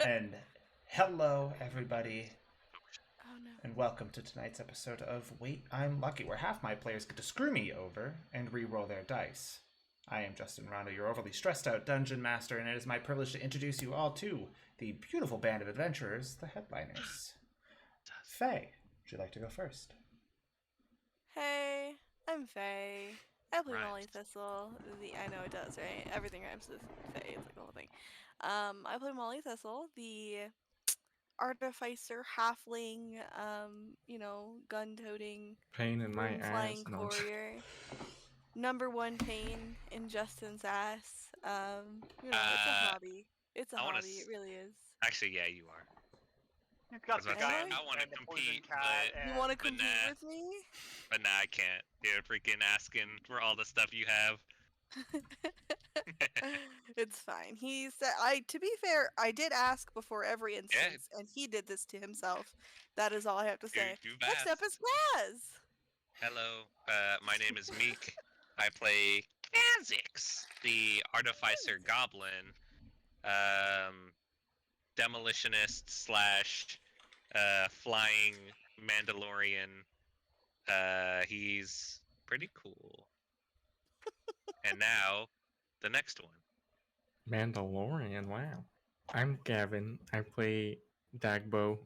And hello, everybody, Oh no. and welcome to tonight's episode of Wait, I'm Lucky, where half my players get to screw me over and re-roll their dice. I am Justin Rondo, your overly stressed out dungeon master, and it is my privilege to introduce you all to the beautiful band of adventurers, the Headliners. Faye, would you like to go first? Hey, I'm Faye. I play Molly Rhymes. Thistle. I know it does, right? Everything rhymes with Faye. It's like the whole thing. I play Molly Thistle, the artificer, halfling, gun-toting, Pain in my broom-flying ass. No. courier. Number one pain in Justin's ass. It's a hobby. It's a I wanna hobby. It really is. Actually, yeah, you are. You've got I was the about to say, gun I I want to and the poison compete, cat but, and... You want to but compete nah. with me? but nah, I can't. You're freaking asking for all the stuff you have. It's fine. He said, to be fair, I did ask before every instance, and he did this to himself. That is all I have to say. You've Next up is Kaz. Hello, my name is Meek. I play Kha'Zix, the artificer goblin, demolitionist slash flying Mandalorian. He's pretty cool. And now, the next one. Mandalorian, wow. I'm Gavin. I play Dagbo.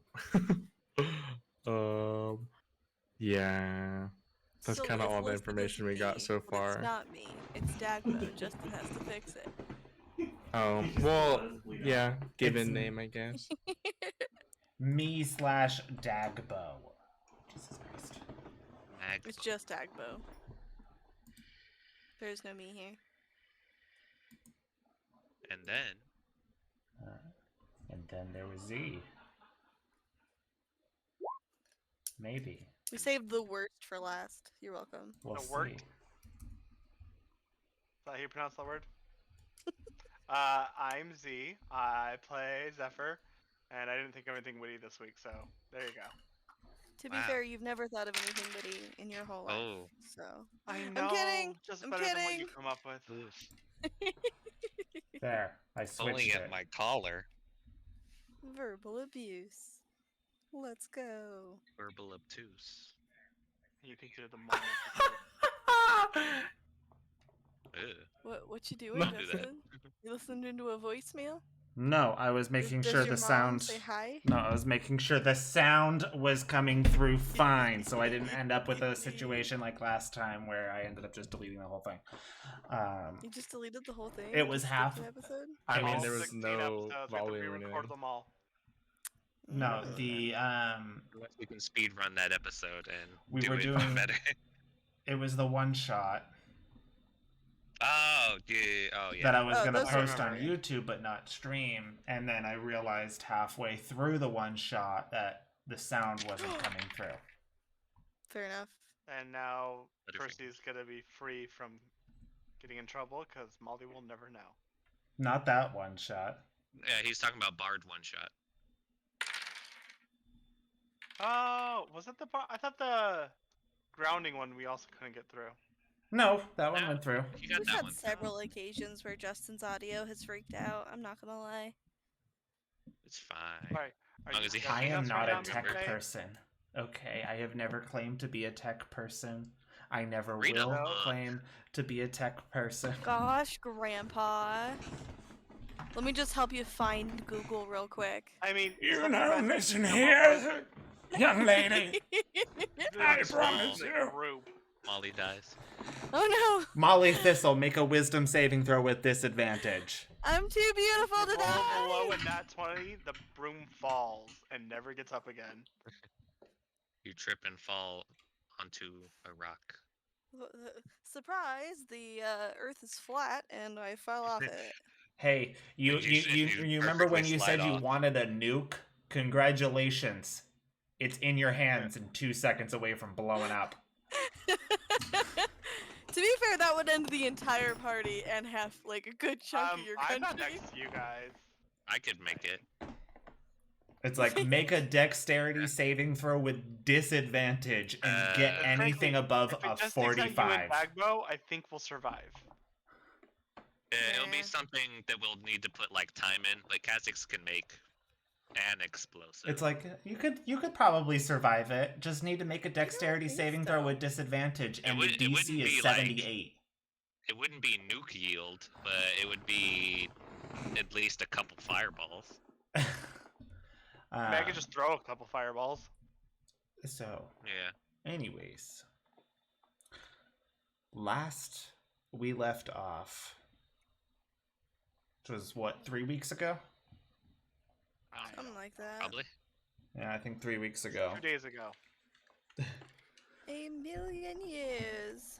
Yeah. That's So kind of it's all the listed information as we got me, so but far. It's not me. It's Dagbo. Justin has to fix it. Well, yeah, given It's- name, I guess. Me/Dagbo. Jesus Christ. It's just Dagbo. There's no me here. And then, And then there was Z. Maybe. We saved the worst for last. You're welcome. We'll The see. work? Is that how you pronounce that word? I'm Z. I play Zephyr, and I didn't think of anything witty this week, so there you go. To be Wow. fair, you've never thought of anything witty in your whole life. Oh. So I know. kidding. Just I'm better than what you kidding. come up with. There, I pulling switched at it. my collar. Verbal abuse. Let's go. Verbal obtuse. You think you're the mom of Ugh. What you doing, Don't do that. Justin? You listened into a voicemail? No, I was making Does sure your the mom sound. say hi? No, I was making sure the sound was coming through fine, so I didn't end up with a situation like last time where I ended up just deleting the whole thing. You just deleted the whole thing? It was Just half- skipped an episode? I mean, All there was 16 no episodes, we have to volume or re-record anything. them all. No, Mm. the Unless we can speed run that episode and We do were it doing- better. it was the one shot Oh, yeah. Oh, yeah. that I was Oh, gonna those I post on remember. YouTube but not stream, and then I realized halfway through the one shot that the sound wasn't coming through. Fair enough. And now Butterfinger. Percy's gonna be free from getting in trouble because Molly will never know. Not that one shot. Yeah, he's talking about Bard one shot. Oh, was it the bar? I thought the grounding one we also couldn't get through. No, that one No. went through. You got We've that had one. several occasions where Justin's audio has freaked out. I'm not gonna lie. It's fine. Alright. Are long you as he- I judging am us not right a now, tech Mr. Day? person. Okay, I have never claimed to be a tech person. I never Read a will book. claim to be a tech person. Gosh, Grandpa. Let me just help you find Google real quick. I mean, You isn't know, the best listen thing to here, young lady. come I up with promise is a you. group. Molly dies. Oh Molly Thistle, make a wisdom saving throw with disadvantage. no! I'm too beautiful to Roll below die! in that 20, the broom falls and never gets up again. You trip and fall onto a rock. Surprise, the Earth is flat and I fell off it. Hey, you And you remember when perfectly you said slide you off. wanted a nuke? Congratulations. It's in your hands and 2 seconds away from blowing up. To be fair, that would end the entire party and have like a good chunk of your I'm not country. next to you guys. I could make it. It's like make a dexterity saving throw with disadvantage and get Uh, anything Frankly, above If it a just takes out you and 45. Bagbo, I think we'll survive. It'll Yeah. be something that we'll need to put like time in. Like Kha'Zix can make and explosive. It's like you could probably survive it. Just need to make a dexterity think saving throw so. with disadvantage, and your it wouldn't DC is be like- 78. It wouldn't be nuke yield, but it would be at least a couple fireballs. I could just throw a couple fireballs. So, Yeah. anyways, last we left off, which was what, 3 weeks ago? I don't know. Something like that. Probably. Yeah, I think 3 weeks ago. 2 days ago. A million years.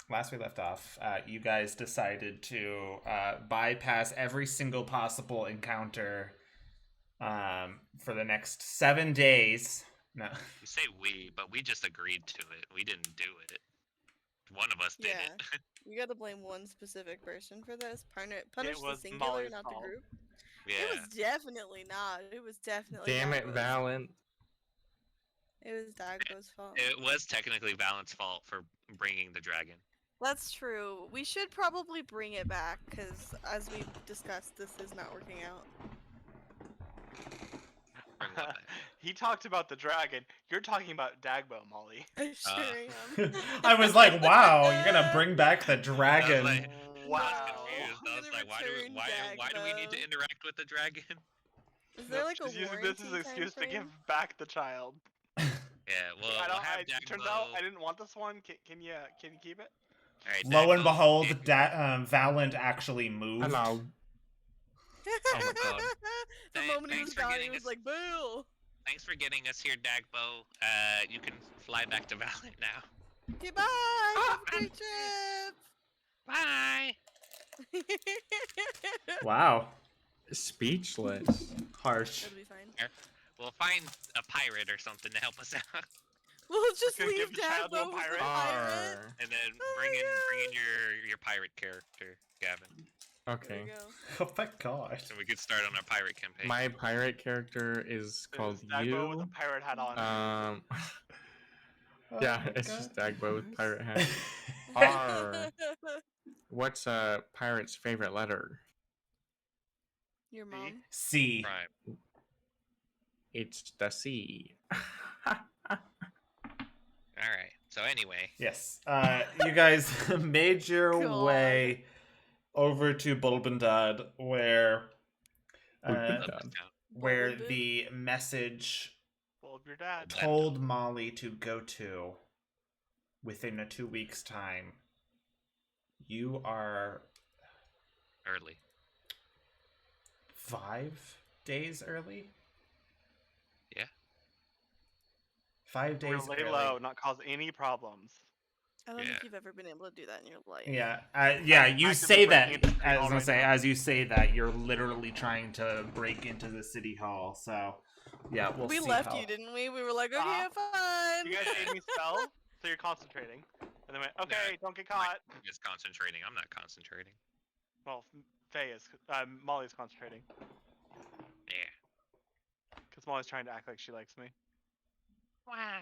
Last we left off, you guys decided to bypass every single possible encounter for the next 7 days. No. You say we, but we just agreed to it. We didn't do it. One of us did Yeah. it. You gotta blame one specific person for this. Punish the was singular, Molly's not fault. the group. Yeah. It was definitely not. It was definitely. Damn it, Dagbo's. Valen. It was Dagbo's fault. It was technically Valent's fault for bringing the dragon. That's true. We should probably bring it back because, as we discussed, this is not working out. Bring what back? He talked about the dragon. You're talking about Dagbo, Molly. I sure am. I was like, wow, you're gonna bring back the I was dragon. like- Wow. I was confused. I I'm was gonna like, return why do we need to Dagbo. interact with the dragon? Is there like a Just using warranty this as an excuse to time give frame? back the child. Yeah, well, I we'll don't. have I, turns out Dagbo- I didn't want this one. Can you keep it? Alright, Lo and Dagbo, behold, it- Valant actually moved. Hello. Oh my God. The moment he was Thanks for gone, he getting was us- like, "Boo!" Thanks for getting us here, Dagbo. You can fly back to Valent now. Goodbye. Have a great trip. Bye. Wow, Speechless. harsh. That'll be fine. We'll find a pirate or something to help us out, We'll just gonna leave give the child to a Dagbo with the pirate? pirate. Arr. and then Oh bring my in God. your pirate character, Gavin, There Okay. we go. Oh my god. so we could start on our pirate campaign. My pirate character is called It's Dagbo with a you. pirate hat on. Yeah, Oh it's my just God. Dagbo with pirate hat. Oh. Arr. What's a pirate's favorite letter? Your mom. C. Right. It's the C. All right. So anyway, Yes. You guys made your God. way over to Bulbandad, where Bulbandad. up and down. where Bulbandad? the message Well, your dad. told Molly to go to within a 2 weeks' time. You are Early. 5 days early? Yeah. 5 We're days gonna lay early. low, not cause any problems. I don't Yeah. think you've ever been able to do that in your life. Yeah, you actively say that breaking into City as Hall I right say now. as you say that you're literally trying to break into the city hall. So, yeah, we'll we see left how- you, didn't we? We were like, okay, Stop. fine. You guys made me spell, so you're concentrating. And then went, okay, don't get caught. I'm just concentrating. I'm not concentrating. Well, Faye is. Molly's concentrating. Yeah. Because Molly's trying to act like she likes me. Wow.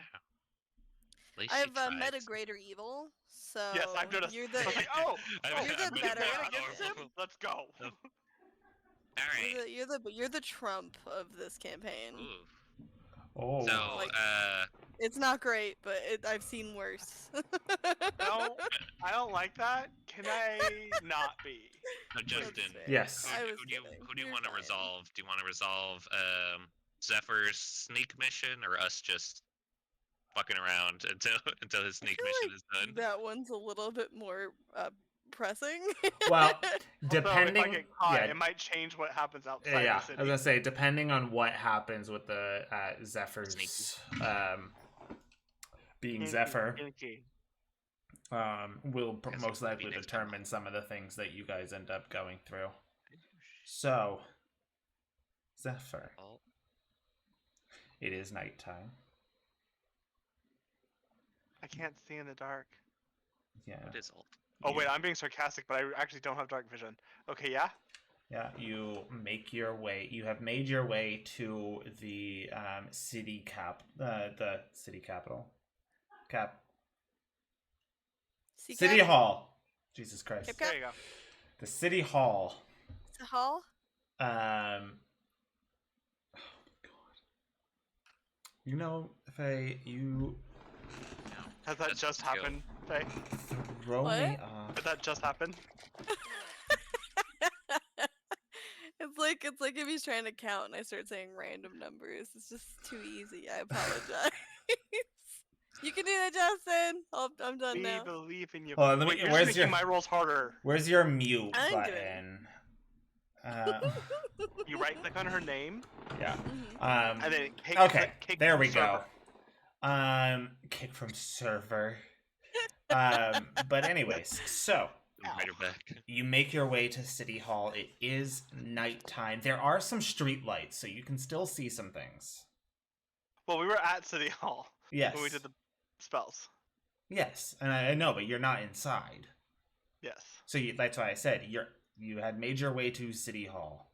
At least I she have tried. met a greater evil, so Yes, I've noticed. you're I the was like, oh, You're the we better can one. win against him? Let's go. Oh. All right. you're the Trump of this campaign. Ooh. Oh, So, Like- uh, It's not great, but I've seen worse. No, I don't like that. Can I not be? so Justin, fair. yes. I who was do you kidding. who do you You're want to fine. resolve? Do you want to resolve Zephyr's sneak mission, or us just fucking around until his sneak feel mission like is done? That one's a little bit more pressing. Well, Also, depending, if I get caught, yeah, it might change what happens outside yeah. the city. I was gonna say, depending on what happens with the Zephyr's, being Kinky, Zephyr, kinky. will Guess most it would be likely next time. determine some of the things that you guys end up going through. So, Zephyr, Oh, it is nighttime. I can't see in the dark. Yeah, what is alt? Oh wait, I'm being sarcastic, but I actually don't have dark vision. Okay, yeah. yeah. You make your way. You have made your way to the city the city capital, See, city Cap- hall. Jesus Christ. Cap- There you go. The city hall. It's a hall. Oh my god. You know, Faye, you Has that That's just good. happened, Faye? throw What? me off. Did that just happen? It's like if he's trying to count and I start saying random numbers. It's just too easy. I apologize. You can do that, Justin. I'm done We now. believe in you. Hold on, let me- Wait, you're where's just making your- my rolls harder. Where's your mute I'm doing button? You right click on her name, Yeah. Mhm. and then kick, Okay, kick there from we go. server. Kick from server. But anyways, so Right her back. you make your way to City Hall. It is nighttime. There are some street lights, so you can still see some things. Well, we were at City Hall Yes. when we did the spells. Yes, and I know, but you're not inside. Yes. So that's why I said you had made your way to City Hall.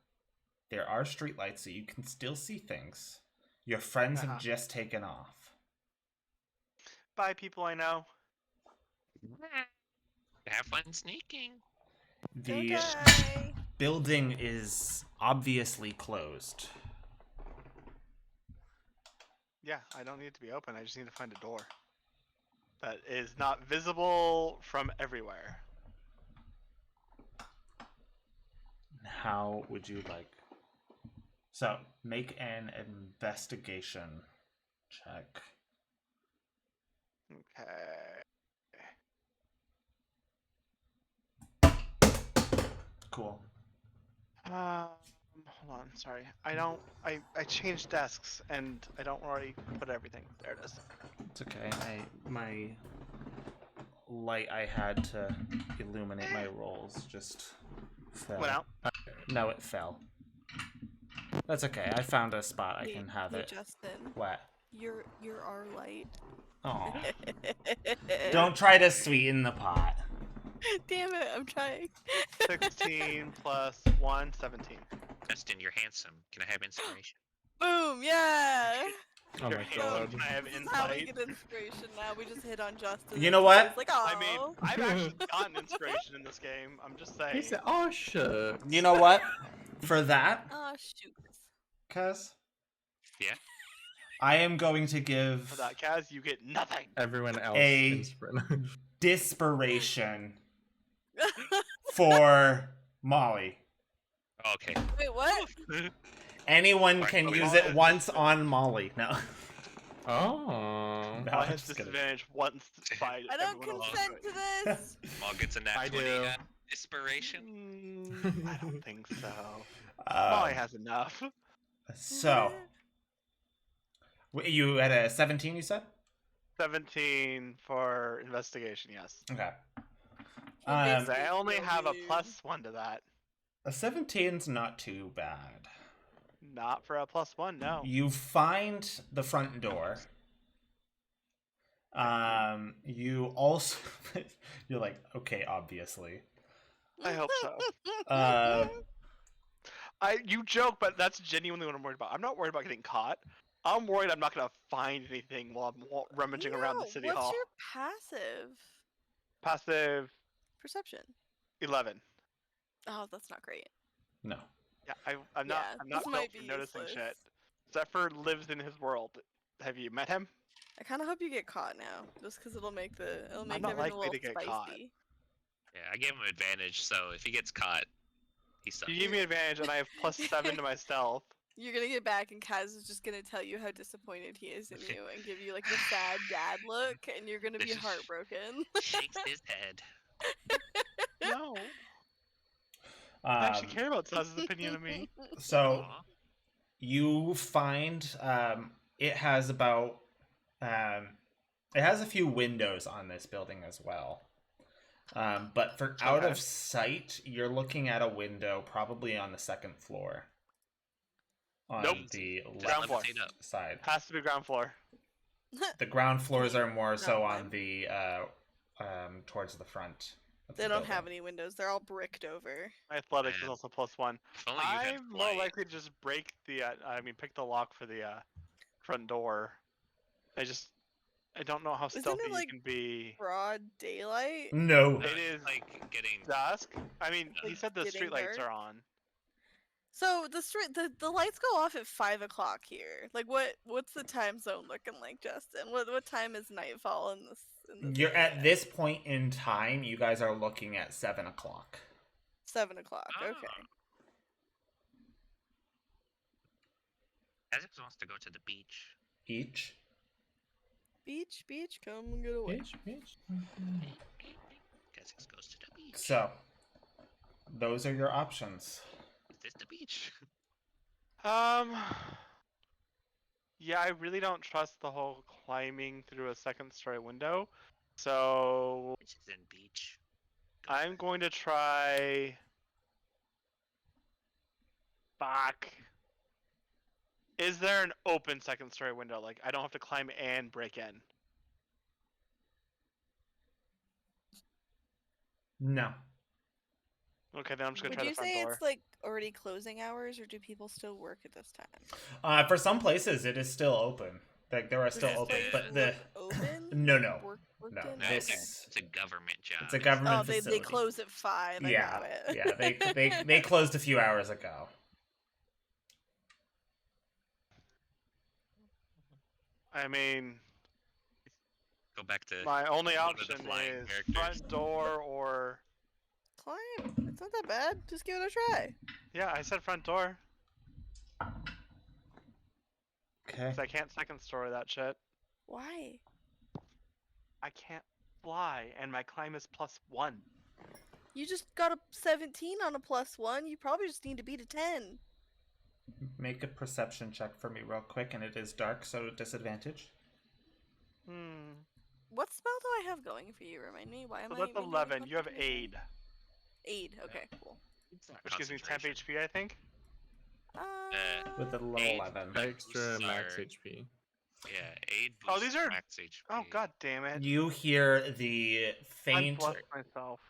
There are streetlights, so you can still see things. Your friends Uh-huh. have just taken off. Bye, people I know. Have fun sneaking. The Okay. building is obviously closed. Yeah, I don't need it to be open. I just need to find a door that is not visible from everywhere. How would you like? So, make an investigation check. Okay. Cool. Hold on. Sorry, I changed desks and I don't already put everything. There it is. It's okay. My light I had to illuminate my rolls just fell. Went out. No, it fell. That's okay. I found a spot I can have Hey, it. Justin, What? you're our light. Oh. Don't try to sweeten the pot. Damn it, I'm trying. 16 plus 1, 17. Justin, you're handsome. Can I have inspiration? Boom, yeah. Oh You're my handsome, god. I have This is how we insight. get inspiration now. We just hit on Justin. You and know he's what? Like, I mean, "Aw." I've actually gotten inspiration in this game. I'm just saying. He said, "Oh shit." You know what? For that, Oh shoot. Kaz, Yeah. I am going to For give that, Kaz, you get nothing. Everyone else A- inspiration. desperation for Molly. Okay. Wait, what? Anyone Right, can but use Molly it has once on Molly. No. Oh. No, I I'm has just kidding. disadvantage once by I don't everyone else. consent to this. Mall gets a nat I 20 do. inspiration. I don't think so. Molly has enough. So, you had a 17, you said? 17 for investigation, yes. Okay. Can't I only have a Weird. +1 to that. A 17's not too bad. Not for a +1, no. You find the front door. You also you're like, okay, obviously. I hope so. You joke, but that's genuinely what I'm worried about. I'm not worried about getting caught. I'm worried I'm not gonna find anything while I'm rummaging around the No, city what's hall. your passive? Passive Perception. 11. Oh, that's not great. No. Yeah, I'm not. Yeah, I'm not this built might for be noticing useless. shit. Zephyr lives in his world. Have you met him? I kind of hope you get caught now, just because it'll make not everything a likely little to get spicy. caught. Yeah, I gave him advantage, so if he gets caught, he sucks. You give me advantage, and I have +7 to my stealth. You're gonna get back, and Kaz is just gonna tell you how disappointed he is in you, and give you like the sad dad look, and you're gonna be heartbroken. Shakes his head. No, I actually Um, care about Saz's opinion of me. so Aw. you find it has about it has a few windows on this building as well. But for out Okay. of sight, you're looking at a window probably on the second floor. On Nope. the Ground left floor. Levitate up. side. Has to be ground floor. The ground floors are more so Ground on the towards the front. of They the don't building. have any windows. They're all bricked over. My athletics is Man. also +1. If only you had I'm more flight. likely to just break the. Pick the lock for the front door. I don't know how Isn't it, stealthy like, you can be. Broad daylight. No. It is like getting. dusk. I mean, he Like said the getting streetlights dark? are on. So the lights go off at 5 o'clock here. Like what's the time zone looking like, Justin? What time is nightfall in this You're area? at this point in time. You guys are looking at 7 o'clock. 7 o'clock. Ah. Okay. Kha'Zix wants to go to the beach. Each. Beach, come and get away. Kha'Zix goes to the beach. So, those are your options. Is this the beach? Yeah, I really don't trust the whole climbing through a second-story window, so Which is in beach. I'm going to try. Fuck. Is there an open second-story window? Like, I don't have to climb and break in. No. Okay, then I'm just gonna Would try you the front say door. it's like already closing hours, or do people still work at this time? For some places, it is still open. Like there are still Is open, it but the open? No, no. Worked No, in? No, this- Okay. it's a government job. it's a government Oh, they facility. close at 5. I Yeah, got it. yeah. They closed a few hours ago. I mean, Go back to my only one of the option flying is characters. front door or. Climb. It's not that bad. Just give it a try. Yeah, I said front door. Okay. 'Cause I can't second story that shit. Why? I can't fly, and my climb is +1. You just got a 17 on a +1. You probably just need to beat a 10. Make a perception check for me real quick, and it is dark, so disadvantage. What spell do I have going for you? Remind me. Why am So I? that's making 11. You have concentration? 8, Aid. Okay, cool. It's not which gives me 10 concentration. HP, I think. With a low Eight. 11. Extra max Sorry. HP. Yeah, aid Oh, boosts these are- max HP. Oh god damn it! You hear the I faint. blessed myself.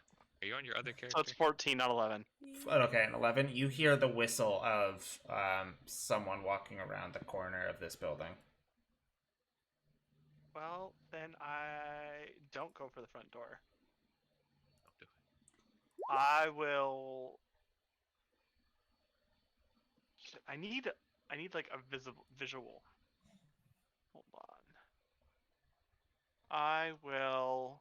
Are you on your other So character? it's 14, not 11. Okay, an 11. You hear the whistle of someone walking around the corner of this building. Well, then I don't go for the front door. Don't do it. I will. Shit, I need like a visual. Hold on. I will.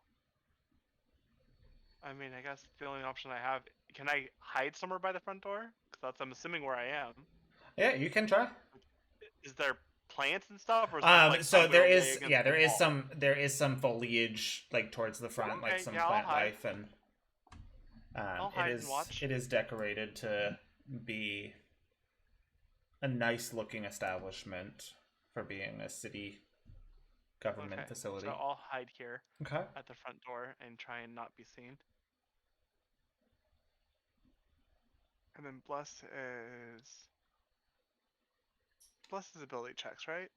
I mean, I guess the only option I have. Can I hide somewhere by the front door? Because that's I'm assuming where I am. Yeah, you can try. Is there plants and stuff, or is there, like, So tumbling there away is, against yeah, the there is wall? some foliage like towards the front, like Okay, some yeah, I'll plant hide. life, and I'll it hide and is watch. it is decorated to be a nice looking establishment for being a city government Okay, facility. So I'll hide here Okay. at the front door and try and not be seen. And then bless is ability checks, right?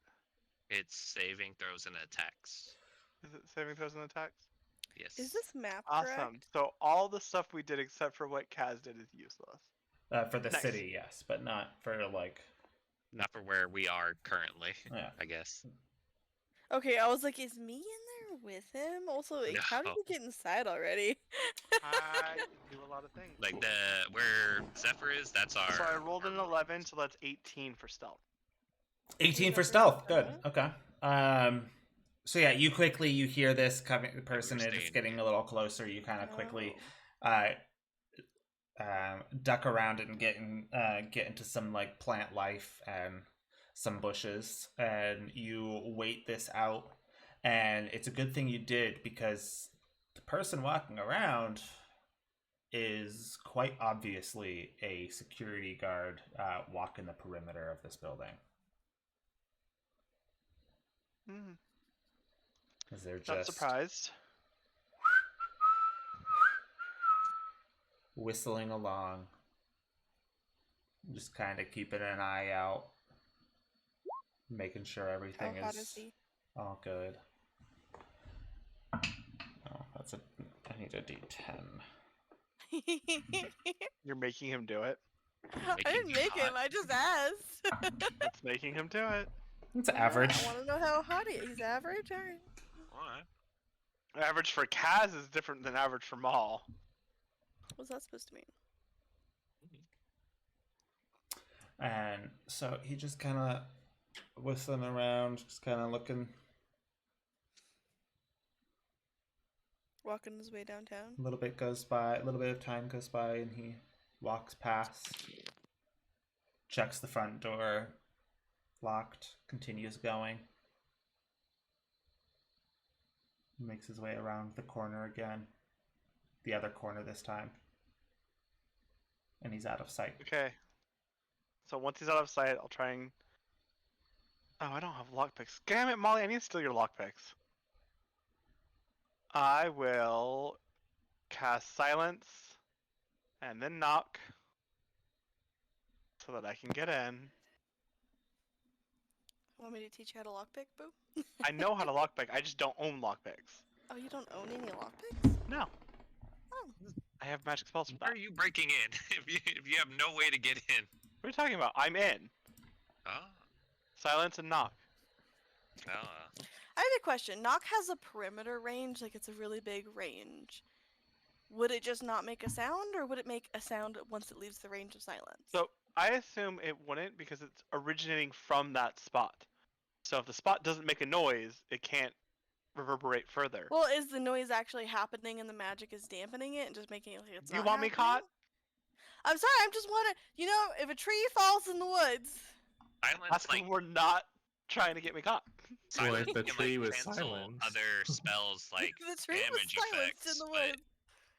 It's saving throws and attacks. Is it saving throws and attacks? Yes. Is this map Awesome. correct? So all the stuff we did except for what Kaz did is useless. For the Nice. city, yes, but not for like. Not for where we are currently, Yeah. I guess. Okay, I was like, is me in there with him? Also, like, how did No. he get inside already? I do a lot of things. Like where Zephyr is, that's our. So I rolled an our 11, so that's 18 for stealth. 18 for Never stealth. heard Good. of Okay. So yeah, you quickly hear this coming person. It's Understand. getting a little closer. You kind of quickly Oh. duck around and get into some like plant life and some bushes, and you wait this out. And it's a good thing you did, because the person walking around is quite obviously a security guard walking the perimeter of this building. Because they're Not just surprised. whistling along, just kind of keeping an eye out, making sure everything How hot is is he? all good. Oh, I need a D10. You're making him do it. I didn't you make him. hot. I just asked. That's making him do it. It's average. I want to know how hot he is. He's average. All right. Alright. Average for Kaz is different than average for Maul. What's that supposed to mean? And so he just kind of whistling around, just kind of looking. Walking his way downtown. A little bit goes by, a little bit of time goes by, and he walks past, checks the front door, locked, continues going. Makes his way around the corner again. The other corner this time. And he's out of sight. Okay. So once he's out of sight, I'll try and. Oh, I don't have lockpicks. Damn it, Molly! I need to steal your lockpicks. I will cast silence and then knock so that I can get in. Want me to teach you how to lockpick, Boo? I know how to lockpick. I just don't own lockpicks. Oh, you don't own any lockpicks? No. Oh. I have magic spells for Where that. are you breaking in if you have no way to get in? What are you talking about? I'm in. Oh, Silence and knock. oh. I have a question. Knock has a perimeter range, like it's a really big range. Would it just not make a sound, or would it make a sound once it leaves the range of silence? So I assume it wouldn't because it's originating from that spot. So if the spot doesn't make a noise, it can't reverberate further. Well, is the noise actually happening and the magic is dampening it and just making it like it's You not want me happening? caught? I'm sorry, I'm just wondering. You know, if a tree falls in the woods, Silence, That's like, when we're not trying to get me caught. Well, if silence the can, tree like, was cancel silenced. other spells like the tree was damage silenced effects, in the but woods.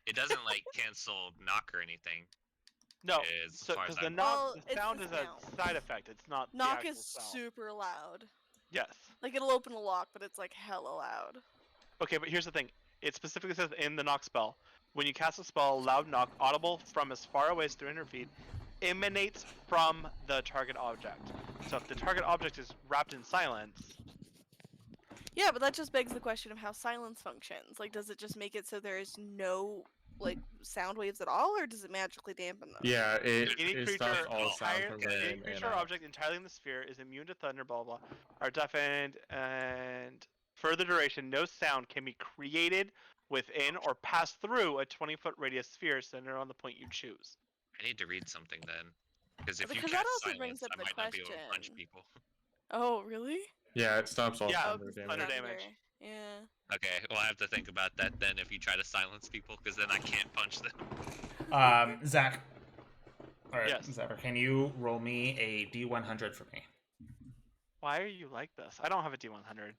it doesn't like cancel knock or anything. No, As so far as because the I'm knock, Well, the it's the sound is a sound. side effect. It's not Knock the is actual spell. super loud. Yes. Like it'll open a lock, but it's like hella loud. Okay, but here's the thing. It specifically says in the knock spell, when you cast a spell, loud knock, audible from as far away as 300 feet, emanates from the target object. So if the target object is wrapped in silence, Yeah, but that just begs the question of how silence functions. Like, does it just make it so there is no like sound waves at all, or does it magically dampen them? Yeah, any it creature, stops all sound entire, from yeah, any getting in creature and or out. object entirely in the sphere is immune to thunder, blah blah, are deafened, and for the duration, no sound can be created within or pass through a 20-foot radius sphere centered on the point you choose. I need to read something then, because if you Because that cast also brings silence, up I the might not be able to punch question. people. Oh, really? Yeah, it stops all Yeah, thunder 'cause damage. thunder damage. Yeah. Okay, well I have to think about that then. If you try to silence people, because then I can't punch them. Zach. Alright, Yes. Zephyr, can you roll me a D100 for me? Why are you like this? I don't have a D100.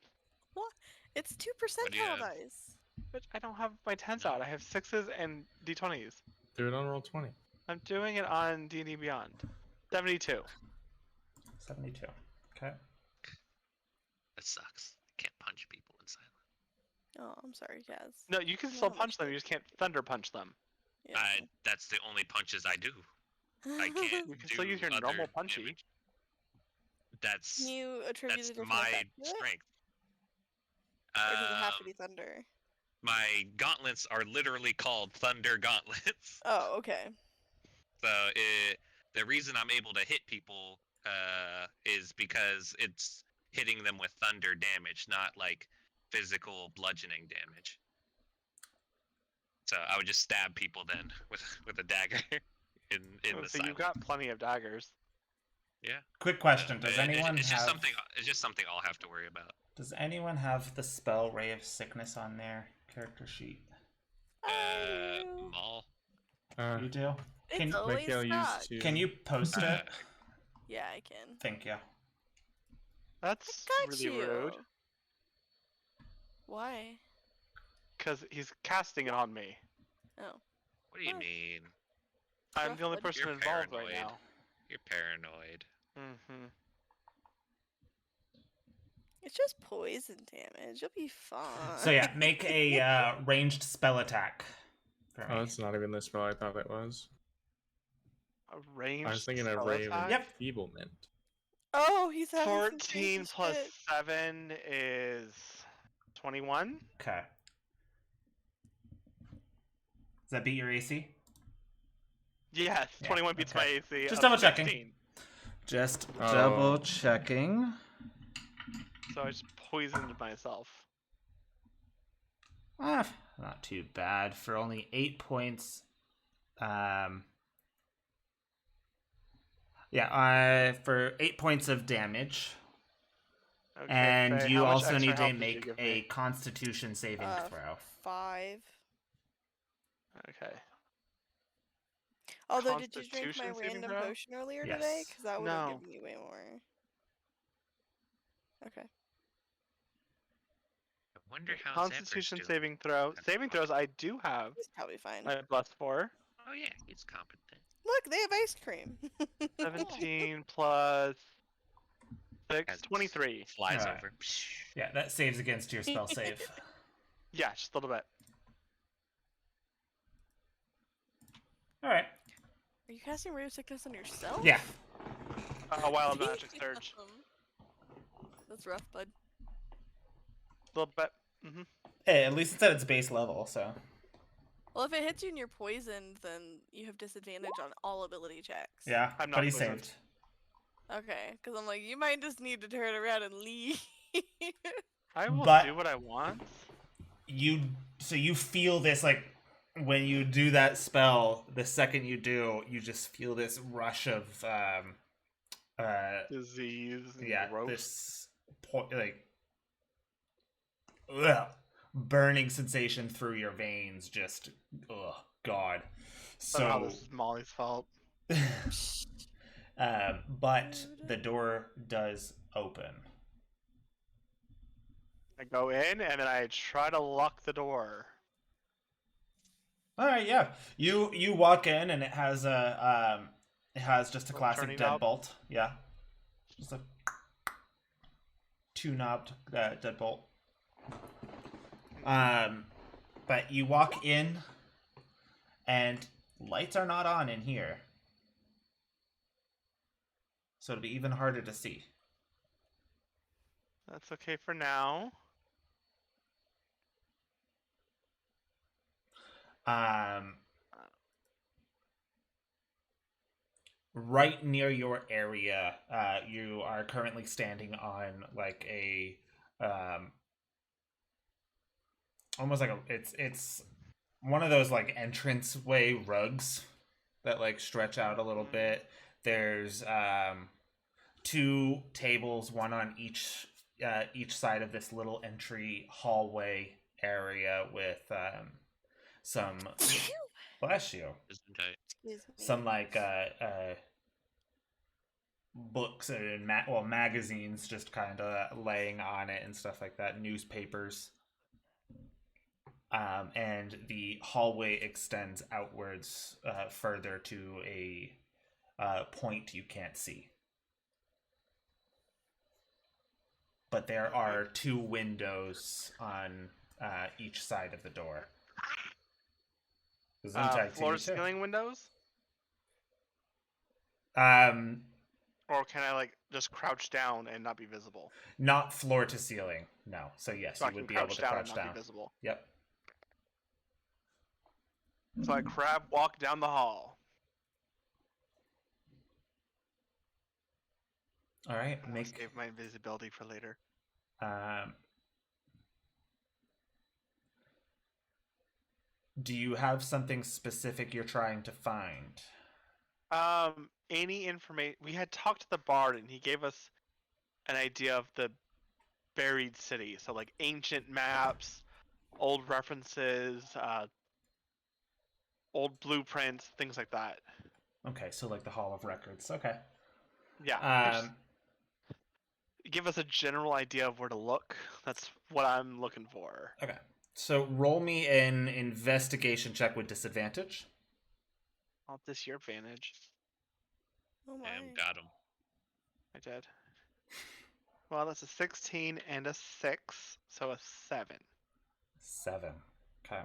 It's 2% What do you have? dice. But I don't have my 10s out. I have 6s and D20s. Do it on roll 20. I'm doing it on D&D Beyond. 72. 72. Okay. That sucks. I can't punch people in silence. Oh, I'm sorry, Kaz. No, you can Yeah, still that punch makes them. sense. You just can't thunder punch them. Yeah. That's the only punches I do. I can't You can do still use your other normal punchy. damage. That's Can you attribute that's a different my effect to it? strength. Or does it have to Um, be thunder? My gauntlets are literally called Thunder Gauntlets. Oh, okay. So the reason I'm able to hit people is because it's hitting them with thunder damage, not like physical bludgeoning damage. So I would just stab people then with a dagger in Oh, the so silence. you've got plenty of daggers. Quick question. Does It- anyone it's have... just something. It's just something I'll have to worry about. Does anyone have the spell Ray of Sickness on their character sheet? I do. Maul. You do? It's Can- always Mikhail stuck. used to. Can you post it? Yeah, I can. Thank you. That's Got really you. rude. Why? Because he's casting it on me. Oh. What do you What? mean? I'm Rough the only one. person You're involved right paranoid. now. You're paranoid. Mm-hmm. It's just poison damage. You'll be fine. So yeah, make a ranged spell attack for me. Oh, that's not even the spell I thought it was. A range. I was thinking of Raven Yep. Feeblement. Oh, he's having some 14 crazy plus shit. 7 is 21. Okay. Does that beat your AC? Yes, Yeah, 21 beats okay. my AC. Just of double checking. 16. Just Oh. double checking. So I just poisoned myself. Not too bad for only 8 points. Yeah, for 8 points of damage. Okay, And Faye, you how much also extra need to health did you make give a me? Constitution saving throw. 5. Okay. Although, did you drink my Constitution saving random throw? potion earlier Yes. today? Because that would have No. given you way more. Okay. I wonder how Constitution Zephyr's doing. saving throw. That's Saving fine. throws I do have. He's probably fine. I have +4. Oh yeah, he's competent. Look, they have ice cream. 17 plus 6, Has- 23. Flies Alright. over. Yeah, that saves against your spell save. Yeah, just a little bit. All right. Are you casting Ray of Sickness on yourself? Yeah. Wild Magic Surge. That's rough, bud. A little bit. Mm-hmm. Hey, at least it's at its base level, so. Well, if it hits you and you're poisoned, then you have disadvantage on all ability checks. Yeah, I'm but not he poisoned. saved. Okay, because I'm like, you might just need to turn around and leave. I will But- do what I want. So you feel this, like, when you do that spell, the second you do, you just feel this rush of, Disease. And yeah, growth. this, ugh, burning sensation through your veins, just, ugh, God. Somehow So, this is Molly's fault. but the door does open. I go in and then I try to lock the door. All right, yeah. You walk in and it has just a Little classic turning knob? deadbolt. Yeah, just a 2-knobbed deadbolt. But you walk in, and lights are not on in here, so it'll be even harder to see. That's okay for now. Right near your area, you are currently standing on like a almost like it's one of those like entranceway rugs that like stretch out a little bit. There's 2 tables, one on each side of this little entry hallway area with some bless you. Isn't it? Excuse me. Some like books and magazines just kind of laying on it and stuff like that, newspapers. And the hallway extends outwards further to a point you can't see. But there are 2 windows on each side of the door. Floor to ceiling windows? Or can I like just crouch down and not be visible? Not floor to ceiling, no. So yes, So I you can would be able crouch to down crouch and not down. be visible. Yep. So I crab walk down the hall. All right. I'll Make. save my invisibility for later. Do you have something specific you're trying to find? Any information? We had talked to the bard, and he gave us an idea of the buried city. So like ancient maps, old references, old blueprints, things like that. Okay, so like the Hall of Records. Okay. Yeah. Just give us a general idea of where to look. That's what I'm looking for. Okay. So roll me an investigation check with disadvantage. Not this your advantage. Oh my. Got him. I did. Well, that's a 16 and a 6, so a 7. 7. Okay.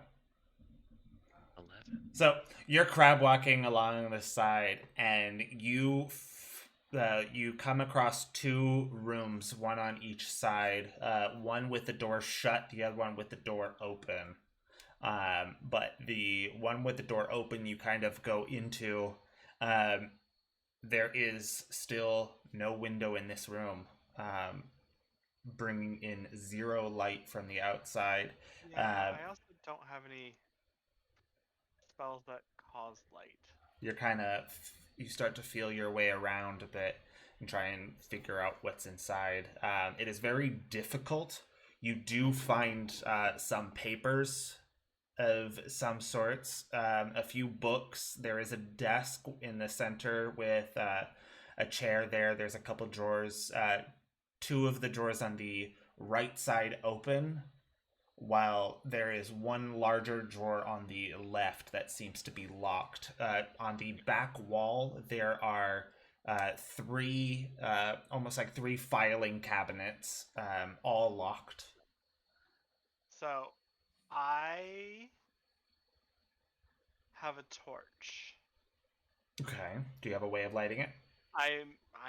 11. So you're crab walking along the side, and you come across 2 rooms, one on each side. One with the door shut, the other one with the door open. But the one with the door open, you kind of go into. There is still no window in this room, bringing in 0 light from the outside. Yeah, I also don't have any spells that cause light. You're kind of you start to feel your way around a bit and try and figure out what's inside. It is very difficult. You do find some papers of some sorts, a few books. There is a desk in the center with a chair there. There's a couple drawers. Two of the drawers on the right side open, while there is one larger drawer on the left that seems to be locked. On the back wall, there are three, almost like three filing cabinets, all locked. So, I have a torch. Okay. Do you have a way of lighting it? I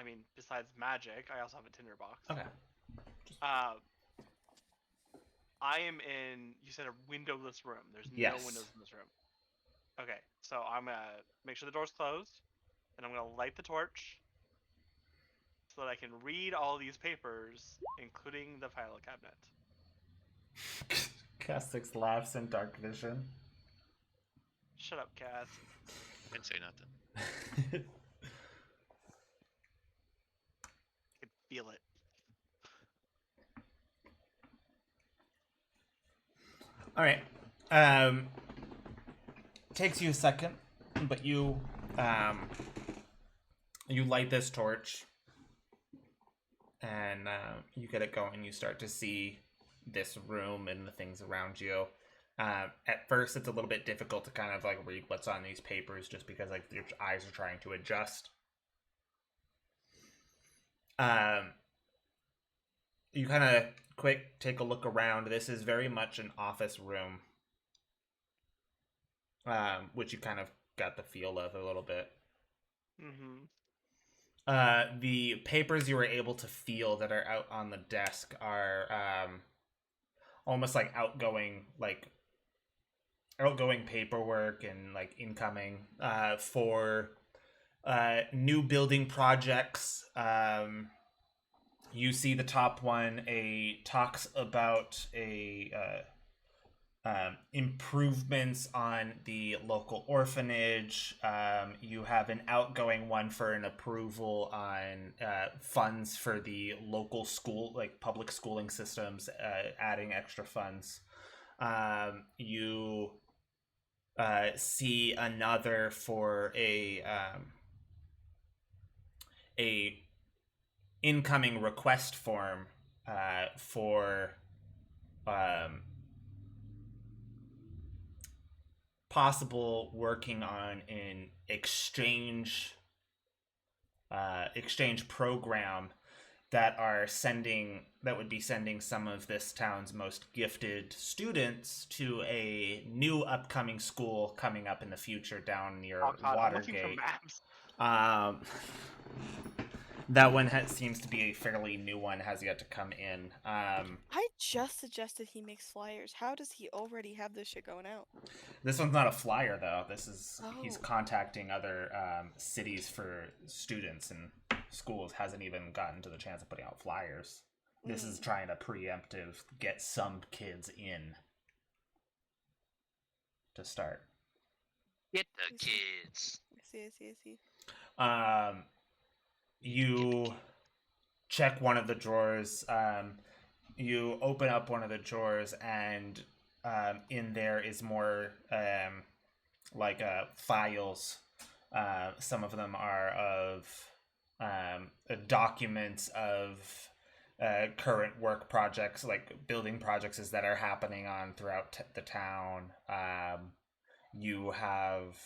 mean, besides magic, I also have a tinderbox. Okay. I am in, you said, a windowless room. There's Yes. no windows in this room. Okay, so I'm gonna make sure the door's closed, and I'm gonna light the torch so that I can read all these papers, including the file cabinet. Castix laughs in dark vision. Shut up, Cass. Didn't say nothing. I can feel it. All right. Takes you a second, but you light this torch, and you get it going. You start to see this room and the things around you. At first, it's a little bit difficult to kind of like read what's on these papers, just because like your eyes are trying to adjust. You kind of quick take a look around. This is very much an office room, which you kind of got the feel of a little bit. Mm-hmm. The papers you were able to feel that are out on the desk are almost like outgoing paperwork and like incoming for new building projects. You see the top one talks about improvements on the local orphanage. You have an outgoing one for an approval on funds for the local school, like public schooling systems, adding extra funds. You see another for a incoming request form for possible working on an exchange program that would be sending some of this town's most gifted students to a new upcoming school coming up in the future down near Oh God, I'm looking for Watergate. maps. That one seems to be a fairly new one, has yet to come in. I just suggested he makes flyers. How does he already have this shit going out? This one's not a flyer, though. This is he's Oh. contacting other cities for students, and schools hasn't even gotten to the chance of putting out flyers. This is trying to preemptive get some kids in to start. Get the kids. I see. You check one of the drawers. You open up one of the drawers, and in there is more files. Some of them are of documents of current work projects, like building projects that are happening on throughout the town. You have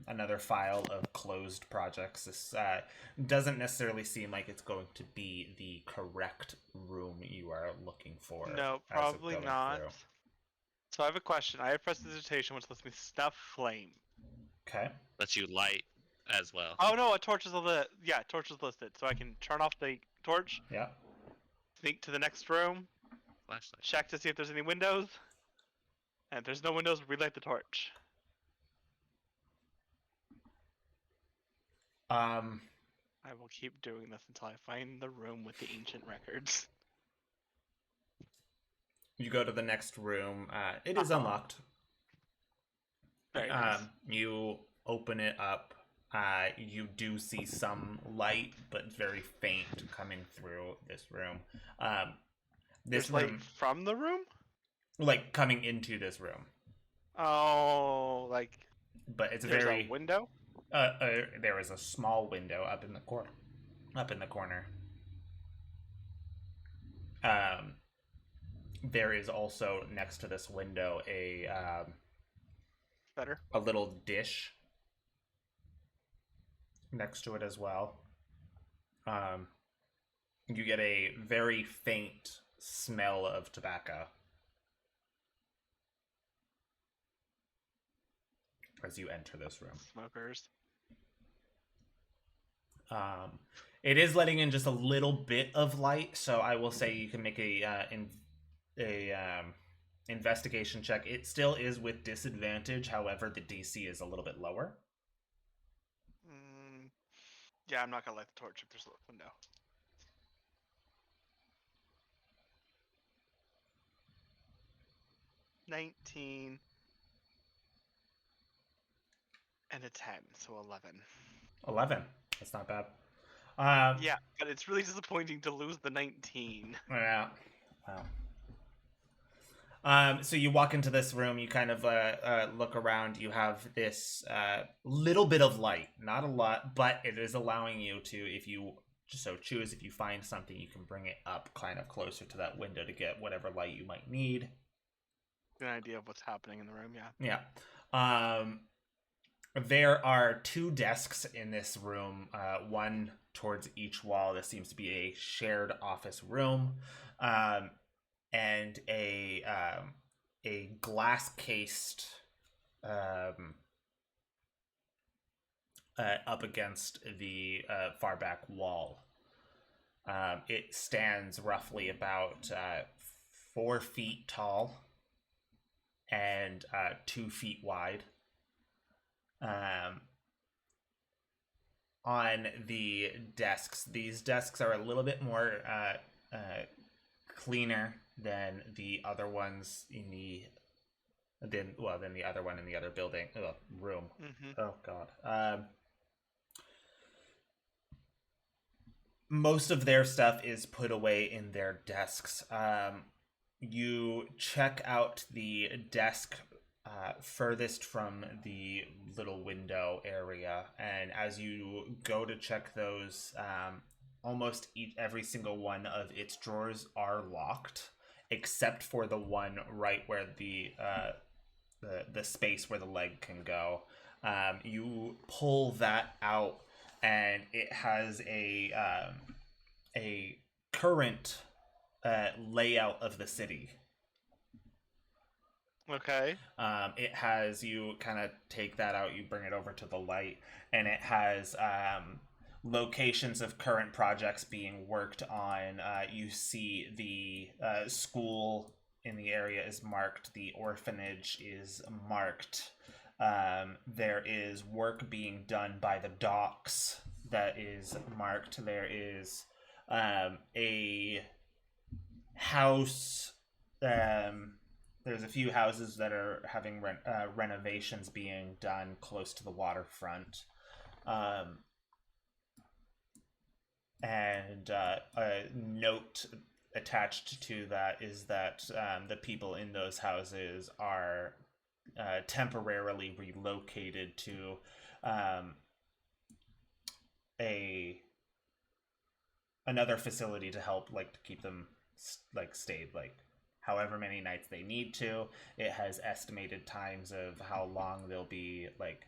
another file of closed projects. This doesn't necessarily seem like it's going to be the correct room you are looking for. No, as of probably going not. through. So I have a question. I have prestidigitation, which lets me snuff flame. Okay. Lets you light as well. Oh no, a torch is torch is listed, so I can turn off the torch, Yeah. sneak to the next room, Flashlight. check to see if there's any windows, and if there's no windows, relight the torch. I will keep doing this until I find the room with the ancient records. You go to the next room. It is unlocked. Very nice. You open it up. You do see some light, but very faint coming through this room. This There's room, light from the room? like coming into this room, Oh, like but it's there's very. a window? There is a small window up in the corner. Up in the corner. There is also next to this window Better. a little dish next to it as well. You get a very faint smell of tobacco as you enter this room. Smokers. It is letting in just a little bit of light, so I will say you can make a investigation check. It still is with disadvantage, however, the DC is a little bit lower. Yeah, I'm not gonna light the torch if there's a window. $19 and a 10, so 11. 11. That's not bad. Yeah, but it's really disappointing to lose the 19. Yeah. Wow. So you walk into this room, you kind of look around, you have this little bit of light, not a lot, but it is allowing you to, if you so choose, if you find something, you can bring it up kind of closer to that window to get whatever light you might need. An idea of what's happening in the room, yeah. Yeah. There are 2 desks in this room, one towards each wall. This seems to be a shared office room. And a glass cased up against the far back wall. It stands roughly about 4 feet tall and 2 feet wide. On the desks, these desks are a little bit more cleaner than the other ones in the than the other one in the other building room. Mm-hmm. Oh god. Most of their stuff is put away in their desks. You check out the desk furthest from the little window area, and as you go to check those, almost every single one of its drawers are locked, except for the one right where the space where the leg can go. You pull that out, and it has a current layout of the city. Okay. It has, you kind of take that out, you bring it over to the light, and it has locations of current projects being worked on. You see the school in the area is marked, the orphanage is marked. There is work being done by the docks that is marked. There is a house. There's a few houses that are having renovations being done close to the waterfront. And a note attached to that is that the people in those houses are temporarily relocated to another facility to help, like, to keep them stayed, like, however many nights they need to. It has estimated times of how long they'll be, like,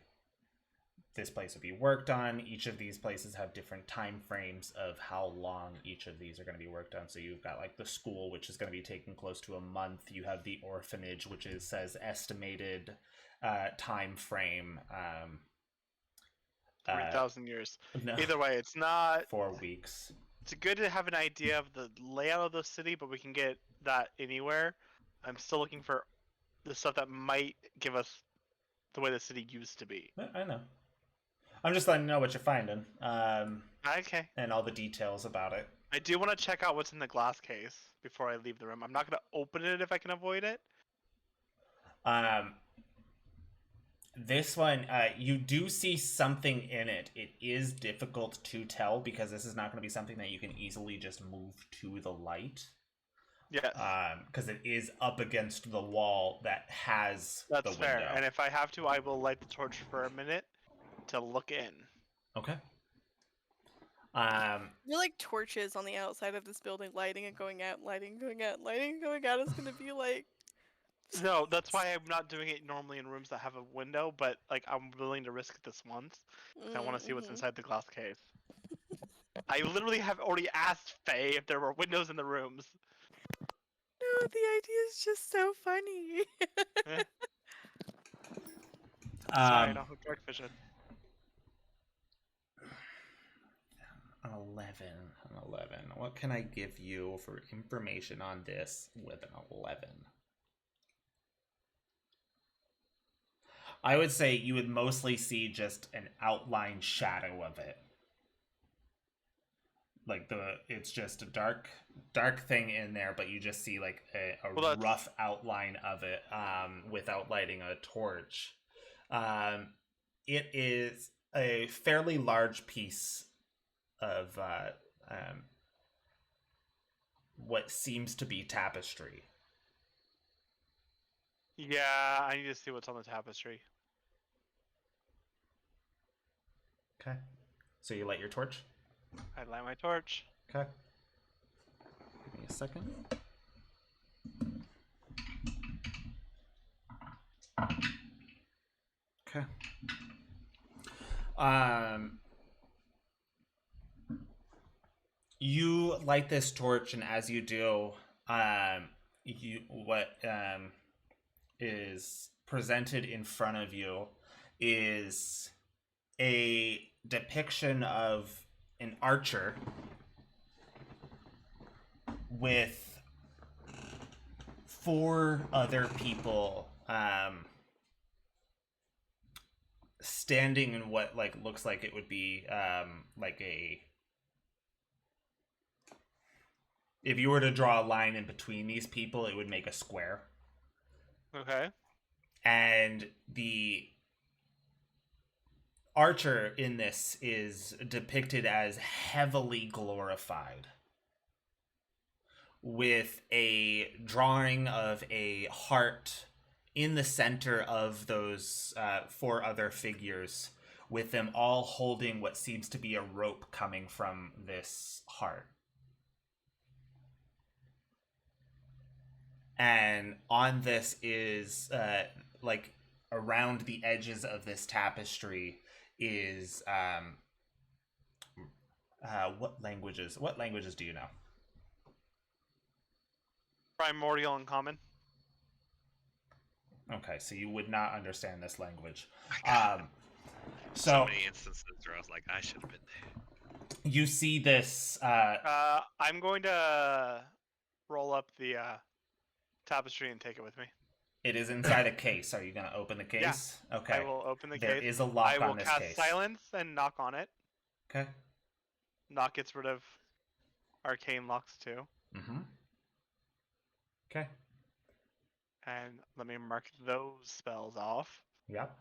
this place will be worked on. Each of these places have different time frames of how long each of these are going to be worked on. So you've got, like, the school, which is going to be taking close to a month. You have the orphanage, which says estimated time frame. 3,000 years. No, Either way, it's not. 4 weeks. It's good to have an idea of the layout of the city, but we can get that anywhere. I'm still looking for the stuff that might give us the way the city used to be. I know. I'm just letting you know what you're finding. Okay. And all the details about it. I do want to check out what's in the glass case before I leave the room. I'm not going to open it if I can avoid it. This one, you do see something in it. It is difficult to tell because this is not going to be something that you can easily just move to the light. Yes. Because it is up against the wall that has That's the fair. window. And if I have to, I will light the torch for a minute to look in. Okay. You're like torches on the outside of this building, lighting and going out, lighting and going out, lighting and going out. It's gonna be like. No, that's why I'm not doing it normally in rooms that have a window, but like I'm willing to risk this once. 'Cause I want to see what's inside the glass case. I literally have already asked Faye if there were windows in the rooms. No, the idea is just so funny. Sorry, not hook dark vision. An 11. An 11. What can I give you for information on this with an 11? I would say you would mostly see just an outline shadow of it. Like it's just a dark thing in there, but you just see like a rough outline of it without lighting a torch. It is a fairly large piece of what seems to be tapestry. Yeah, I need to see what's on the tapestry. Okay. So you light your torch? I light my torch. Okay. Give me a second. Okay. You light this torch, and as you do, what is presented in front of you is a depiction of an archer with 4 other people standing in what looks like it would be like a, if you were to draw a line in between these people, it would make a square. Okay. And the archer in this is depicted as heavily glorified, with a drawing of a heart in the center of those 4 other figures, with them all holding what seems to be a rope coming from this heart. And on this is around the edges of this tapestry is what languages do you know? Primordial and common. Okay, so you would not understand this language. So many instances where I was like, I should have been there. You see this I'm going to roll up the tapestry and take it with me. it is inside a case. Are you going to open the case? Yeah. Okay. I will open the There case. is a lock I will on this cast case. silence and knock on it. Okay. Knock gets rid of arcane locks too. Mm-hmm. Okay. And let me mark those spells off. Yep.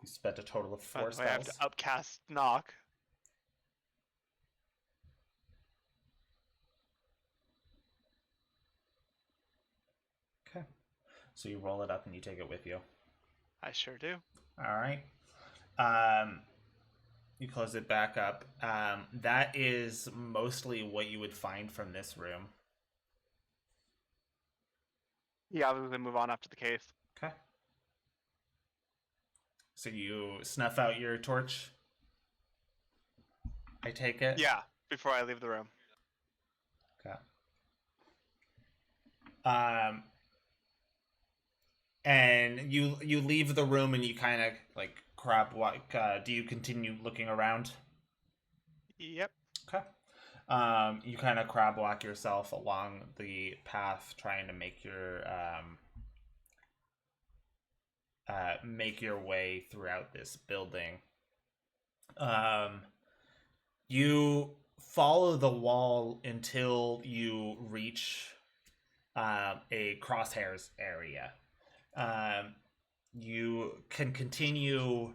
You spent a total of 4 By the way, spells. I have to upcast knock. Okay. So you roll it up and you take it with you. I sure do. All right. You close it back up. That is mostly what you would find from this room. Yeah, I was gonna move on after the case. Okay. So you snuff out your torch? I take it? Yeah, before I leave the room. Okay. And you leave the room and you kind of crab walk. Do you continue looking around? Yep. Okay. You kind of crab walk yourself along the path, trying to make your way throughout this building. You follow the wall until you reach a crosshairs area. You can continue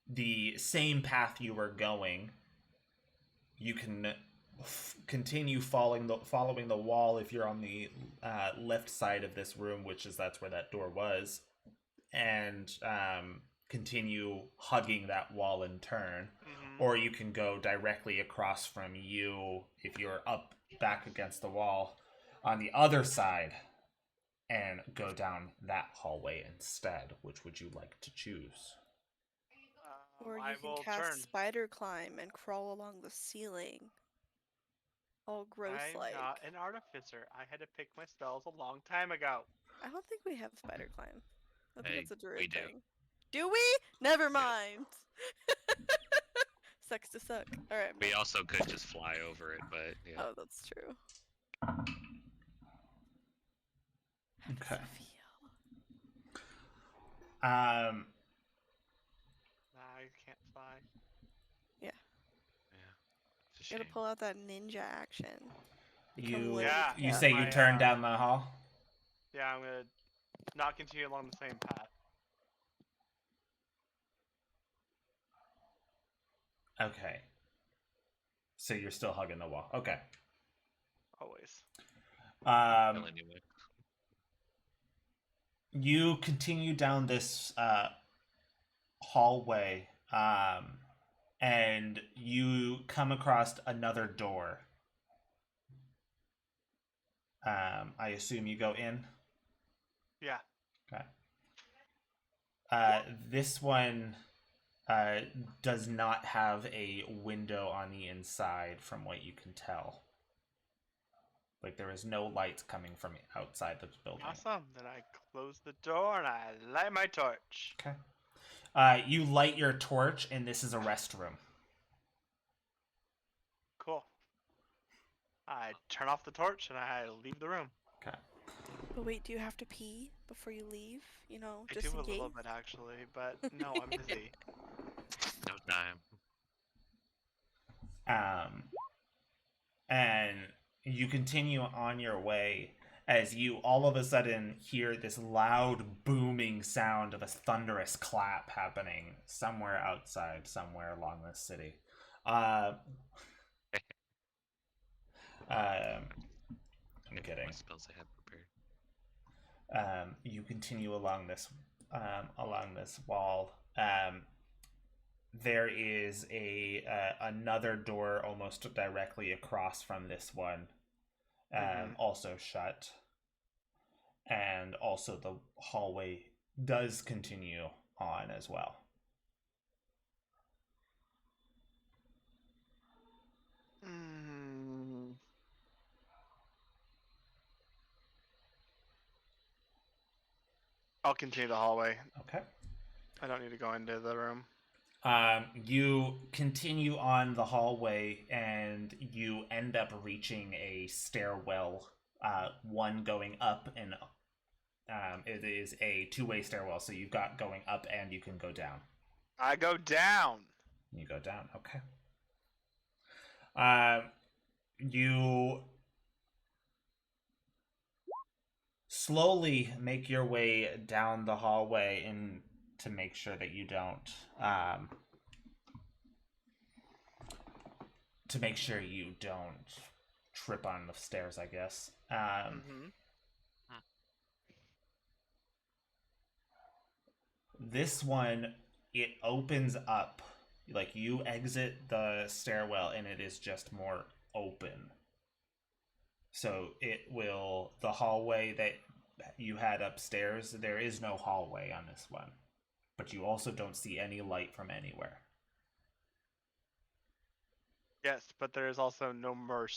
the same path you were going. You can continue following the wall if you're on the left side of this room, that's where that door was, and continue hugging that wall in turn. Or you can go directly across from you if you're up back against the wall on the other side and go down that hallway instead. Which would you like to choose? Or you I can will cast turn. spider climb and crawl along the ceiling. All gross I'm like. not an artificer. I had to pick my spells a long time ago. I don't think we have spider climb. I think Hey, it's a druid we do. thing. Do we? Never mind. Sucks to suck. Alright. We also could just fly over it, but yeah. Oh, that's true. Okay. Nah, you can't fly. Yeah. It's a Gotta shame. pull out that ninja action. You Become Yeah. you Yeah. say you My, turn down the hall? Yeah, I'm gonna not continue along the same path. Okay. So you're still hugging the wall. Okay. Always. Well, anyway. You continue down this hallway, and you come across another door. I assume you go in? Yeah. Okay. This one does not have a window on the inside from what you can tell. Like, there is no lights coming from outside the building. Awesome. Then I close the door and I light my torch. Okay. You light your torch, and this is a restroom. Cool. I turn off the torch and I leave the room. Okay. But wait, do you have to pee before you leave? You know, I just do in a case. little bit actually, but no, I'm busy. No time. And you continue on your way as you all of a sudden hear this loud booming sound of a thunderous clap happening somewhere outside, somewhere along this city. I'm kidding. My spells I had prepared. You continue along this wall. There is another door almost directly across from this one, also shut, and also the hallway does continue on as well. I'll continue the hallway. Okay. I don't need to go into the room. You continue on the hallway and you end up reaching a stairwell, one going up, and it is a two-way stairwell, so you've got going up and you can go down. I go down. You go down, okay. You slowly make your way down the hallway and to make sure that you don't trip on the stairs, I guess. This one, it opens up, like you exit the stairwell and it is just more open. So the hallway that you had upstairs, there is no hallway on this one. But you also don't see any light from anywhere. Yes, but there is also no more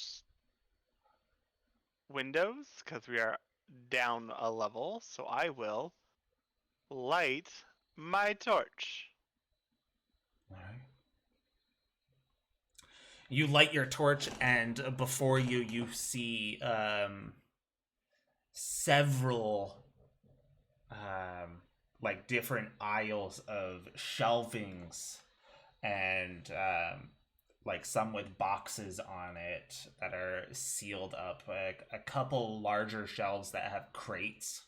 windows because we are down a level. So I will light my torch. All right. You light your torch, and before you see several like different aisles of shelvings and like some with boxes on it that are sealed up, like a couple larger shelves that have crates.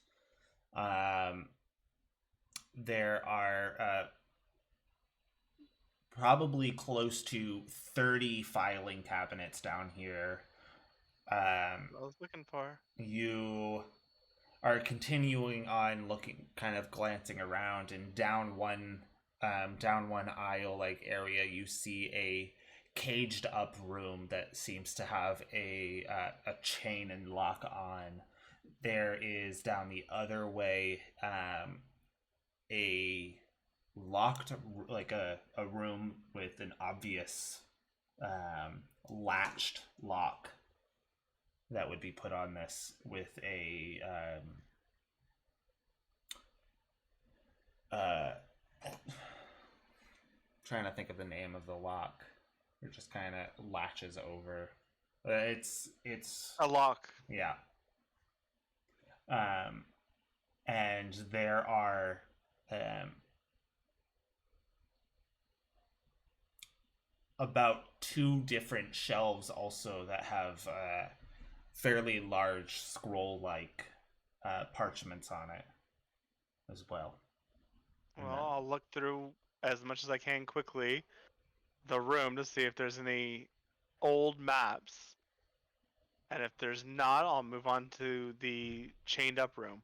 There are probably close to 30 filing cabinets down here. I was looking for. You are continuing on looking, kind of glancing around, and down one aisle like area, you see a caged up room that seems to have a chain and lock on. There is down the other way a locked, like a room with an obvious latched lock that would be put on this with a trying to think of the name of the lock. It just kind of latches over. It's A lock. yeah. And there are about 2 different shelves also that have fairly large scroll-like parchments on it as well. And Well, I'll look through as much as I can quickly the room to see if there's any old maps. And if there's not, I'll move on to the chained up room.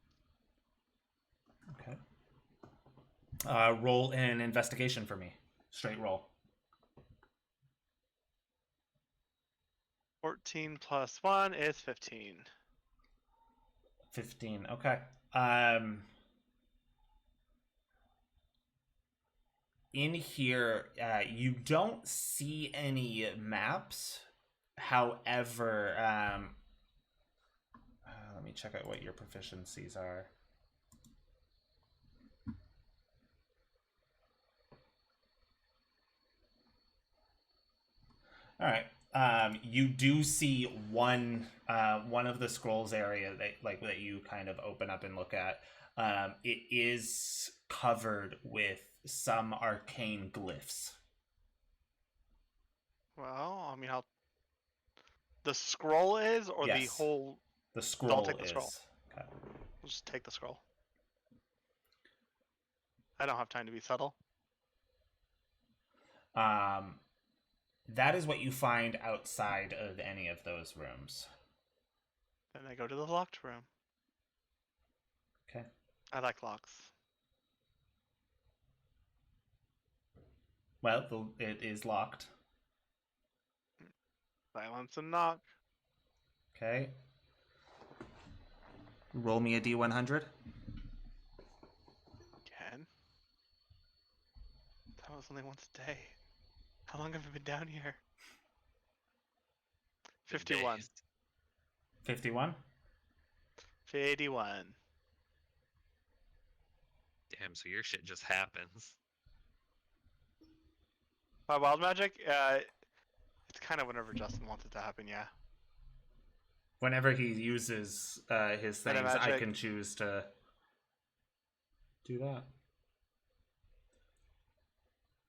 Okay. Roll an investigation for me. Straight roll. 14 plus 1 is 15. 15. Okay. In here, you don't see any maps. However, let me check out what your proficiencies are. All right. You do see one of the scrolls area that you kind of open up and look at. It is covered with some arcane glyphs. Well, I mean, the scroll is, or the Yes. whole. The scroll I'll take the is. scroll. Okay. We'll just take the scroll. I don't have time to be subtle. That is what you find outside of any of those rooms. Then I go to the locked room. Okay. I like locks. Well, it is locked. Silence and knock. Okay. Roll me a D100. Again. That was only once a day. How long have I been down here? 51. Days. 51. 51. Damn, so your shit just happens. My wild magic, it's kind of whenever Justin wants it to happen, yeah. Whenever he uses his Meta things, I magic. can choose to do that.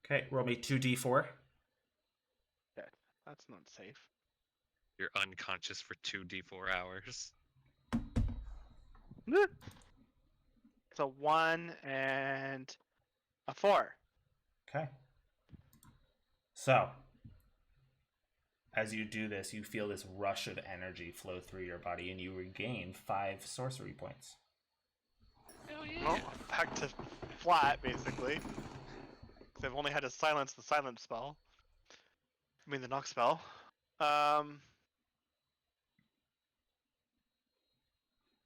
Okay, roll me 2d4. That's not safe. You're unconscious for 2d4 hours. It's a 1 and a 4. Okay. So, as you do this, you feel this rush of energy flow through your body, and you regain 5 sorcery points. Hell Well, back to flat, basically. Because I've only had to silence the silent spell. I mean, the knock spell.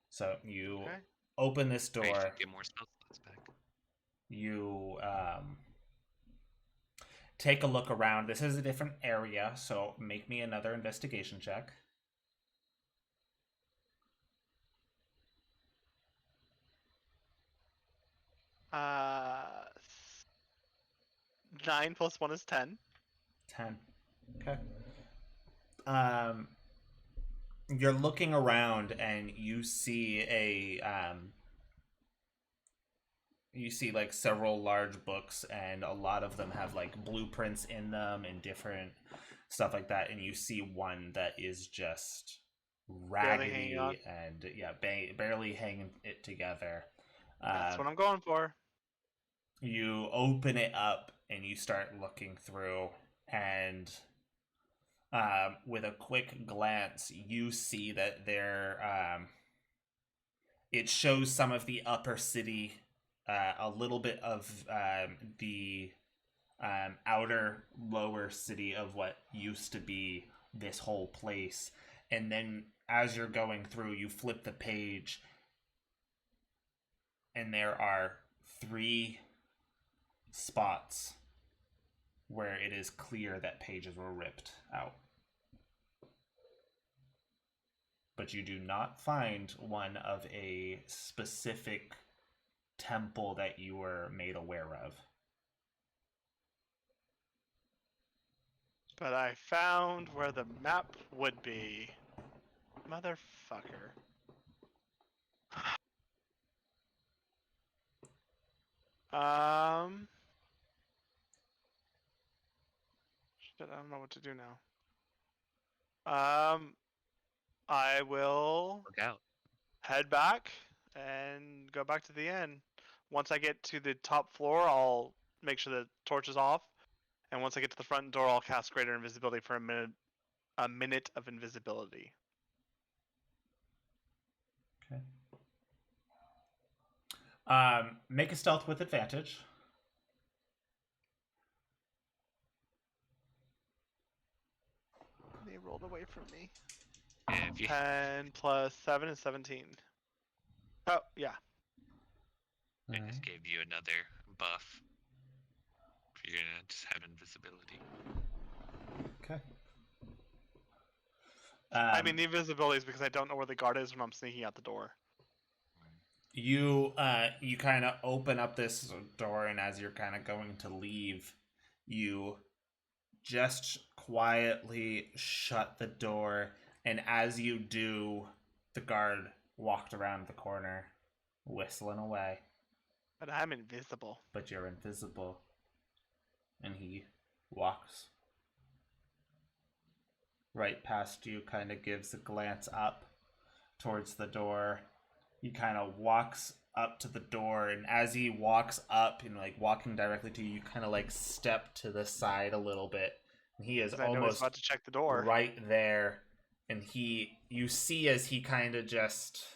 So you Okay. open this I should door. get more spell slots back. You take a look around. This is a different area, so make me another investigation check. Uh, 9 plus 1 is 10. 10. Okay. You're looking around and you see you see like several large books, and a lot of them have like blueprints in them and different stuff like that. And you see one that is just Barely hanging on. raggedy and barely hanging it together. That's what I'm going for. You open it up and you start looking through, and with a quick glance, you see that it shows some of the upper city, a little bit of the outer lower city of what used to be this whole place. And then as you're going through, you flip the page, and there are 3 spots where it is clear that pages were ripped out. But you do not find one of a specific temple that you were made aware of. But I found where the map would be. Motherfucker. Shit, I don't know what to do now. I will Look out. head back and go back to the inn. Once I get to the top floor, I'll make sure the torch is off. And once I get to the front door, I'll cast Greater Invisibility for a minute. A minute of invisibility. Okay. Make a stealth with advantage. They rolled away from me. Yeah, if you, 10 plus 7 is 17. Oh, yeah. I just gave you another buff. You're gonna just have invisibility. Okay. I mean, the invisibility is because I don't know where the guard is when I'm sneaking out the door. You kind of open up this door, and as you're kind of going to leave, you just quietly shut the door, and as you do, the guard walked around the corner, whistling away. But I'm invisible. But you're invisible. And he walks right past you, kind of gives a glance up towards the door. He kind of walks up to the door, and as he walks up and like walking directly to you, you kind of like step to the side a little bit. And he is 'Cause I know he's almost about to check the door. right there. And you see as he kind of just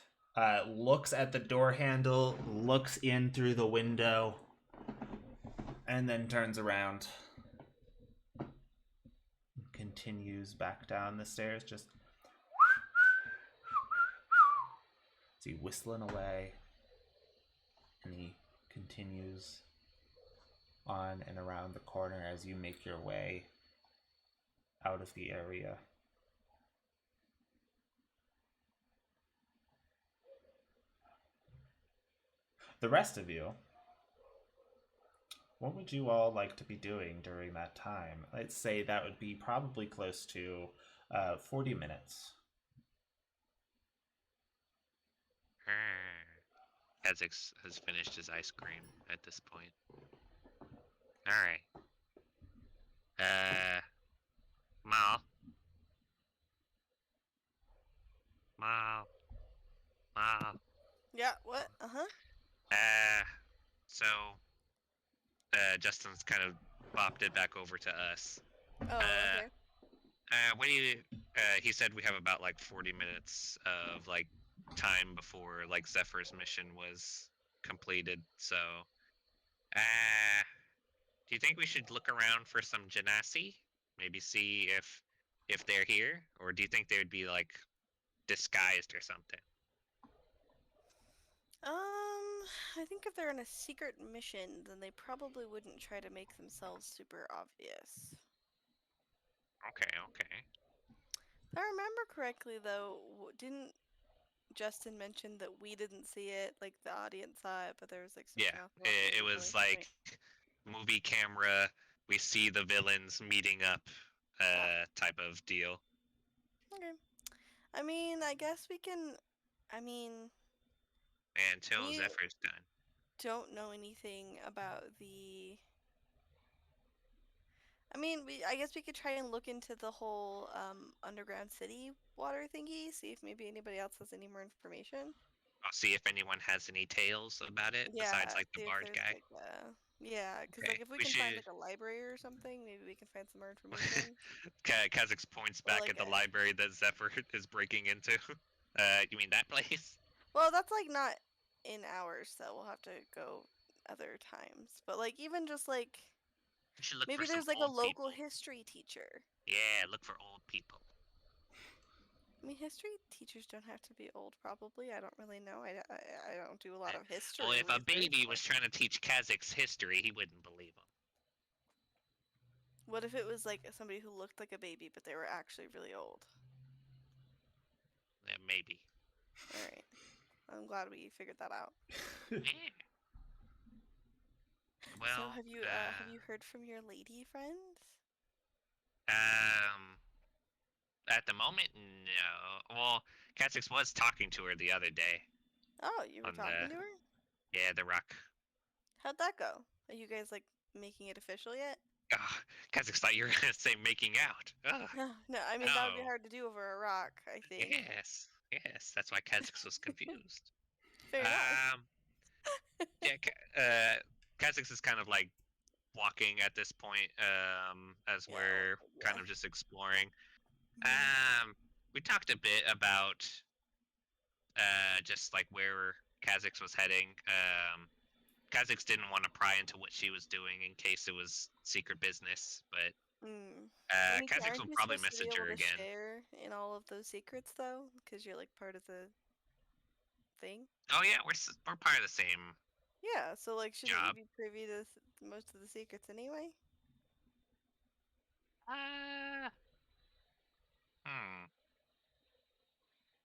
looks at the door handle, looks in through the window, and then turns around. Continues back down the stairs, just see whistling away, and he continues on and around the corner as you make your way out of the area. The rest of you, what would you all like to be doing during that time? Let's say that would be probably close to 40 minutes. Kha'Zix has finished his ice cream at this point. Alright. Mal. Yeah, what? Uh-huh. So, Justin's kind of bopped it back over to us. Oh, okay. What do you, he said we have about like 40 minutes of like time before like Zephyr's mission was completed. So, do you think we should look around for some Genasi? Maybe see if they're here, or do you think they would be like disguised or something? I think if they're in a secret mission, then they probably wouldn't try to make themselves super obvious. Okay. If I remember correctly, though, didn't Justin mention that we didn't see it, like the audience saw it, but there was like some Yeah, it was like movie camera. We see the villains meeting up, type of deal. Okay. I mean, I guess we can. I mean, Until You- Zephyr's done. don't know anything about the. I mean, I guess we could try and look into the whole underground city water thingy, see if maybe anybody else has any more information. I'll see if anyone has any tales about it Yeah, besides like the see if bard there's guy. like a. Yeah, because Okay, like if we we can find should. like a library or something, maybe we can find some more information. Kazix points Or back like at the a. library that Zephyr is breaking into. You mean that place? Well, that's like not in hours, so we'll have to go other times. But like even just like We should look for maybe some there's like a old local people. history teacher. Yeah, look for old people. I mean, history teachers don't have to be old, probably. I don't really know. I don't do a lot of history Well, if a research. baby but was trying to teach Kazix history, he wouldn't believe him. What if it was like somebody who looked like a baby, but they were actually really old? Yeah, maybe. All right. I'm glad we figured that out. Yeah. So Well, have you heard from your lady friends? At the moment, no. Well, Kazix was talking to her the other day. Oh, you were On talking the- to her? Yeah, the rock. How'd that go? Are you guys like making it official yet? Kazix thought you were gonna say making out. Ugh. No, I mean that would be No. hard to do over a rock, I think. Yes, that's why Kazix was confused. Fair enough. Yeah, Kazix is kind of like walking at this point, as Yeah, we're kind yeah. of just exploring. Mm. We talked a bit about just like where Kazix was heading. Kazix didn't want to pry into what she was doing in case it was secret business, but I mean, Kazix aren't will you probably supposed to be message able her to again. share in all of those secrets though? Because you're like part of the thing. Oh yeah, we're part of the same. Yeah, so like, shouldn't Job. you be privy to most of the secrets anyway?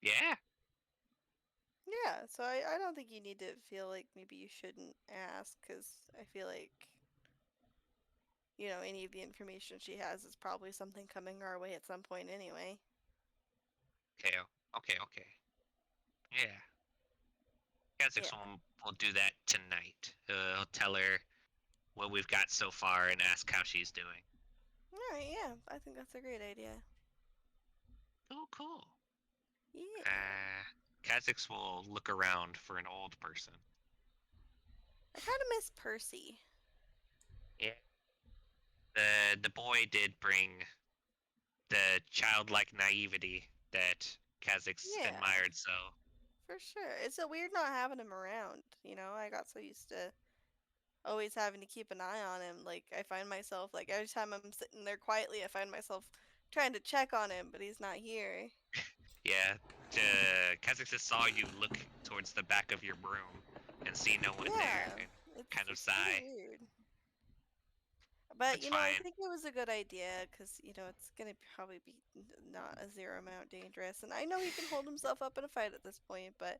Yeah. Yeah, so I don't think you need to feel like maybe you shouldn't ask, because I feel like, you know, any of the information she has is probably something coming our way at some point anyway. Okay. Yeah. Kazix will do that tonight. I'll tell her what we've got so far and ask how she's doing. Alright, yeah, I think that's a great idea. Oh, cool. Yeah. Kazix will look around for an old person. I kind of miss Percy. Yeah. The boy did bring the childlike naivety that Kazix Yeah. admired so. For sure. It's so weird not having him around, you know? I got so used to always having to keep an eye on him. Like, I find myself, like, every time I'm sitting there quietly, I find myself trying to check on him, but he's not here. Yeah. Kazix just saw you look towards the back of your broom and see no one there. And It's, kind of it's kinda sigh. weird. But, It's you know, I fine. think it was a good idea, because, you know, it's going to probably be not a zero amount dangerous. And I know he can hold himself up in a fight at this point, but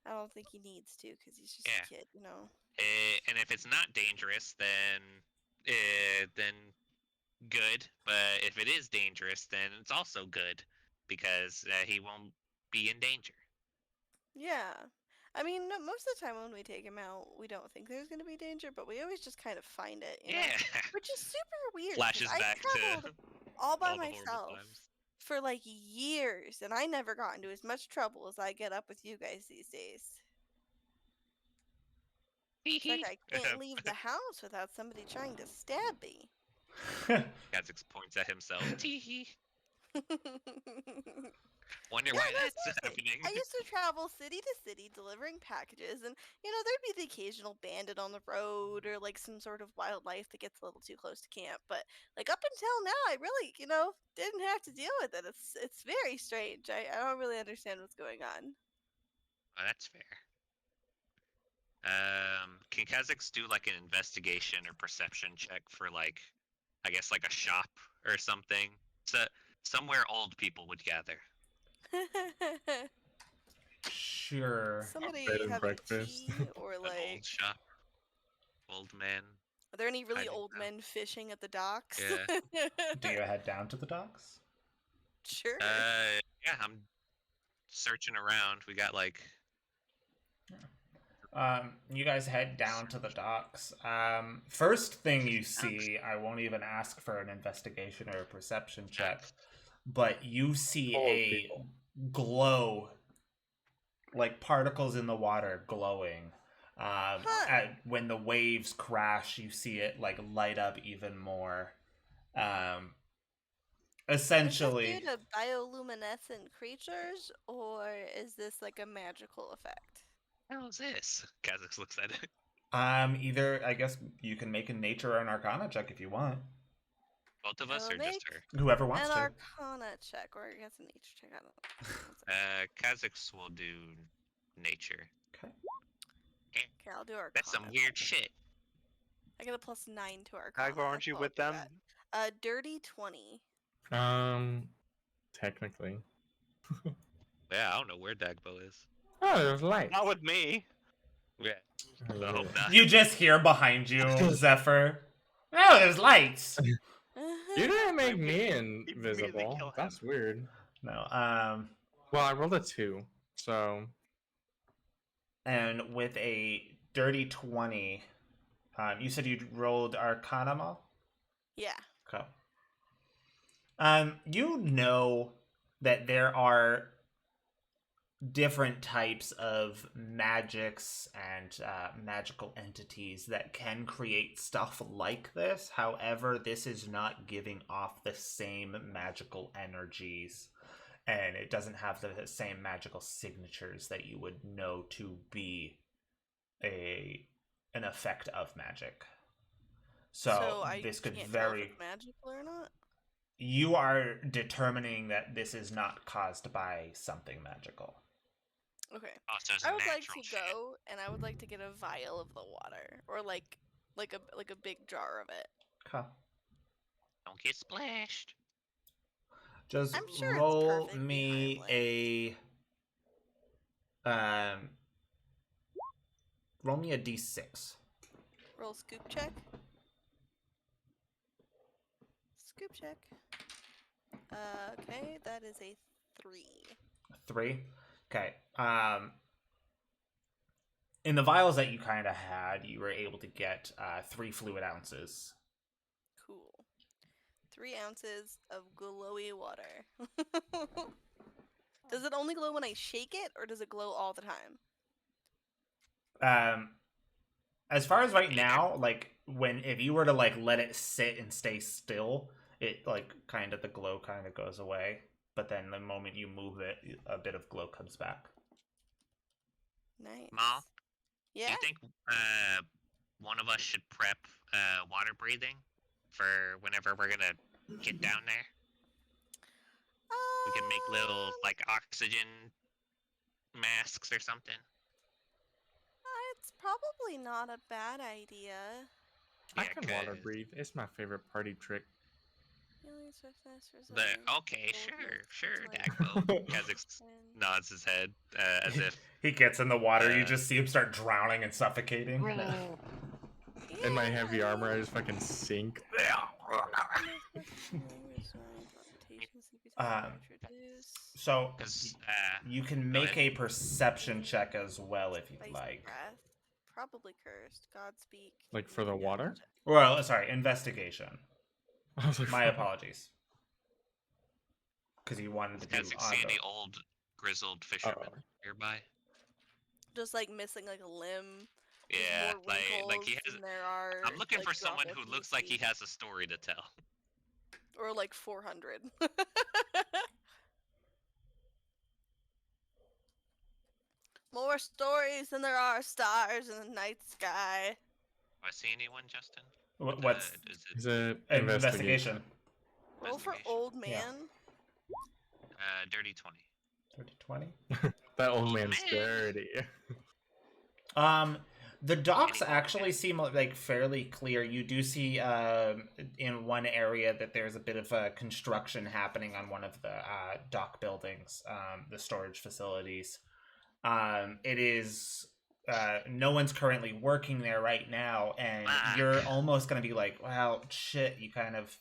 I don't think he needs to, because he's just Yeah. a kid, you know? And if it's not dangerous, then good. But if it is dangerous, then it's also good because he won't be in danger. Yeah. I mean, no, most of the time when we take him out, we don't think there's going to be danger, but we always just kind of find it, you know? Yeah. Which is super weird. 'cause Flashes I back traveled to all by all the horrible myself times. for like years, and I never got into as much trouble as I get up with you guys these days. It's like I can't leave the house without somebody trying to stab me. Kazix points at himself. Tee. Wonder Yeah, why no, that's seriously. happening. I used to travel city to city delivering packages, and you know, there'd be the occasional bandit on the road or like some sort of wildlife that gets a little too close to camp. But like up until now, I really, you know, didn't have to deal with it. It's very strange. I don't really understand what's going on. Oh, that's fair. Can Kazix do like an investigation or perception check for like, I guess like a shop or something? So somewhere old people would gather. Sure. Somebody Bed and having breakfast. tea or An like, old shop. Old man. are there any really hiding old out. men fishing at the docks? Yeah. Do you head down to the docks? Sure. Yeah, I'm searching around. We got like Yeah. You guys head down to the docks. First thing you see, I won't even ask for an investigation or a perception check, but you see Full of a people. glow, like particles in the water glowing. When the waves crash, you see it like light up even more. Essentially, Is this due to bioluminescent creatures, or is this like a magical effect? How's this? Kazix looks at it. either I guess you can make a nature or an arcana check if you want. Both of I us will or just make her? Whoever wants An to. arcana check, or I guess a nature check. I don't know. Kazix will do nature. Okay. Okay, I'll do arcana. That's some weird shit. I get a +9 to arcana. Agbo, aren't you so I'll with do them? that. Dirty 20. Technically. Yeah, I don't know where Dagbo is. Oh, there's light. Not with me. Yeah. I hope not. You just hear behind you, Zephyr. Oh, there's lights. You didn't make me Really invisible. kill him. That's weird. No. Well, I rolled a 2, so And with a dirty 20, you said you rolled Arcana, Mal? Yeah. Okay. You know that there are different types of magics and magical entities that can create stuff like this. However, this is not giving off the same magical energies, and it doesn't have the same magical signatures that you would know to be an effect of magic. So I this could can't tell if very... it's magical or not. You are determining that this is not caused by something magical. Okay. Oh, so it's I would like natural to shit. go, and I would like to get a vial of the water, or like a big jar of it. Okay. Don't get splashed. Just I'm sure it's roll perfectly me roll me a d6. Roll scoop check. Scoop check. Okay, that is a 3. 3. Okay. In the vials that you kind of had, you were able to get 3 fluid ounces. Cool. 3 ounces of glowy water. Does it only glow when I shake it, or does it glow all the time? As far as right now, like if you were to like let it sit and stay still, it like kind of the glow kind of goes away. But then the moment you move it, a bit of glow comes back. Nice. Mal, Yeah? do you think one of us should prep water breathing for whenever we're gonna get down there? We can make little like oxygen masks or something. It's probably not a bad idea. I Yeah, can water 'cause breathe. It's my favorite party trick. Healing swiftness, The resilience, okay, boldness, sure, intelligence, Dagbo. Kazix and- nods his head as if He gets in the water, you Uh, just see him start drowning and suffocating. In my heavy Yeah. armor, I just fucking sink. So because you can Go make ahead. a perception check as well if you'd Spicy like. breath. Probably cursed. Godspeak. Like for the water? Well, sorry, investigation. I was like, My apologies. Because you wanted to do Kazix see any old grizzled fishermen nearby. Just like missing like a limb. Yeah, There's more like he wrinkles has. than there are, I'm looking like, for someone drop who off looks like he feet. has a story to tell. Or like 400. More stories than there are stars in the night sky. Do I see anyone, Justin? What's Is it, It's a investigation? Roll for Investigation. old man. Yeah. dirty 20? 30-20? That old Oh, man's man. dirty. The docks Anyone actually can. seem like fairly clear. You do see in one area that there's a bit of construction happening on one of the dock buildings, the storage facilities. It is no one's currently working there right now, and Fuck. you're almost gonna be like, well, shit, you kind of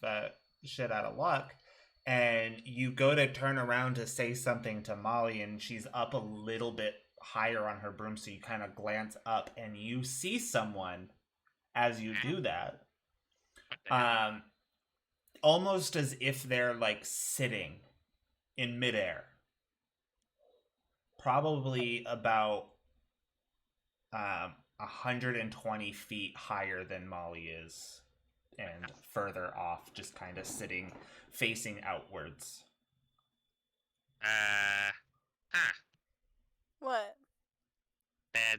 shit out of luck. And you go to turn around to say something to Molly, and she's up a little bit higher on her broom, so you kind of glance up and you see someone as you do that. What the hell? Almost as if they're like sitting in midair. Probably about 120 feet higher than Molly is, and further off, just kind of sitting, facing outwards. Huh. What?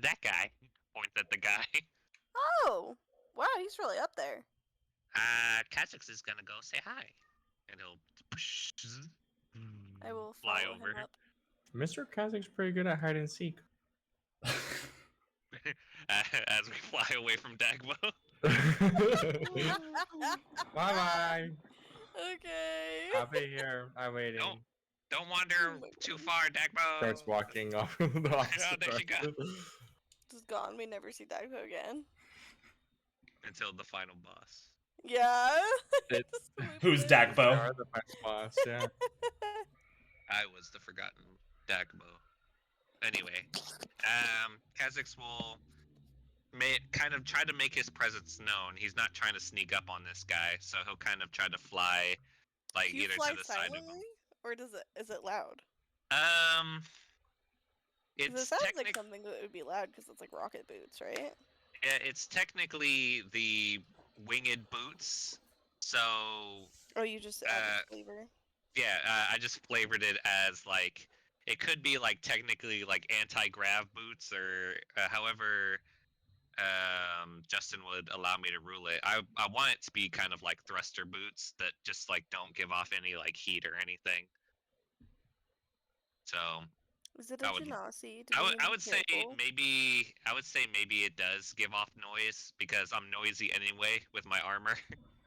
That guy points at the guy. Oh, wow, he's really up there. Kha'Zix is gonna go say hi, and he'll I will fly follow over him up. Mr. Kazak's pretty good at hide and seek. as we fly away from Dagbo. Bye bye. Okay. I'll be here. I'm waiting. Don't wander too far, Dagbo. Starts walking off the opposite there she direction. Just gone. We never see Dagpo again. Until the final boss. Yeah. It's- Who's They Dagbo? are the best boss, yeah. I was the forgotten Dagbo. Anyway, Kha'Zix will kind of try to make his presence known. He's not trying to sneak up on this guy, so he'll kind of try to fly, like Do you either fly to the side of him. silently, or is it loud? 'Cause It's it sounds like technic- something that would be loud because it's like rocket boots, right? yeah, it's technically the winged boots. So Oh, you just added flavor. yeah, I just flavored it as like it could be like technically like anti-grav boots or however Justin would allow me to rule it. I want it to be kind of like thruster boots that just like don't give off any like heat or anything. So Is it I a would- Genasi? I would say maybe it does give off noise because I'm noisy anyway with my armor.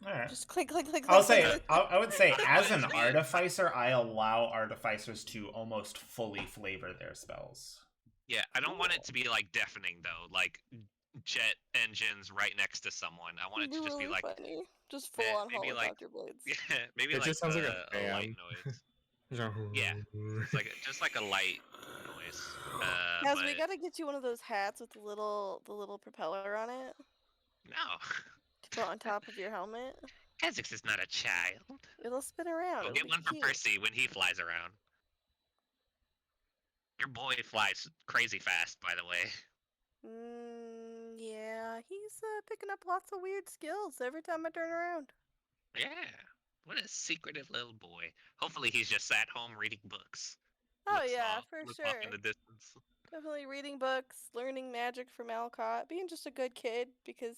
All right. Just click, click, click. I'll click, say, click. I would say, as an Honestly- artificer, I allow artificers to almost fully flavor their spells. Yeah, I don't want it to be like deafening though, like jet engines right next to someone. I want it to just be really like funny. Just full Yeah, on maybe like- helicopter blades. yeah, maybe It like just sounds like a a light fan. noise. Yeah. It's like just like a light noise. Guys, but we gotta get you one of those hats with the little propeller on it no, to put on top of your helmet. Kha'Zix is not a child. It'll spin around. Go It'll get be one for cute. Percy when he flies around. Your boy flies crazy fast, by the way. Yeah, he's picking up lots of weird skills every time I turn around. Yeah. What a secretive little boy. Hopefully he's just at home reading books. Oh Looks yeah, off- for looks sure. Off in the distance. Definitely reading books, learning magic from Alcott, being just a good kid because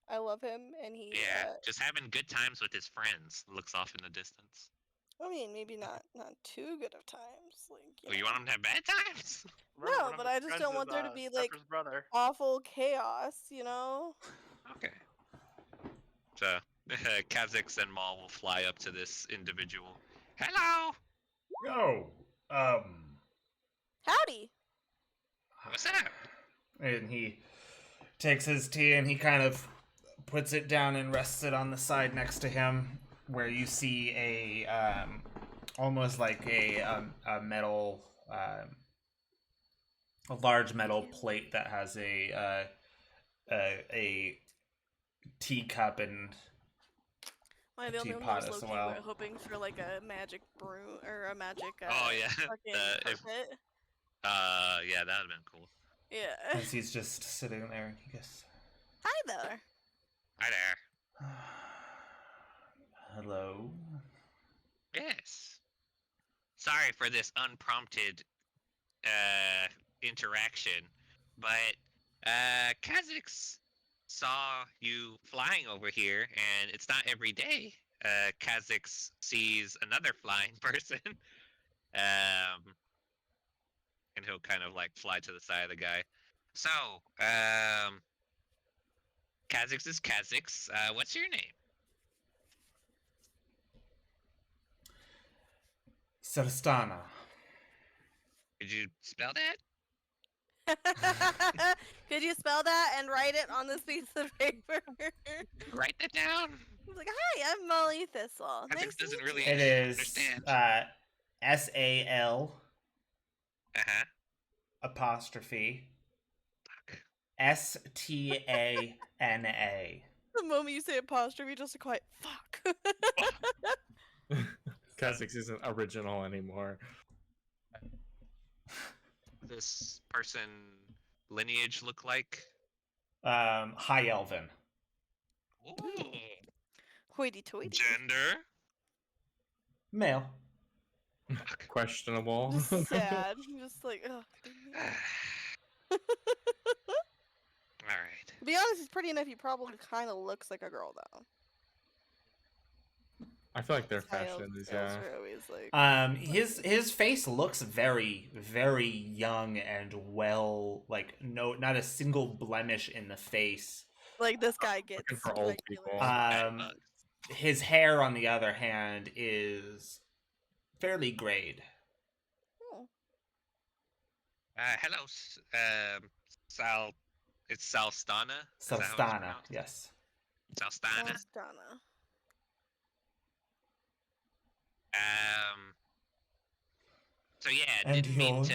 I love him and he. Yeah, just having good times with his friends. Looks off in the distance. I mean, maybe not too good of times. Like. Oh, you want him to have bad times? Remember, No, one of but his I just friends don't is, want there to be, like, Pepper's brother. Awful chaos, Okay. So, Kha'Zix and Maul will fly up to this individual. Hello! Yo, Howdy. What's up? and he takes his tea and he kind of puts it down and rests it on the side next to him, where you see a almost like a metal, a large metal plate that has a teacup and Am I the only one teapot who's as low-key well. hoping for like a magic broom or a magic Oh, yeah. fucking If- carpet? Yeah, that would've been cool. Yeah. as he's just sitting there and he goes, Hi there. Hi there. hello. Yes. Sorry for this unprompted interaction, but Kha'Zix saw you flying over here, and it's not every day Kha'Zix sees another flying person. And he'll kind of like fly to the side of the guy. So, Kha'Zix is Kha'Zix. What's your name? Celestana. Could you spell that? Could you spell that and write it on this piece of paper? Write that down. He's like, hi, I'm Molly Thistle. Kha'Zix Nice to doesn't meet really you." It is understand. SAL Uh-huh. apostrophe Fuck. Stana. The moment you say apostrophe, just a quiet fuck. Kha'Zix isn't original anymore. This person lineage look like? High Elven. Ooh. Hoity-toity. Gender? Male. Fuck. Questionable. Just sad. Just like, ugh. Alright. To be honest, he's pretty enough. He probably kind of looks like a girl, though. I feel like their High elf fashion is girls yeah. are always like, His face looks very, very young and well, like not a single blemish in the face. this guy gets Looking for old regular. people. Um, his hair, on the other hand, is fairly grayed. Oh. Hello, Sal. It's Salstana? Is that how it's Salstana, pronounced? yes. Salstana. Donna. So yeah, And didn't mean yours?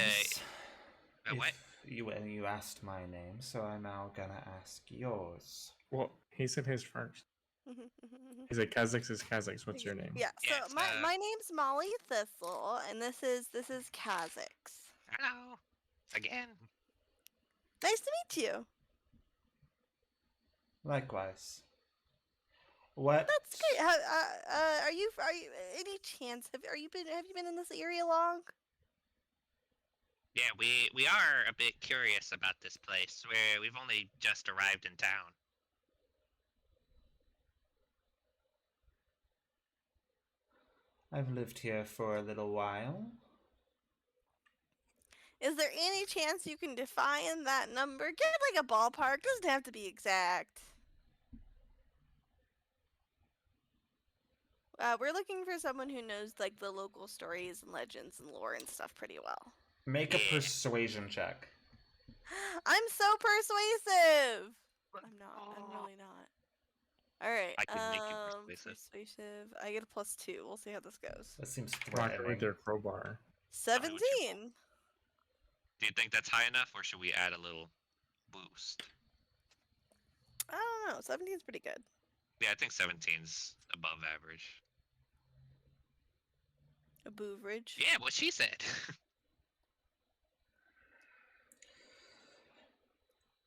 to. What? You asked my name, so I'm now gonna ask yours. Well, he said his first. He said Kha'Zix is Kha'Zix. What's your name? Yeah. So Yes, my name's Molly Thistle, and this is Kha'Zix. Hello. Again. Nice to meet you. Likewise. What? That's great. Are you any chance have you been in this area long? Yeah, we are a bit curious about this place. We've only just arrived in town. I've lived here for a little while. Is there any chance you can define that number? Give like a ballpark. Doesn't have to be exact. We're looking for someone who knows like the local stories and legends and lore and stuff pretty well. Make a Yeah. persuasion check. I'm so persuasive. I'm not. I'm really not. All right. I can make you persuasive. Persuasive. I get a +2. We'll see how this goes. That seems Rock it with threatening. their crowbar. 17. Do you think that's high enough, or should we add a little boost? I don't know. 17's pretty good. Yeah, I think 17's above average. A booverage. Yeah, what she said.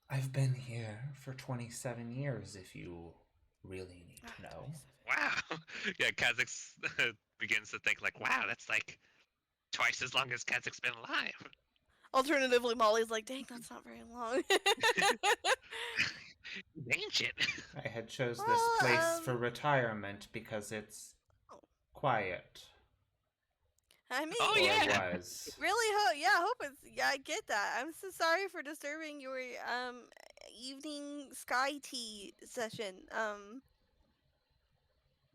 I've been here for 27 years, if you really need to know. Wow. Yeah, Kha'Zix begins to think like, wow, that's like twice as long as Kha'Zix's been alive. Alternatively, Molly's like, dang, that's not very long. Ancient. I had chose this Well, place for retirement because it's Oh. quiet. I mean, Oh, Or yeah. was. really hope it's, yeah, I get that. I'm so sorry for disturbing your evening sky tea session.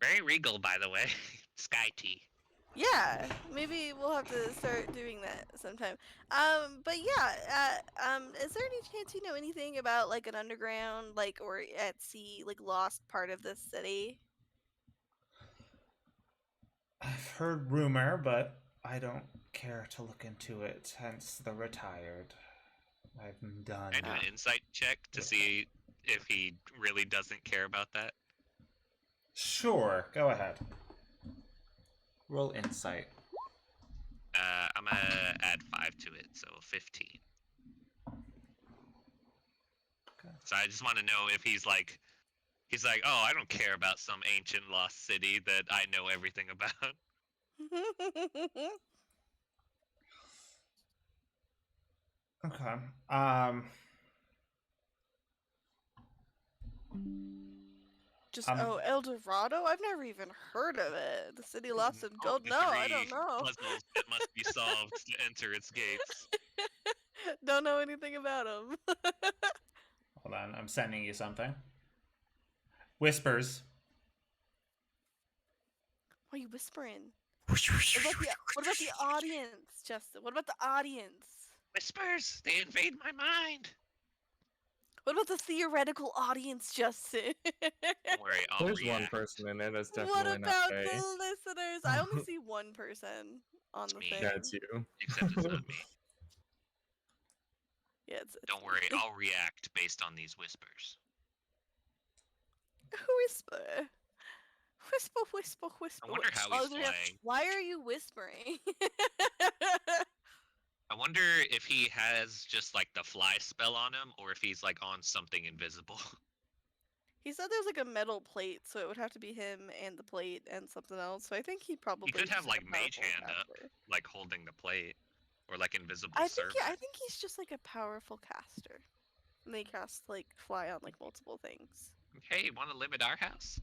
Very regal, by the way. Sky tea. Yeah, maybe we'll have to start doing that sometime. But yeah, is there any chance you know anything about like an underground, like, or at sea, like lost part of this city? I've heard rumor, but I don't care to look into it, hence the retired. I'm done. I do an insight check to see if he really doesn't care about that. Sure, go ahead. Roll insight. I'm gonna add 5 to it, so 15. Okay. So I just want to know if he's like, oh, I don't care about some ancient lost city that I know everything about. Okay. Just El Um, Dorado? I've never even heard of it. The city lost in gold? The No, I don't 3 know. puzzles that must be solved to enter its gates. Don't know anything about them. Hold on, I'm sending you something. Whispers. Why are you whispering? What about the audience, Justin? What about the audience? Whispers, they invade my mind. What about the theoretical audience, Justin? Don't worry, I'll There's one react. person in there that's What definitely not about gay. the listeners? I only see one person on the me. thing. Yeah, it's you. Except it's not me. Yeah, it's Don't worry, I'll react based on these whispers. Whisper. Whisper, whisper, whisper. I wonder how he's flying. Why are you whispering? I wonder if he has just like the fly spell on him, or if he's like on something invisible. He said there's like a metal plate, so it would have to be him and the plate and something else. So I think he probably He could have just like a mage powerful hand up, caster. like holding the plate, or like invisible I servant. think he's just like a powerful caster. And they cast like fly on like multiple things. Hey, want to live at our house?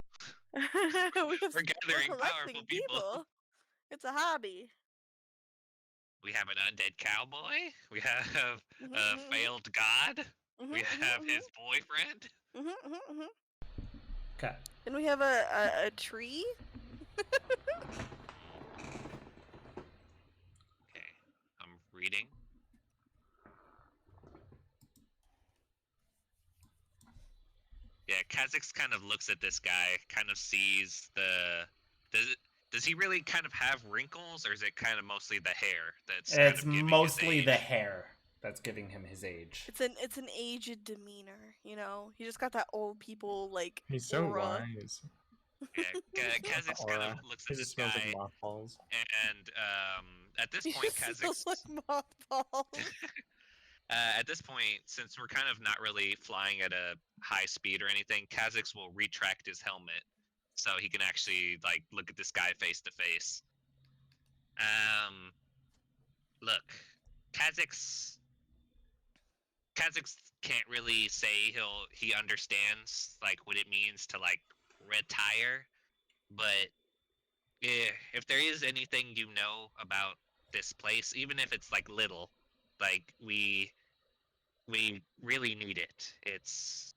We're gathering powerful collecting people. It's a hobby. We have an undead cowboy. We have Mhm, a mhm, failed god. mhm, We mhm, have mhm, his boyfriend. mhm, mhm, mhm. Okay. And we have a tree. Okay, I'm reading. Yeah, Kha'Zix kind of looks at this guy, kind of sees the. Does he really kind of have wrinkles, or is it kind of mostly the hair that's kind It's of giving his mostly the age? hair that's giving him his age. It's an aged demeanor, you know. He just got that old people like He's so aura. wise. Yeah, Kha'Zix kind Aura. of looks He at this just smells guy, like mothballs. and at this He point, just Kha'Zix. smells like mothballs. At this point, since we're kind of not really flying at a high speed or anything, Kha'Zix will retract his helmet so he can actually like look at this guy face to face. Look, Kha'Zix can't really say he understands like what it means to like retire, but if there is anything you know about this place, even if it's like little, like we really need it. It's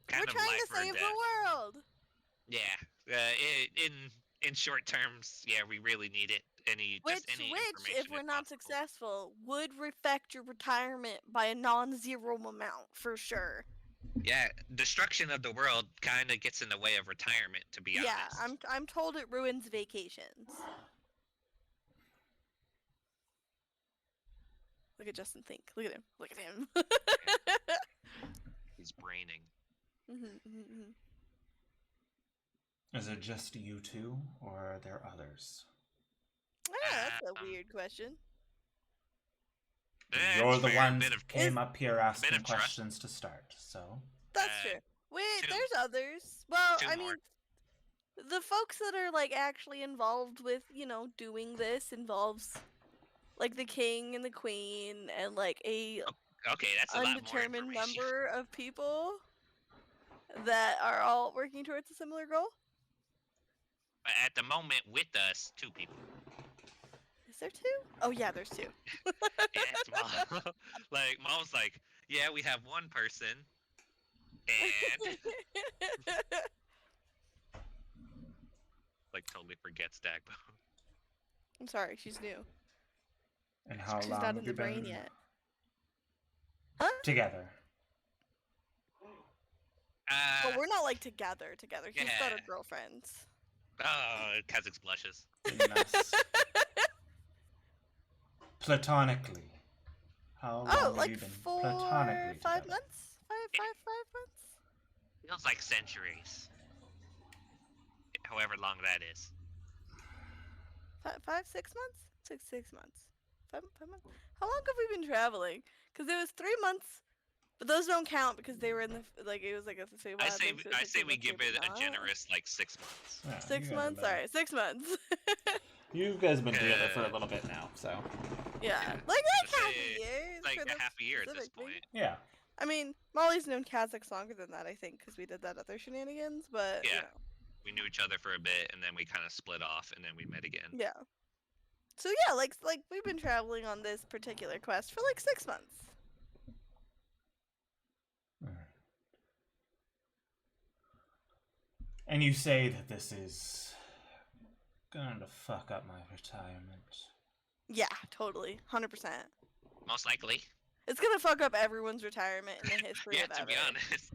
kind We're of trying life to or save death. the world. Yeah, in short terms, yeah, we really need it. Any Which, information, if we're not possible. successful, would affect your retirement by a non-zero amount for sure. Yeah, destruction of the world kind of gets in the way of retirement, to be Yeah, honest. I'm told it ruins vacations. Look at Justin think. Look at him. Look at him. He's braining. Is it just you two, or are there others? That's a weird question. You're the fair, ones bit who of- came up here asking of trust. questions to start, so... That's Uh, true. Wait, two- there's others. Well, two I more. mean, the folks that are like actually involved with, you know, doing this involves like the king and the queen and like a Okay, that's a lot more undetermined information. number of people that are all working towards a similar goal. At the moment, with us, 2 people. Is there 2? Oh yeah, there's 2. Yes, Mom. Like, Mom's like, yeah, we have 1 person, and like totally forgets Dagbone. I'm sorry, she's new. And how She's long not have in you the brain been yet. together? But we're not like together. He's got yeah. a girlfriend. Oh, Kha'Zix blushes. Yes. Platonically. How long Oh, have like you been 4, platonically 5 together? months? 5 months? Feels like centuries. However long that is. 5, 6 months? 6 months. 5 months? How long have we been traveling? Because it was 3 months, but those don't count because they were in the like it was like a I say we give it a generous like 6 months. Yeah, 6 you guys have months. been- All right, 6 months. You guys have been together for a little bit now, so... Yeah, Yeah. like I'd half say a year. Like for a the half a year at this specific thing. point. Yeah. I mean, Molly's known Kha'Zix longer than that, I think, because we did that other shenanigans. But Yeah. you know, We knew each other for a bit, and then we kind of split off, and then we met again. yeah. So yeah, like we've been traveling on this particular quest for like 6 months. And you say that this is going to fuck up my retirement. Yeah, totally, 100%. Most likely. It's gonna fuck up everyone's retirement in the history Yeah, of to be ever. honest.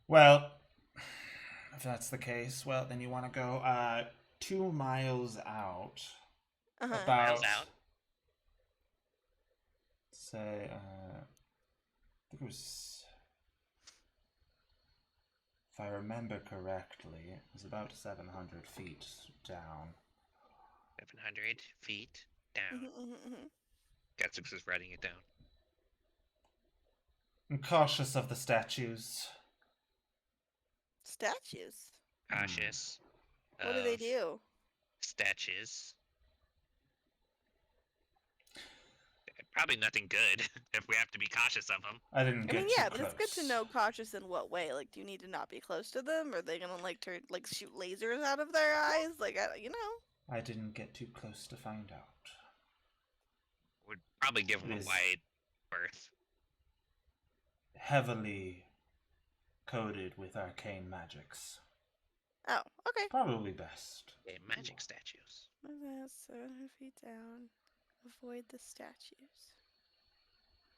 Well, if that's the case, well, then you want to go, 2 miles out. Uh-huh. About Miles out? say I think it was, if I remember correctly, it was about 700 feet down. 700 feet down. Mhm. Katsix is writing it down. I'm cautious of the statues. Statues. Cautious. What do they of do? Statues. Probably nothing good if we have to be cautious of them. I didn't I get mean, too yeah, close. but it's good to know cautious in what way. Like, do you need to not be close to them? Are they gonna like turn like shoot lasers out of their eyes? Like, you know. I didn't get too close to find out. Would probably give them a Yes. wide berth. Heavily coded with arcane magics. Oh, okay. Probably best. Yeah, magic statues. 700 feet down. Avoid the statues.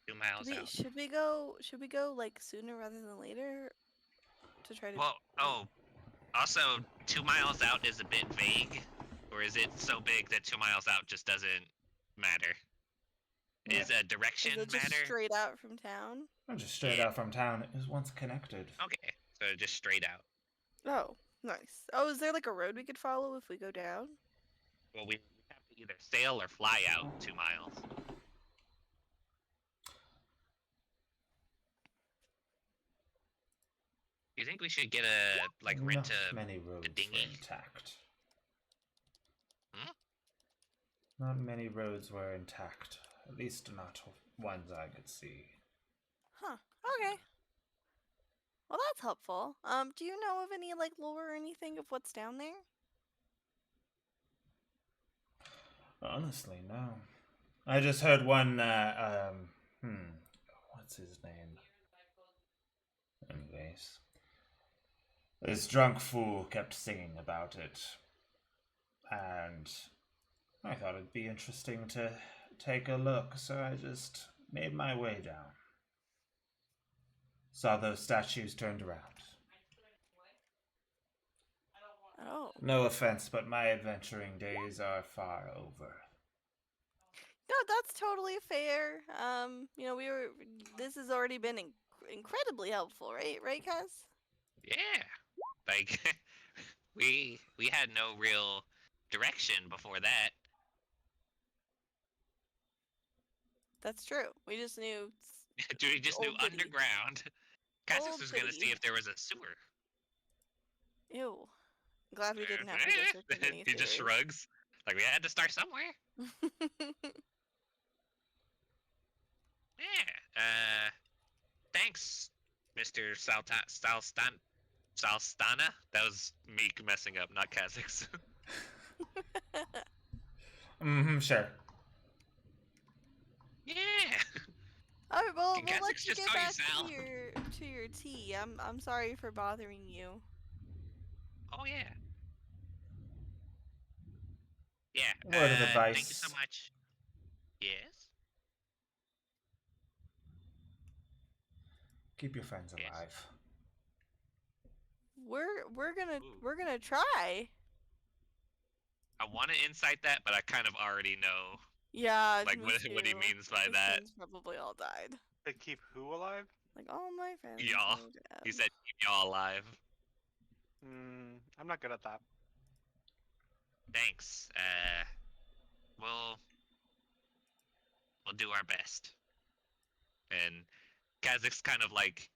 2 miles out. Should we go like sooner rather than later to try to? Well, also 2 miles out is a bit vague, or is it so big that 2 miles out just doesn't matter? Is a direction Is it just matter? straight out from town? I'm just straight out from town. It was once connected. Okay, so just straight out. Oh, nice. Oh, is there like a road we could follow if we go down? Well, we have to either sail or fly out 2 miles. You think we should get a rent Not a many roads dinghy? were intact. Hmm? Not many roads were intact. At least not ones I could see. Huh. Okay. Well, that's helpful. Do you know of any like lore or anything of what's down there? Honestly, no. I just heard one, what's his name? Anyways. This drunk fool kept singing about it. And I thought it'd be interesting to take a look, so I just made my way down. Saw those statues turned around. Oh. No offense, but my adventuring days are far over. No, that's totally fair. This has already been incredibly helpful, right? Right, Kaz? Yeah, like we had no real direction before that. That's true. We just knew. We just knew Old Diddy. underground. Cassis Old was gonna Diddy. see if there was a sewer. Ew. I'm glad we didn't have to go searching any He just sewers. shrugs. Like we had to start somewhere. Yeah. Thanks, Mr. Salstana. That was me messing up, not Kha'Zix. Sure. Yeah. All right, well, Can we'll Kha'Zix let you just get call you back Sal? to your tea. I'm sorry for bothering you. Oh yeah. Yeah. Word of advice. Thank you so much. Yes. Keep your friends Yes. alive. We're gonna try. I want to incite that, but I kind of already know Yeah. like me what he too. means by His that. friends probably all died. To keep who alive? Like all my friends. Y'all. are dead. He said keep y'all alive. I'm not good at that. Thanks. We'll do our best. And Kha'Zix kind of like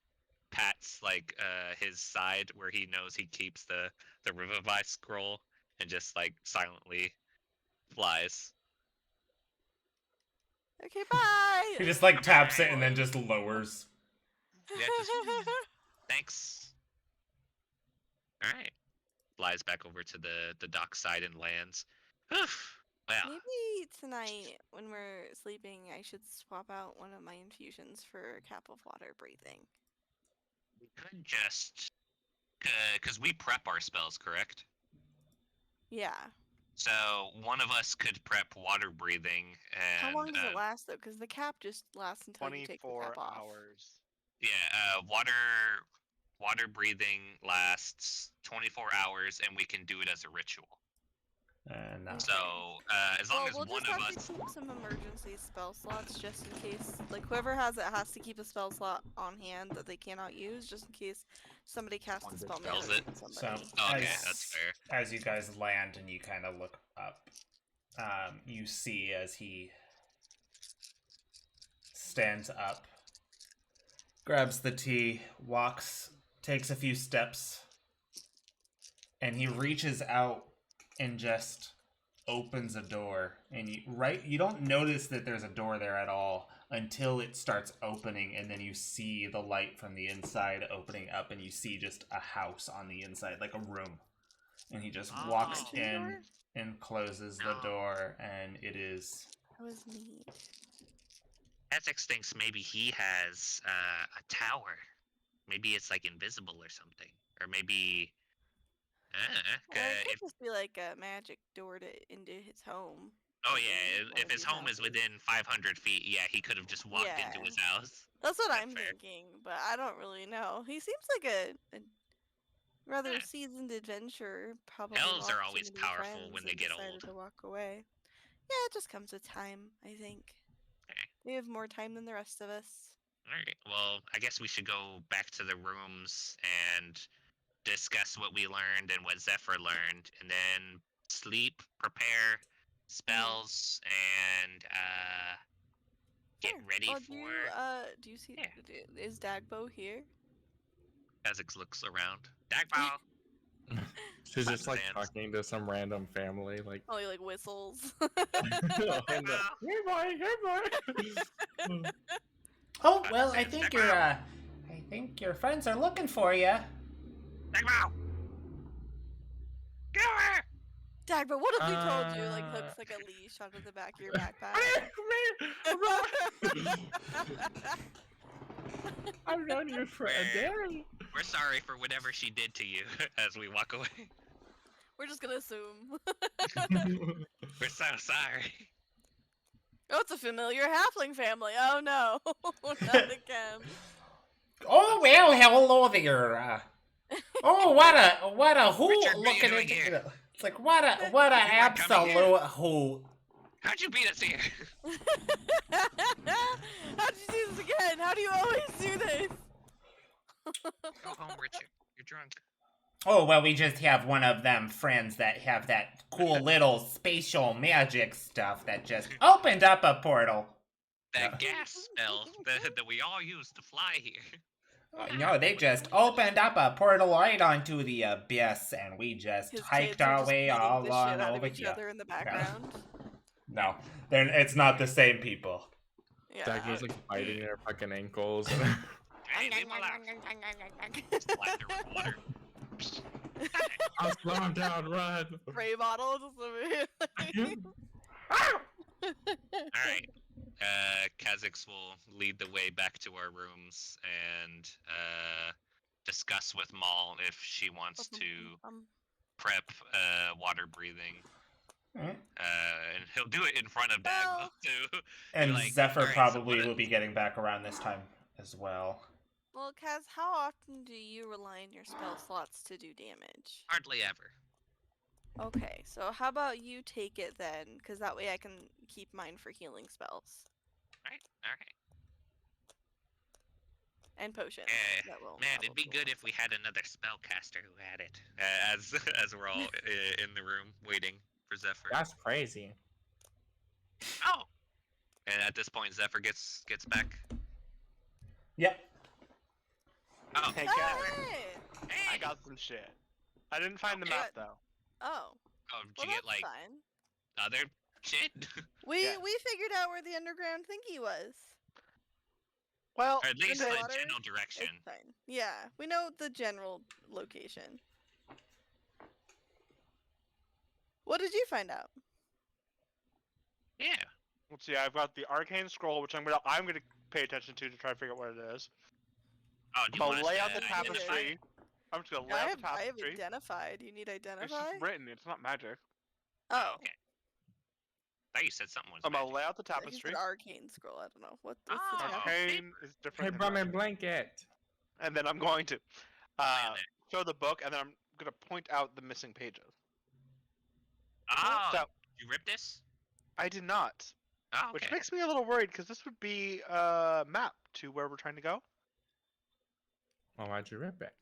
pats like his side where he knows he keeps the Revivify scroll and just like silently flies. Okay, bye. He just like taps it and then just lowers. Yeah, just thanks. Alright. Flies back over to the dock side and lands. Well, Maybe tonight when we're sleeping, I should swap out one of my infusions for a cap of water breathing. we could just because we prep our spells, correct? Yeah. So one of us could prep water breathing and How long does it last though? Because the cap just lasts until you take the 24 cap off. hours. yeah, water breathing lasts 24 hours and we can do it as a ritual. And So as long as we'll one just of have us, to keep some emergency spell slots just in case. Like whoever has it has to keep a spell slot on hand that they cannot use, just in case somebody casts a One spell dispels mana it. on so somebody. Okay, as, that's fair. as you guys land and you kind of look up, you see as he stands up, grabs the tea, walks, takes a few steps, and he reaches out and just opens a door. And you don't notice that there's a door there at all until it starts opening, and then you see the light from the inside opening up, and you see just a house on the inside, like a room. And he just walks Oh. in Door? and closes the No. door, and it is That was neat. Essex thinks maybe he has a tower. Maybe it's like invisible or something, or maybe. Well, it could If, just be like a magic door into his home. oh like yeah, in one if of his these home is houses. within 500 feet, yeah, he could have just walked into Yeah. his house. That's what That's I'm fair. thinking, but I don't really know. He seems like a rather Yeah. seasoned adventurer. Probably Elves lost are too always many powerful friends when they and get decided old. to walk away. Yeah, it just comes with time, I think. Okay. They have more time than the rest of us. Alright, well, I guess we should go back to the rooms and discuss what we learned and what Zephyr learned, and then sleep, prepare spells, and get Sure. ready Oh, for. do you see? Yeah. Is Dagbo here? Kha'Zix looks around. Dagbao! She's just like Claps hands. talking to some random family, like. Oh, he like whistles. And the, hey boy, hey boy. Oh, well, I Dagbao! think your friends are looking for you. Dagbao! Get over! Dagbo, what if we told you? Like hooks like a leash onto the back of your backpack. I've known you for a day. We're sorry for whatever she did to you as we walk away. We're just gonna assume. We're so sorry. Oh, it's a familiar halfling family. Oh no, not again. Oh, well, hello there. Oh, what a hoot Richard, what are you looking doing into here? it. It's like, what a You weren't coming here. absolute hoot. How'd you beat us here? How'd you do this again? How do you always do this? Go home, Richard. You're drunk. Oh, well, we just have one of them friends that have that cool little spatial magic stuff that just opened up a portal. That gas spell that we all use to fly here. No, they just opened up a portal right onto the abyss, and we just His hiked kids are our just way beating all the shit on out of over each here. other in the background. No, it's not the same people. Yeah. Daggy's like biting their fucking ankles. Hey, leave him alone. Splatter with water. I'll slow him down, run. Spray bottle just over here. Alright. Kha'Zix will lead the way back to our rooms and discuss with Maul if she wants to prep water breathing. Mm. And he'll do it in front of Dagbo Well- too. And Like, Zephyr alright, so probably what- will be getting back around this time as well. Well, Kaz, how often do you rely on your spell slots to do damage? Hardly ever. Okay, so how about you take it then? Because that way I can keep mine for healing spells. Alright. And potions. Eh, that will Man, it'd be probably good if we had another spellcaster who had it. As we're all in the room waiting for Zephyr. That's crazy. Oh! And at this point, Zephyr gets back. Yep. Oh, Hey, Oh, guys, hey! I got some shit. I didn't find the Okay. map though. Oh, Oh, did well, you get that's like fine. other shit? We Yeah. we figured out where the underground thingy was. Well, or at least the the water? general direction. It's fine. Yeah, we know the general location. What did you find out? Yeah. let's see. I've got the arcane scroll, which I'm gonna pay attention to try to figure out what it is. Oh, do you I'm want gonna us lay to out the identify tapestry. it? I'm just gonna lay I out have the tapestry. identified. You need It's identify? just written. It's not magic. Oh, Okay. I thought you said something was I'm gonna magic. lay out the he said tapestry. arcane scroll. I don't know what's the Oh. tapestry? Arcane is Hey, different. than brought my magic. blanket. And then I'm going to Lay on it. show the book, and then I'm gonna point out the missing pages. Oh, So you rip this? I did not, Oh, okay. which makes me a little worried because this would be a map to where we're trying to go. Well, why'd you rip it?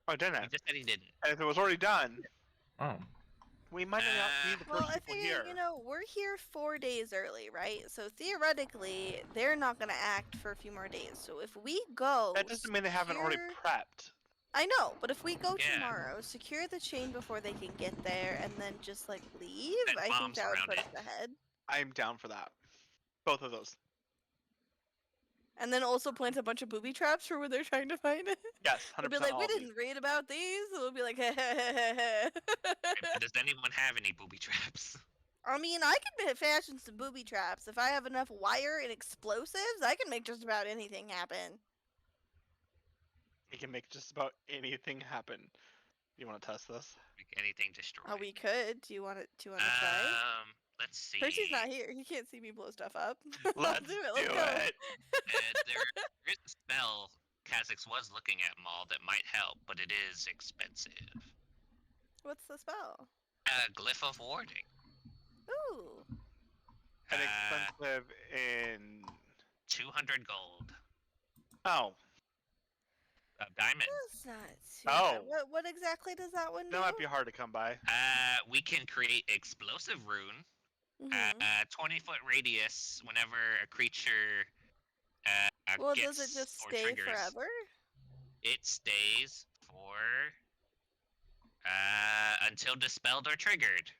Oh, didn't He it? just said he didn't. And if it was already done, Oh. we might not be the Well, first I people figure, here. you know, we're here 4 days early, right? So theoretically, they're not gonna act for a few more days. So if we go, That doesn't mean they haven't already secure- prepped. I know, but if we go Yeah. tomorrow, secure the chain before they can get there, and then just like leave, Set I think bombs that would around put it. us ahead. I'm down for that. Both of those. And then also plant a bunch of booby traps for when they're trying to find it. Yes, 100% We'll be like, all we of these. didn't read about these. And we'll be like, Does anyone have any booby traps? I mean, I can fashion some booby traps. If I have enough wire and explosives, I can make just about anything happen. We can make just about anything happen. You want to test this? Like anything destroyed? Oh, we could. Do you want to? Do you want to try? Let's see. Percy's not here. He can't see me blow stuff up. I'll Let's do it. Let's do go. it. There is a spell Kha'Zix was looking at, Maul, that might help, but it is expensive. What's the spell? Glyph of Warding. Ooh. And Uh, expensive in 200 gold. oh, A diamond. That's not too bad. Oh. What exactly does that one do? that might be hard to come by. We can create explosive rune. Mhm. 20-foot radius whenever a creature Well, gets does it just or stay triggers. forever? It stays for until dispelled or triggered.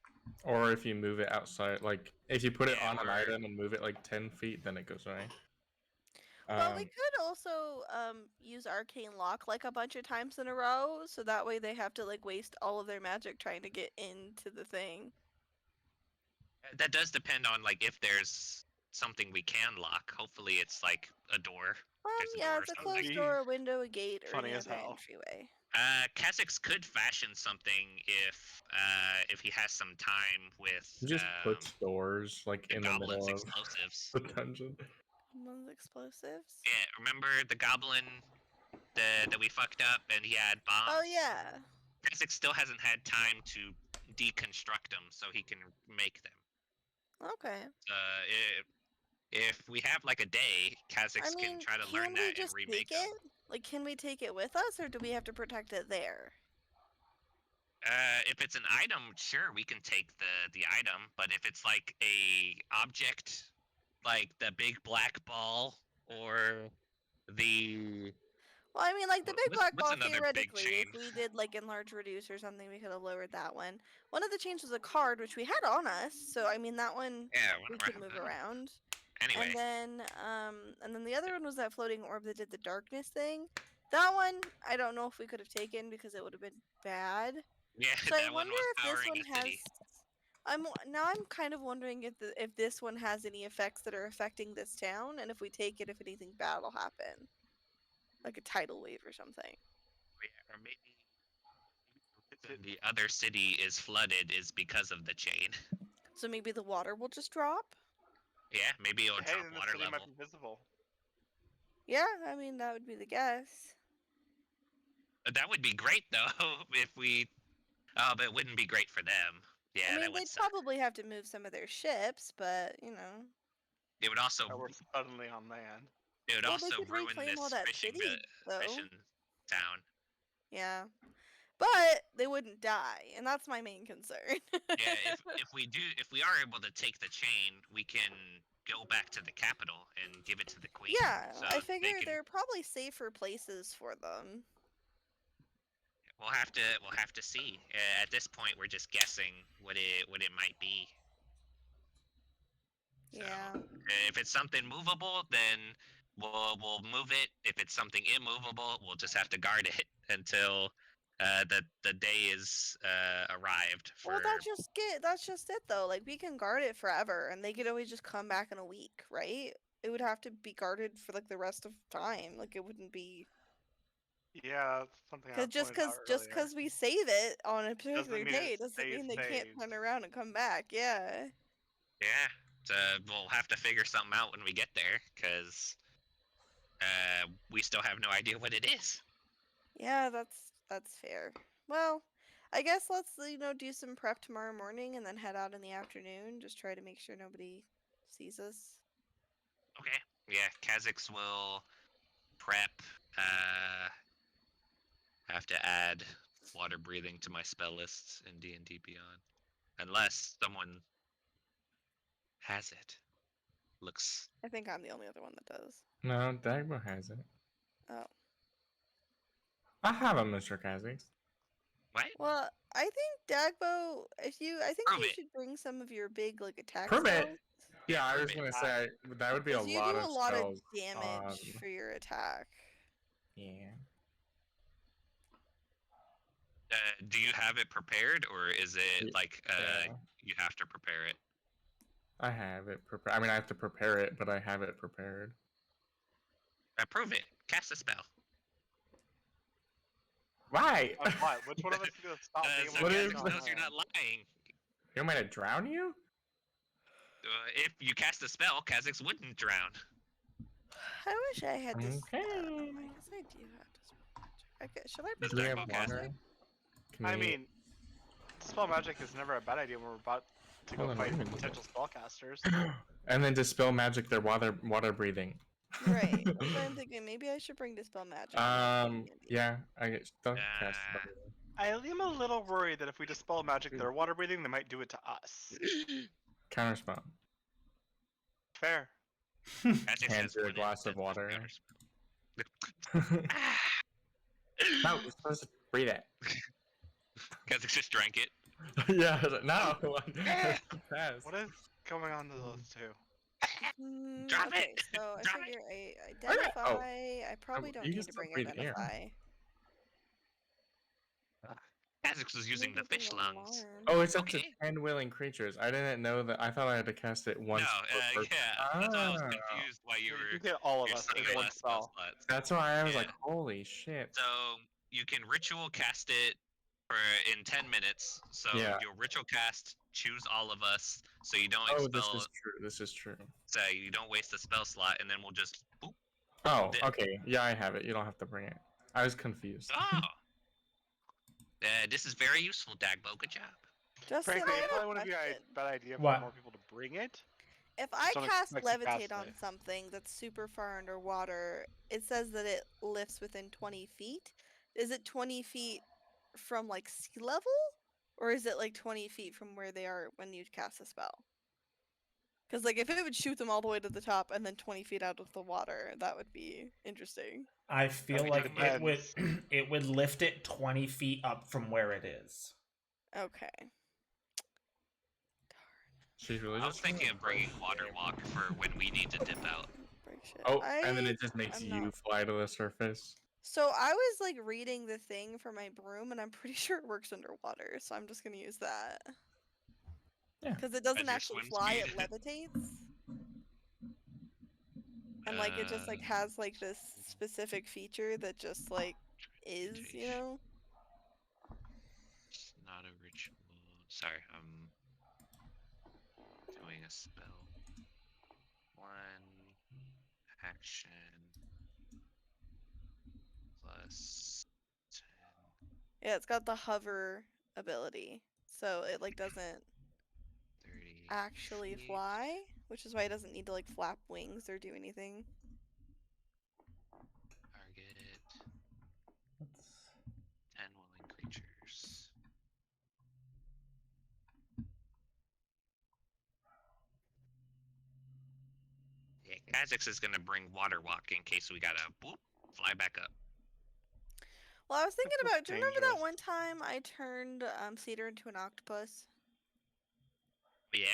Or if you move it outside, like if you put it Yeah, on an or- item and move it like 10 feet, then it goes away. Well, we could also use Arcane Lock like a bunch of times in a row, so that way they have to like waste all of their magic trying to get into the thing. That does depend on like if there's something we can lock. Hopefully, it's like a door. There's a Yeah, door or it's a something. closed door, a window, a gate, or Funny any as other hell. entryway. Kha'Zix could fashion something if he has some time with You just put doors like the in the goblin's middle of explosives. the dungeon. One's explosives. Yeah, remember the goblin that we fucked up and he had bombs? Oh yeah. Kha'Zix still hasn't had time to deconstruct them so he can make them. Okay. If we have like a day, Kha'Zix I mean, can try to can learn we that and just remake take them. it? Like, can we take it with us, or do we have to protect it there? If it's an item, sure, we can take the item. But if it's like a object, like the big black ball or the Well, I mean, like the big What's- black what's ball. another big Theoretically, if chain? we did like enlarge reduce or something, we could have lowered that one. One of the chains was a card, which we had on us. So I mean, that one yeah, we whatever. could move around. Anyway, And then the other one was that floating orb that did the darkness thing. That one, I don't know if we could have taken because it would have been bad. yeah, So I that one wonder was if this powering one a has. city. I'm kind of wondering if this one has any effects that are affecting this town, and if we take it, if anything bad will happen, like a tidal wave or something. Or maybe the other city is flooded is because of the chain. So maybe the water will just drop. Yeah, maybe it'll Hey, drop then the water city level. might be visible. Yeah, I mean that would be the guess. That would be great though if we. Oh, but it wouldn't be great for them. Yeah, I that mean would they'd suck. probably have to move some of their ships, but you know. It would also We're suddenly on land. it would Well, they also could ruin reclaim this all that fishing city, though. fishing town. Yeah, but they wouldn't die, and that's my main concern. Yeah, if we are able to take the chain, we can go back to the capital and give it to the queen. Yeah, so I they figure can- there are probably safer places for them. We'll have to see. At this point, we're just guessing what it might be. So, Yeah. If it's something movable, then we'll move it. If it's something immovable, we'll just have to guard it until the day is arrived. For Well, that's just it though. Like we can guard it forever, and they could always just come back in a week, right? It would have to be guarded for like the rest of time. Like it wouldn't be Yeah, that's something I cause just pointed out because earlier. we save it on a particular mean day it doesn't stays mean they can't saved. turn around and come back. Yeah. yeah. So we'll have to figure something out when we get there, because we still have no idea what it is. Yeah, that's fair. Well, I guess let's do some prep tomorrow morning and then head out in the afternoon. Just try to make sure nobody sees us. Okay. Yeah, Kha'Zix will prep. Have to add water breathing to my spell lists in D&D Beyond, unless someone has it. Looks. I think I'm the only other one that does. No, Dagbo has it. Oh. I have a Mr. Kha'Zix. What? Well, I think Dagbo, I think Prove you it. should bring some of your big attack Prove it. spells. Yeah, I prove was it. gonna say that would be a 'Cause you lot do of a lot of spells. damage for your attack. Yeah. Do you have it prepared, or is it like Yeah. you have to prepare it? I have it prepared. I mean, I have to prepare it, but I have it prepared. Prove it. Cast a spell. Why? Why? Which one of us is gonna stop being able So to What get if- Kha'Zix on knows you're land? not lying. You want me to drown you? If you cast a spell, Kha'Zix wouldn't drown. I wish I had this. Okay. I guess I do have dispel magic. Okay, should I Does bring Do we Dark have Bow cast water? it? Can I we- mean, dispel magic is never a bad idea when we're about to go Hold on, fight wait a minute. potential spellcasters. and then dispel magic. They're water breathing. Right. That's what I'm thinking. Maybe I should bring dispel magic. Yeah. I guess don't cast. Uh, I am a little worried that if we dispel magic that are water breathing, they might do it to us. Counterspell. Fair. Kha'Zix Hand has you a one glass of instance water. counterspell. No, you're supposed to breathe it. Kha'Zix just drank it. Yeah. No. Pass. What is going on to those two? Drop okay, it! so I Drop figure Oh. identify. I probably you don't can need to still bring breathe air. identify. Kha'Zix was using the Maybe fish bring lungs. alarm. Oh, it's up to Okay. 10 willing creatures. I didn't know that. I thought I had to cast it once. No, per yeah, person. that's why I was Ah. confused why you You were. can get all of your us son in one last spell spell. slots. That's why I was Yeah. like, holy shit. So you can ritual cast it for in 10 minutes. So Yeah. you'll ritual cast, choose all of us, so you don't Oh, expel. this is true. This is true. So you don't waste a spell slot, and then we'll just. Boop. Oh, Did- okay. Yeah, I have it. You don't have to bring it. I was confused. Oh. This is very useful, Dagbo. Good job. Justin, Frankly, I it have probably a wouldn't be a question. bad idea for What? more people to bring it. If I Don't cast expect to cast levitate on it. something that's super far underwater, it says that it lifts within 20 feet. Is it 20 feet from like sea level? Or is it like 20 feet from where they are when you cast a spell? Because like if it would shoot them all the way to the top and then 20 feet out of the water, that would be interesting. I feel mean, like it it would depends. it would lift it 20 feet up from where it is. Okay. She's really I was just thinking of bringing Water Walk for when we need to dip out. Break shit. Oh, and then it just I'm makes you not- fly to the surface. So I was like reading the thing for my broom, and I'm pretty sure it works underwater. So I'm just gonna use that. Yeah. Because it doesn't your actually swim fly; it speed. levitates. And like it just like has like this specific feature that just like is, you know. It's not a ritual. Sorry, I'm doing a spell. One action plus 10, Yeah, it's got the hover ability, so it like doesn't 30. actually feet. fly, which is why it doesn't need to like flap wings or do anything. Target 10 willing creatures. Yeah, Kha'Zix is gonna bring Water Walk in case we gotta boop, fly back up. Well, I was thinking looks about. Do you remember that dangerous. one time I turned Cedar into an octopus? Yeah.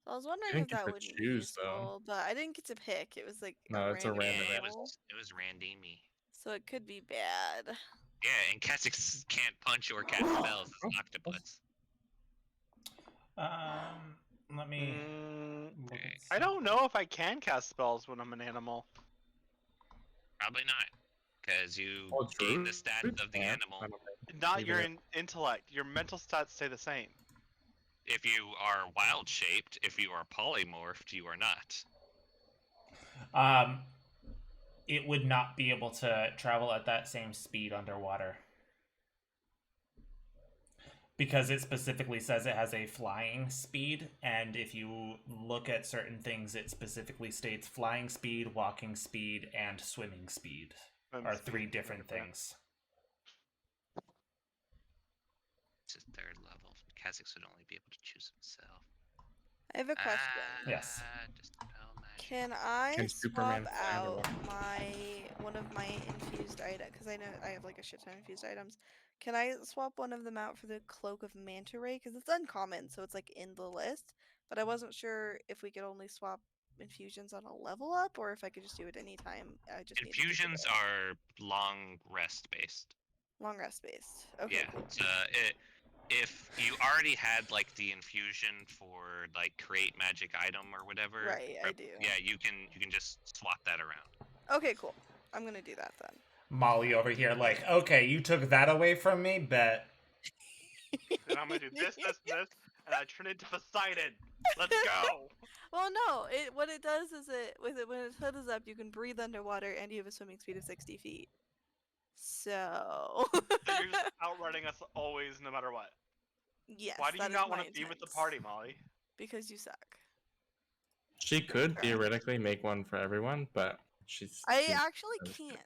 So I was wondering didn't if get that to would be choose, though. useful, but I didn't get to pick. It was like No, it's a random random Yeah, roll, it was randomly. so it could be bad. Yeah, and Kha'Zix can't punch or cast spells as an octopus. Let me. Mm, look at I don't know if I can cast spells when I'm an animal. Probably not, because you Oh, gain the true. stats of the Yeah, animal. I don't know. Not Maybe your that- intellect. Your mental stats stay the same. If you are wild shaped, if you are polymorphed, you are not. It would not be able to travel at that same speed underwater. Because it specifically says it has a flying speed, and if you look at certain things, it specifically states flying speed, walking speed, and swimming speed are 3 different things. It's his 3rd level. Kha'Zix would only be able to choose himself. I have a question. Yes. Dispel magic. Can I Can Superman swap fly out underwater? one of my infused items? Because I know I have like a shit ton of infused items. Can I swap one of them out for the Cloak of Manta Ray? Because it's uncommon, so it's like in the list. But I wasn't sure if we could only swap infusions on a level up, or if I could just do it anytime. I just need to keep it Infusions up. are long rest based. Long rest based. Okay, Yeah. cool. If you already had like the infusion for like create magic item or whatever, Right, I do. Yeah, you can just swap that around. Okay, cool. I'm gonna do that then. Molly over here, like, okay, you took that away from me, bet. Then I'm gonna do this, and I turn into Poseidon. Let's go. Well, no. What it does is when its hood is up, you can breathe underwater, and you have a swimming speed of 60 feet. So. So you're just outrunning us always, no matter what. Yes. Why do you that is not my want to be with the intent. party, Molly? Because you suck. She could Sure. theoretically make one for everyone, but she's. I actually Oh, shit. can't.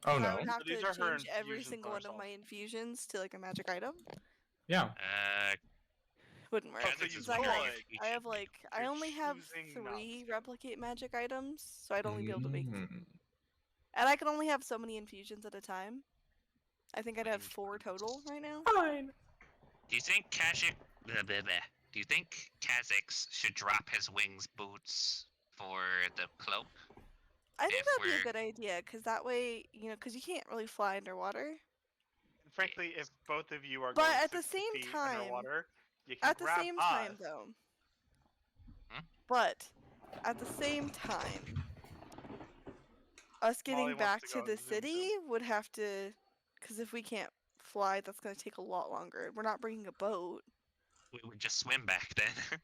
Oh I no. would have So these to are her change every infusions single on one of herself. my infusions to like a magic item. Yeah. Wouldn't work. Oh, so Kha'Zix you is I one have, of would. your I have infusion like items. I You're only have choosing not 3 to. replicate magic items, so I'd only be able to make, Mm. and I can only have so many infusions at a time. I think I'd have Wings 4 total boots. right now. Fine. Do you think Do you think Kha'Zix should drop his wings boots for the cloak? I think If that'd be a we're- good idea, because that way, because you can't really fly underwater. And frankly, if both of you are But going at the 60 same feet time- underwater, you can At the grab same us. time, though. Hmm? But at the same time, us getting wants back to to go the and zoom city would have to, because if we can't fly, that's going to take a lot longer. We're not bringing a boat. We would just swim back then.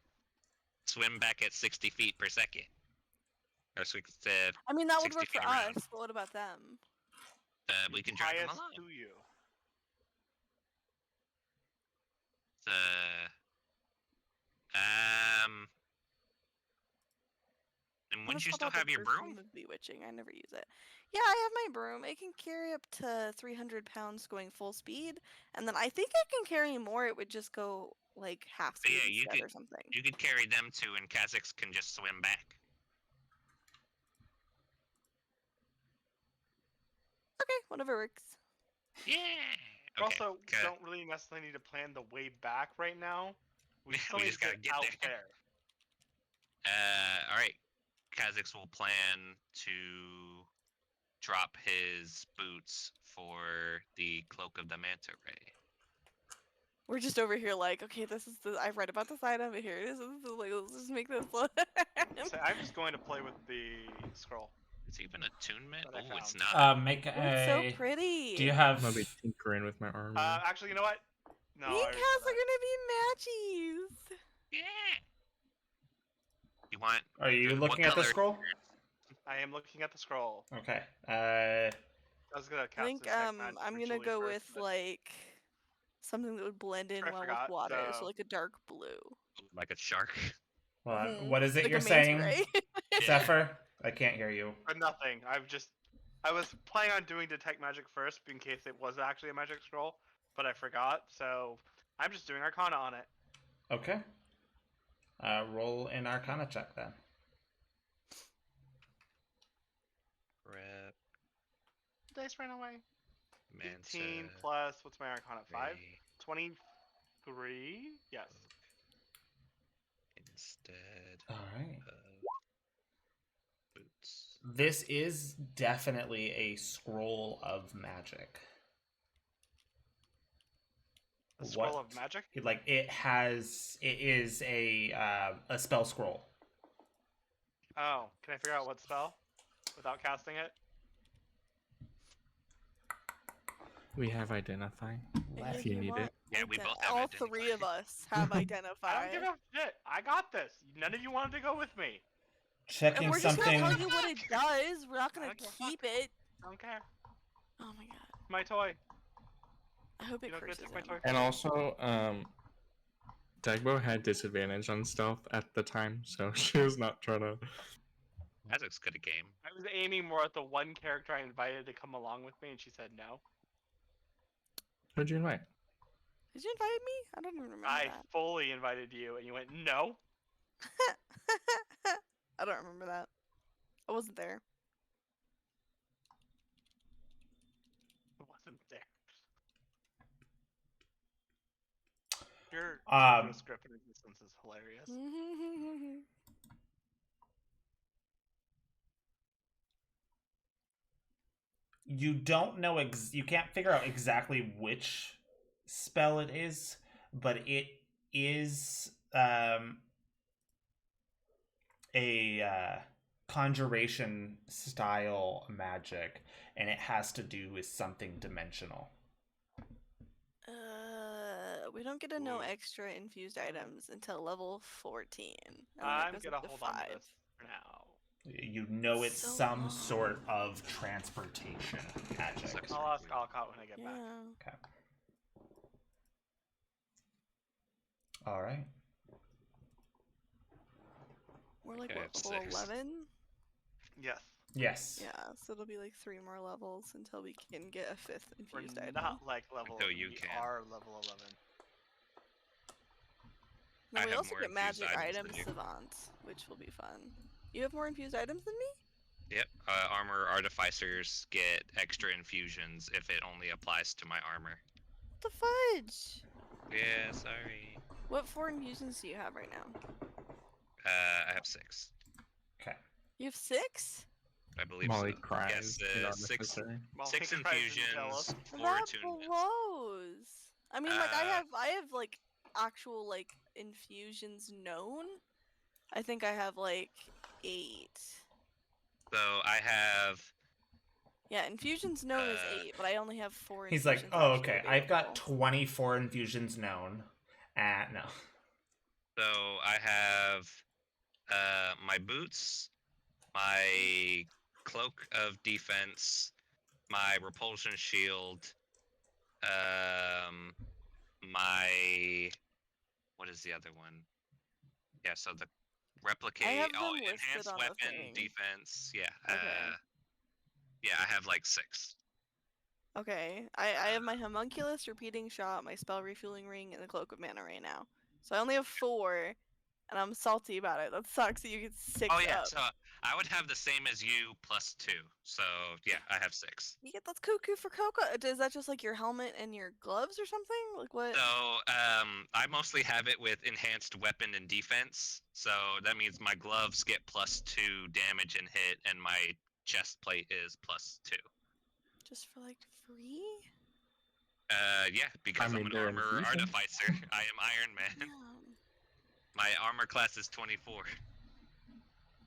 Swim back at 60 feet per second. Or so we could, I mean, that would 60 work for feet around. us, but what about them? we can drag Tie them us along. to you. And What wouldn't is you called still about the have your perfume broom? of bewitching? I never use it. Yeah, I have my broom. It can carry up to 300 pounds going full speed, and then I think it can carry more. It would just go like half So speed yeah, you instead or something. You could carry them too, and Kha'Zix can just swim back. Okay, whatever works. Yeah. We Okay. also okay. don't really necessarily need to plan the way back right now. We still We need just to gotta get out there. there. All right. Kha'Zix will plan to drop his boots for the Cloak of the Manta Ray. We're just over here like, okay, this is the I've read about this item, and here it is. This is like, let's just make this. So I'm just going to play with the scroll. It's even attunement. That I Oh, it's found. not. Make It's a. so pretty. Do you I'm have? gonna be tinkering with my armor. Actually, you know what? No. Me I and already Cass said are gonna be matchies. Yeah. You want? Are you what looking at the color- scroll? that. I am looking at the scroll. Okay. I was gonna I cast think detect magic I'm gonna ritually go first, with but like something that would blend in I well forgot, with water, so so- like a dark blue. Like a shark. Hold on. Mhm. What is it Like a you're manta saying, ray. Zephyr? I can't hear you. But nothing. I was planning on doing detect magic first in case it was actually a magic scroll, but I forgot. So I'm just doing Arcana on it. Okay. Roll an Arcana check then. Rep. Dice ran away. Manta 18 plus what's my Arcana? 5? Ray 23? Yes. instead All right. of boots. This is definitely a scroll of magic. A scroll What? of magic? Like it is a spell scroll. Oh, can I figure out what spell without casting it? We have identify. Yeah, If you need want it. Yeah, we both have all three of us have I don't identified. give a shit. I got this. None of you wanted to go with me. Checking And we're just something. gonna tell you what it does. We're not gonna Okay, keep it. I don't care. Oh my god. My toy. I hope it You don't get curses to my him. toy. And also, Dagbo had disadvantage on stealth at the time, so she was not trying to. Kazakh's good at game. I was aiming more at the one character I invited to come along with me, and she said no. Who'd you invite? Did you invite me? I don't even remember I that. fully invited you, and you went no. I don't remember that. I wasn't there. It wasn't there. Your script in existence is hilarious. You don't know you can't figure out exactly which spell it is, but it is a conjuration style magic, and it has to do with something dimensional. We don't get to know Ooh. extra infused items until level 14. and then it I'm goes gonna up to hold on to 5. this for now. You know it's So some long. sort of transportation magic. Sucks. I'll ask Alcott when I get Yeah. back. Okay. All right. We're like, Okay, what, level 6. 11? Yes. Yes. Yeah, so it'll be like 3 more levels until we can get a 5th We're infused item. not like level Until 11. you We can. are level 11. Then I we have also more get infused magic items than items you. savants, which will be fun. You have more infused items than me? Yep. Armor artificers get extra infusions if it only applies to my armor. What the fudge? Yeah, sorry. What 4 infusions do you have right now? I have 6. Okay. You have 6? I believe Molly so. cries. Yes, not 6 necessary. Molly 6 cries and infusions, jealous. 4 That attunements. blows. I mean, like I Uh, have like actual like infusions known. I think I have like 8. So I have Yeah, infusions known is 8, but I only have 4 He's infusions. like, oh, actually okay. I've got available." 24 infusions known. No. So I have my boots, my cloak of defense, my repulsion shield, my what is the other one? Yeah, so the replicate. have Oh, them listed enhanced on the weapon thing. defense. Yeah. Okay. Yeah, I have like 6. Okay, I have my homunculus, repeating shot, my spell refueling ring, and the cloak of mana right now. So I only have 4, and I'm salty about it. That sucks that you get 6 Oh yeah, up. so I would have the same as you plus 2. So yeah, I have 6. You get that's cuckoo for Coco. Is that just like your helmet and your gloves or something? Like what? So I mostly have it with enhanced weapon and defense. So that means my gloves get plus 2 damage and hit, and my chest plate is plus 2. Just for like free? Yeah, because I'm an they're armor infusions. artificer. I am Iron Man. Damn. My armor class is 24.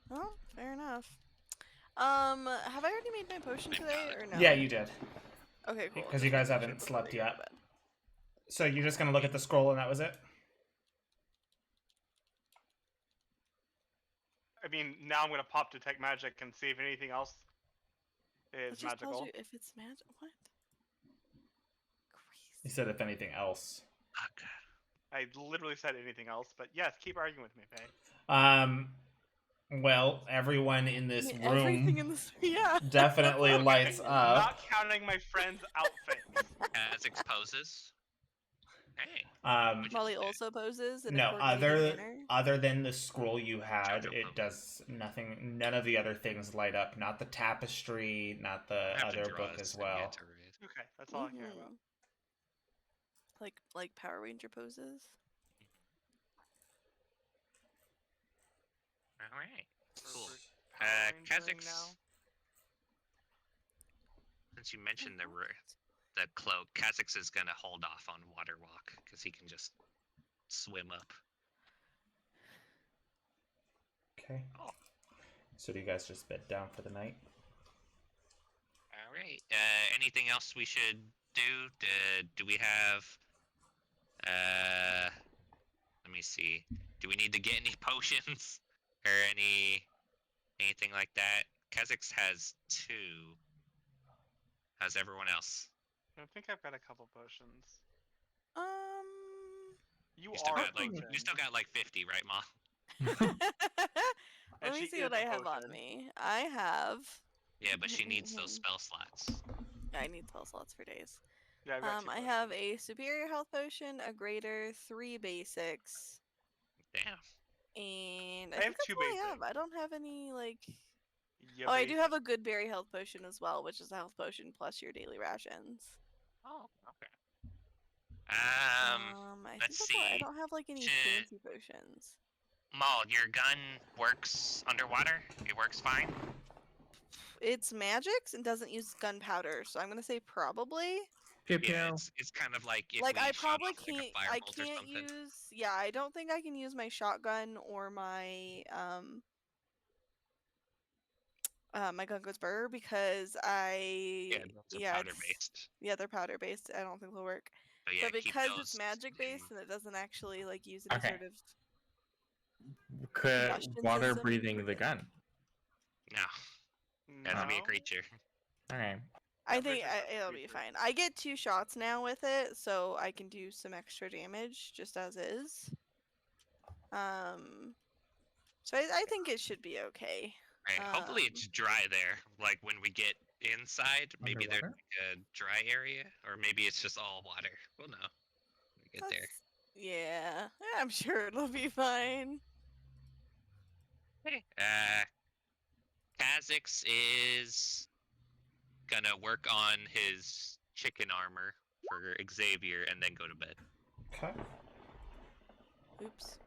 Well, fair enough. Have I already made my potion Thank today God. or no? Yeah, you did. Okay, cool. Because Just you guys making haven't before slept we go to yet. bed. So you're just going to look at the scroll and that was it? I mean, now I'm gonna pop detect magic and see if anything else It is just tells magical. you if it's magic. What? He Crazy. said if anything else. Fuck. I literally said anything else, but yes, keep arguing with me, Faye. Well, everyone in this I mean, everything room in this, yeah. definitely lights up. Not counting my friend's outfits. As exposes. Hey. Um, Molly also poses in a no, coordinated manner. other than the scroll you had, Jojo it Pope. does nothing. None of the other things light up. Not the tapestry, not the I have to other draw book this as thing well. yet to read. Okay, that's all I care about. Mhm. Like Power Ranger poses. All right. Cool. Power Rangering Kazakh's. Since you mentioned the cloak, Kazakh's is gonna hold off on water walk because he can just swim up. Okay. Oh. So do you guys just bed down for the night? All right. Anything else we should do? Do we have? Let me see. Do we need to get any potions or anything like that? Kazakh's has 2. How's everyone else? I think I've got a couple potions. You You still are got like potion. you still got like 50, right, Ma? Let And me she see is what I a have on potion. me. I have. Yeah, but she needs those spell slots. I need spell slots for days. Yeah, I've got two I potions. have a superior health potion, a greater, 3 basics, Damn. and I I think have that's two all I have. basics. I don't have any like. Yeah, Oh, I do basic. have a good berry health potion as well, which is a health potion plus your daily rations. Oh, okay. I Let's think that's all. I see. don't have like any Should- fancy potions. Maul, your gun works underwater? It works fine? It's magics and doesn't use gunpowder, so I'm gonna say probably. Pew Yeah, pew. it's kind of like if Like we I shot probably off like can't. a I firebolt or can't something. use. Yeah, I don't think I can use my shotgun or my my gun goes burr because Yeah, those are powder it's based. yeah, they're powder based. I don't think they'll work. But yeah, But keep because those it's magic in- based and it doesn't actually like use any Okay. sort of Could combustion water system, breathing we're the good. gun. No, has to be a No. creature. Okay. I I'm pretty think sure it's it'll be creature. fine. I get 2 shots now with it, so I can do some extra damage just as is. So I think it should be okay. Right. Hopefully it's dry there. Like when we get inside, maybe there's Underwater? like a dry area, or maybe it's just all water. We'll know when we get there. Yeah, I'm sure it'll be fine. Okay. Kha'Zix is gonna work on his chicken armor for Xavier and then go to bed. Okay. Oops.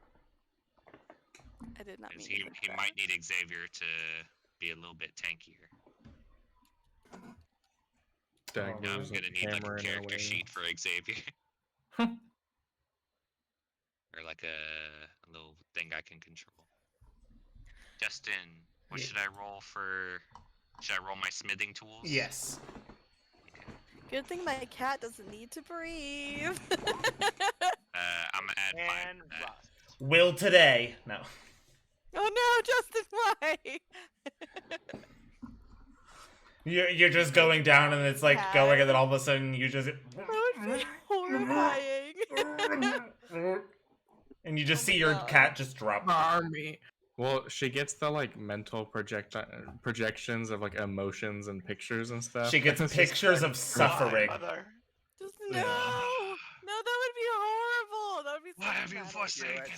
I did not Because mean he, to click he that. might need Xavier to be a little bit tankier. Dag, Now Now I'm there's a gonna need like camera a in our character way. sheet for Xavier. Or like a little thing I can control. Justin, what Yeah. should I roll for? Should I roll my smithing tools? Yes. Good thing my cat doesn't need to breathe. I'm gonna add 5 And to that. rust. Will today. No. Oh no, Justin, why? You're just going down and it's like going and then all of a sudden you just That would be horrifying. and you just Oh see my your God. cat just drop. Army. Well, she gets the like mental projections of like emotions and pictures and stuff. She gets It's just pictures like, of suffering. Mother. Just Yeah. no, that would be horrible. That would be so Why have you traumatic. forsaken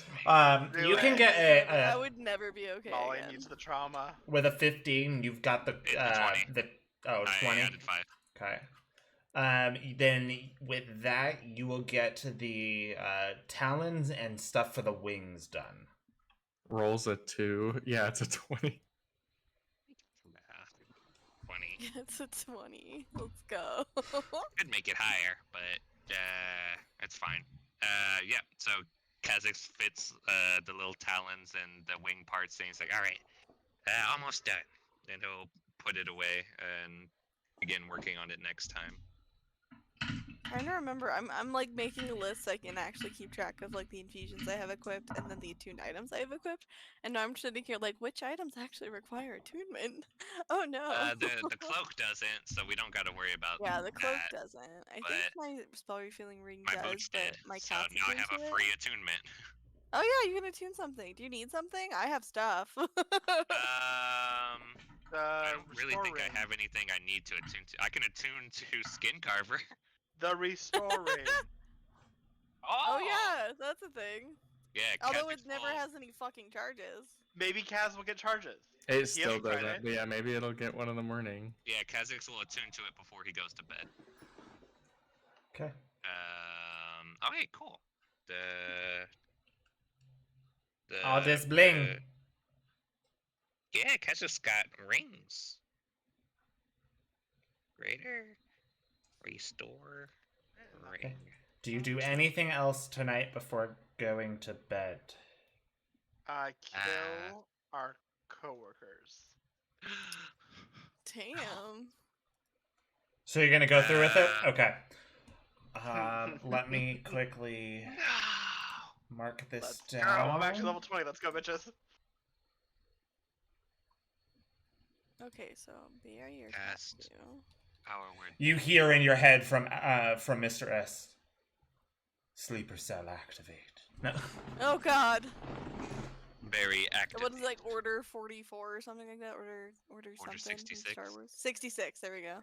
Do me? You can it. get That would never be okay. Molly again. needs the trauma. with a 15. You've got the It's a 20. the oh I 20. added 5. Okay. Then with that you will get the talons and stuff for the wings done. rolls a 2. Yeah, it's a 20. 20. It's a 20. Let's go. Could make it higher, but it's fine. Yeah. So Kha'Zix fits the little talons and the wing parts, and he's like, "All right, almost done." And he'll put it away and begin working on it next time. Trying to remember, I'm like making a list so I can actually keep track of like the infusions I have equipped and then the attuned items I have equipped. And now I'm sitting here like, which items actually require attunement? Oh no. The cloak doesn't, so we don't got to worry about Yeah, the cloak that. doesn't. I think but my spell refueling ring My does, boots but did, my so cat's now I attuned have to a it. free attunement. Oh yeah, you can attune something. Do you need something? I have stuff. I don't really restore think ring. I have anything I need to attune to. I can attune to Skin Carver. The restore ring. Oh yeah, that's a thing. Yeah. Although it Kha'Zix never will- has any fucking charges. Maybe Kaz will get charges. It He still hasn't tried doesn't. it. But yeah, maybe it'll get one in the morning. Yeah, Kha'Zix will attune to it before he goes to bed. Okay. Okay, cool. All this bling. Yeah, Kha'Zix got rings. Greater restore ring. Okay. Do you do anything else tonight before going to bed? Kill our coworkers. Damn. So you're gonna go through with it? Uh, Okay. Let me quickly No. mark this Let's down. go. I'm actually level 20. Let's go, bitches. Okay, so barrier Cast. tattoo. Power word. You hear in your head from Mr. S. Sleeper cell activate. No. Oh God. Very active. What is it, like Order 44 or something like that? Order something. from 66? Star Wars. 66. There we go.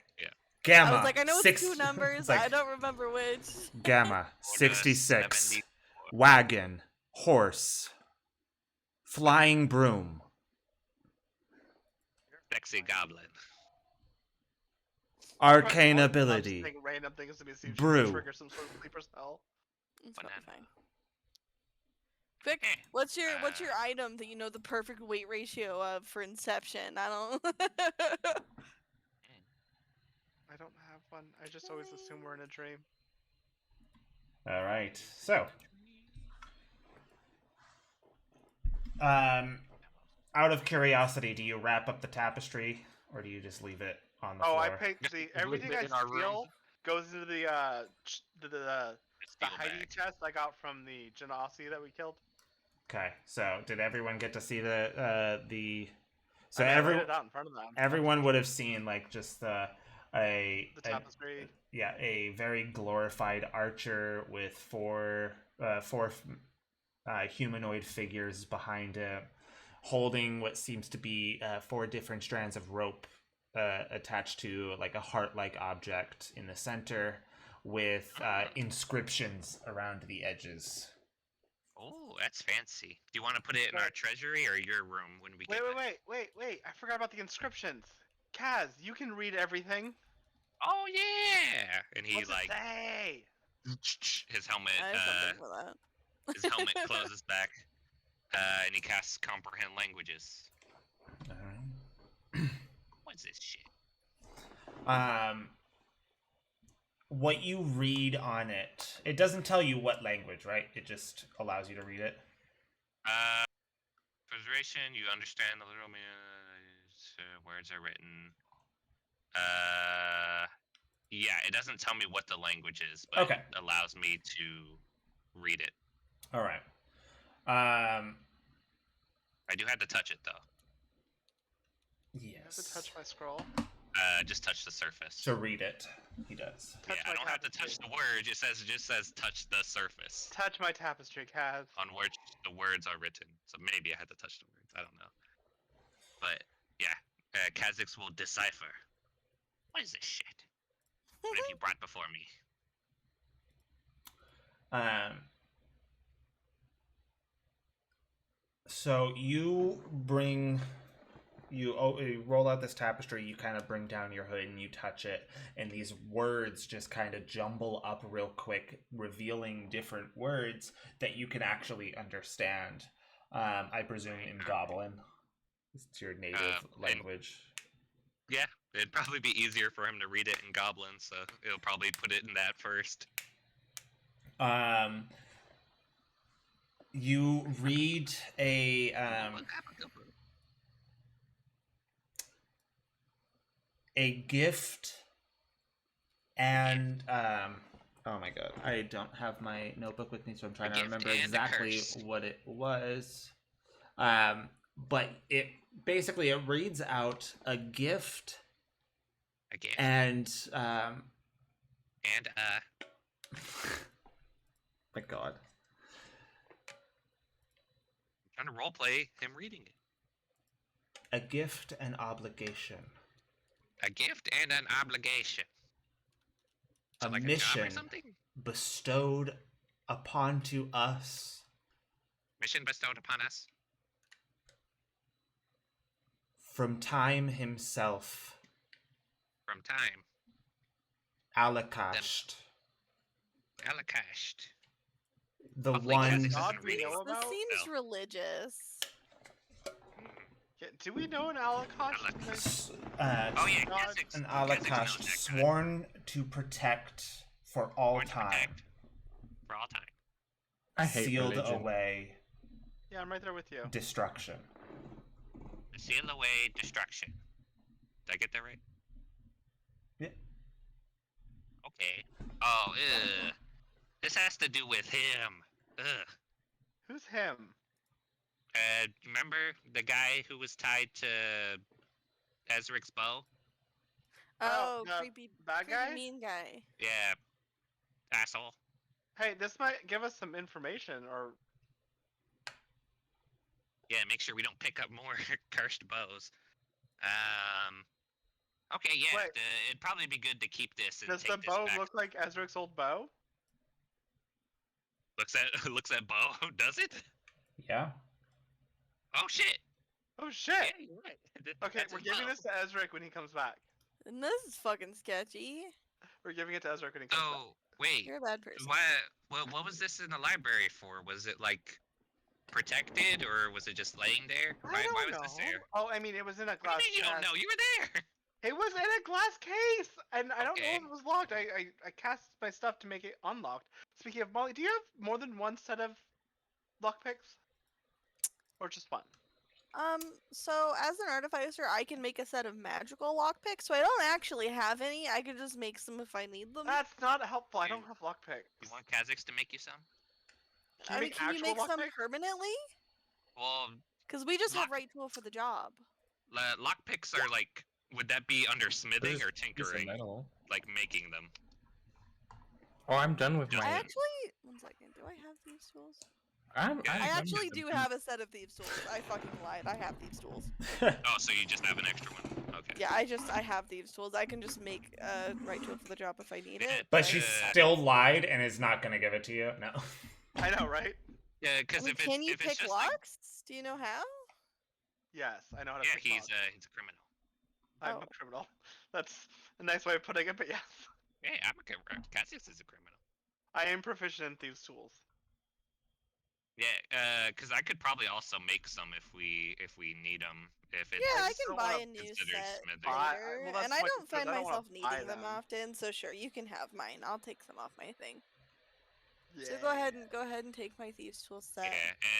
Gamma. I was like, I know it's 2 It's numbers. like I don't remember which. Gamma. Order 66. 74. Wagon. Horse. Flying broom. Sexy goblin. Arcane I'm just ability. saying random things to be see if Brew. you can trigger some sort of sleeper spell. It's probably Banana. fine. Quick, Eh, what's your uh, item that you know the perfect weight ratio of for Inception? I don't. I don't have one. I just always assume we're in a dream. All right. So, out of curiosity, do you wrap up the tapestry or do you just leave it on the Oh, floor? I picked Just the leave everything it I in our room. steal goes into the the Steel hiding bag. chest I got from the Genasi that we killed. Okay. So, did everyone get to see the? So I laid it out in front of them. everyone would have seen like just the a tapestry. a very glorified archer with four humanoid figures behind him, holding what seems to be 4 different strands of rope attached to like a heart-like object in the center, with inscriptions around the edges. Oh, that's fancy. Do you want to put it in our treasury or your room when we get Wait! I forgot about the inscriptions. Kaz, you can read everything. Oh yeah! And he What's like it say? his helmet I have something for that. his helmet closes back. And he casts comprehend languages. All right. What's this shit? What you read on it, it doesn't tell you what language, right? It just allows you to read it. Preservation, you understand the literal meaning. Words are written. Yeah, it doesn't tell me what the language is, but Okay. it allows me to read it. All right. I do have to touch it though. You have to Yes. touch my scroll. Just touch the surface. To read it, he does. Touch Yeah, I my don't have to touch tapestry. the word. It just says touch the surface Touch my tapestry, Kaz. on which the words are written. So maybe I had to touch the words. I don't know. But yeah, Kha'Zix will decipher. What is this shit? What have you brought before me? So you roll out this tapestry, you kind of bring down your hood and you touch it, and these words just kind of jumble up real quick, revealing different words that you can actually understand. I presume in Goblin. It's your native language. Yeah, it'd probably be easier for him to read it in Goblin, so he'll probably put it in that first. You read a gift and oh my god, I don't have my notebook with me, so I'm trying to remember exactly what it was. But it basically it reads out a gift and my god. I'm trying to roleplay him reading it. A gift and obligation. A gift and an obligation. So A like mission a job or something? bestowed upon to us Mission bestowed upon us. from Time himself. From Time. Alakasht. Alakasht. The Hopefully one. Kha'Zix God isn't we reading know it. This about? seems No. religious. Yeah, do we know an Alakosh? Oh yeah, God, Kha'Zix. An Kha'Zix knows Alakasht that guy. sworn to protect for all Sworn to time. protect for all time. I hate Sealed religion. away Yeah, I'm right there with you. destruction. Seal away destruction. Did I get that right? Yeah. Okay. Oh, this has to do with him. Ugh. Who's him? Remember the guy who was tied to Ezric's bow? Oh, the creepy, bad creepy guy? mean guy. Yeah, asshole. Hey, this might give us some information, or Yeah, make sure we don't pick up more cursed bows. Okay, yeah, Wait. it'd probably be good to keep this and does take the this bow back. look like Ezric's old bow? Looks at bow, does it? Yeah. Oh shit! Oh shit! Yeah, you're right. Okay, That's we're his giving bow. this to Ezric when he comes back. And this is fucking sketchy. We're giving it to Ezric when he comes back. Oh wait, You're a bad person. why? What was this in the library for? Was it like protected, or was it just laying there? I don't Why know. was this there? Oh, I mean, it was in a What do you glass mean you don't case. know? You were there. It was in a glass case, and I don't know Okay. if it was locked. I cast my stuff to make it unlocked. Speaking of Molly, do you have more than one set of lockpicks, or just one? So as an artificer, I can make a set of magical lockpicks, so I don't actually have any. I could just make some if I need them. That's not helpful. I You- don't have lockpicks. You want Kha'Zix to make you some? Can I you mean, make can you actual make some lockpicks? permanently? Well, Because we just have Lock- right tool for the job. lockpicks are like. Would that be under smithing or Piece of tinkering? metal. Like making them? Oh, I'm done with I I my. actually, one second, do I have thieves tools? I'm I I done with actually the do piece- have a set of thieves tools. I fucking lied. I have thieves tools. Oh, so you just have an extra one? Okay. Yeah, I have thieves tools. I can just make a right tool for the job if I need it. But I she just have still it. lied and is not gonna give it to you. No. I know, right? Yeah, I because mean, if it's can you if it's pick just like, locks? Do you know how? Yes, I know how to yeah, pick he's locks. a criminal. I'm Oh. a criminal. That's a nice way of putting it, but yes. Yeah, I'm a criminal. Kha'Zix is a criminal. I am proficient in thieves' tools. Yeah, because I could probably also make some if we need them. If it's Yeah, I just can don't buy wanna a new considered set smithing. later, well, that's and I my don't concern. find I don't wanna myself buy needing them them. often. So sure, you can have mine. I'll take some off my thing. Yeah. So go ahead and take my thieves tool set. Yeah,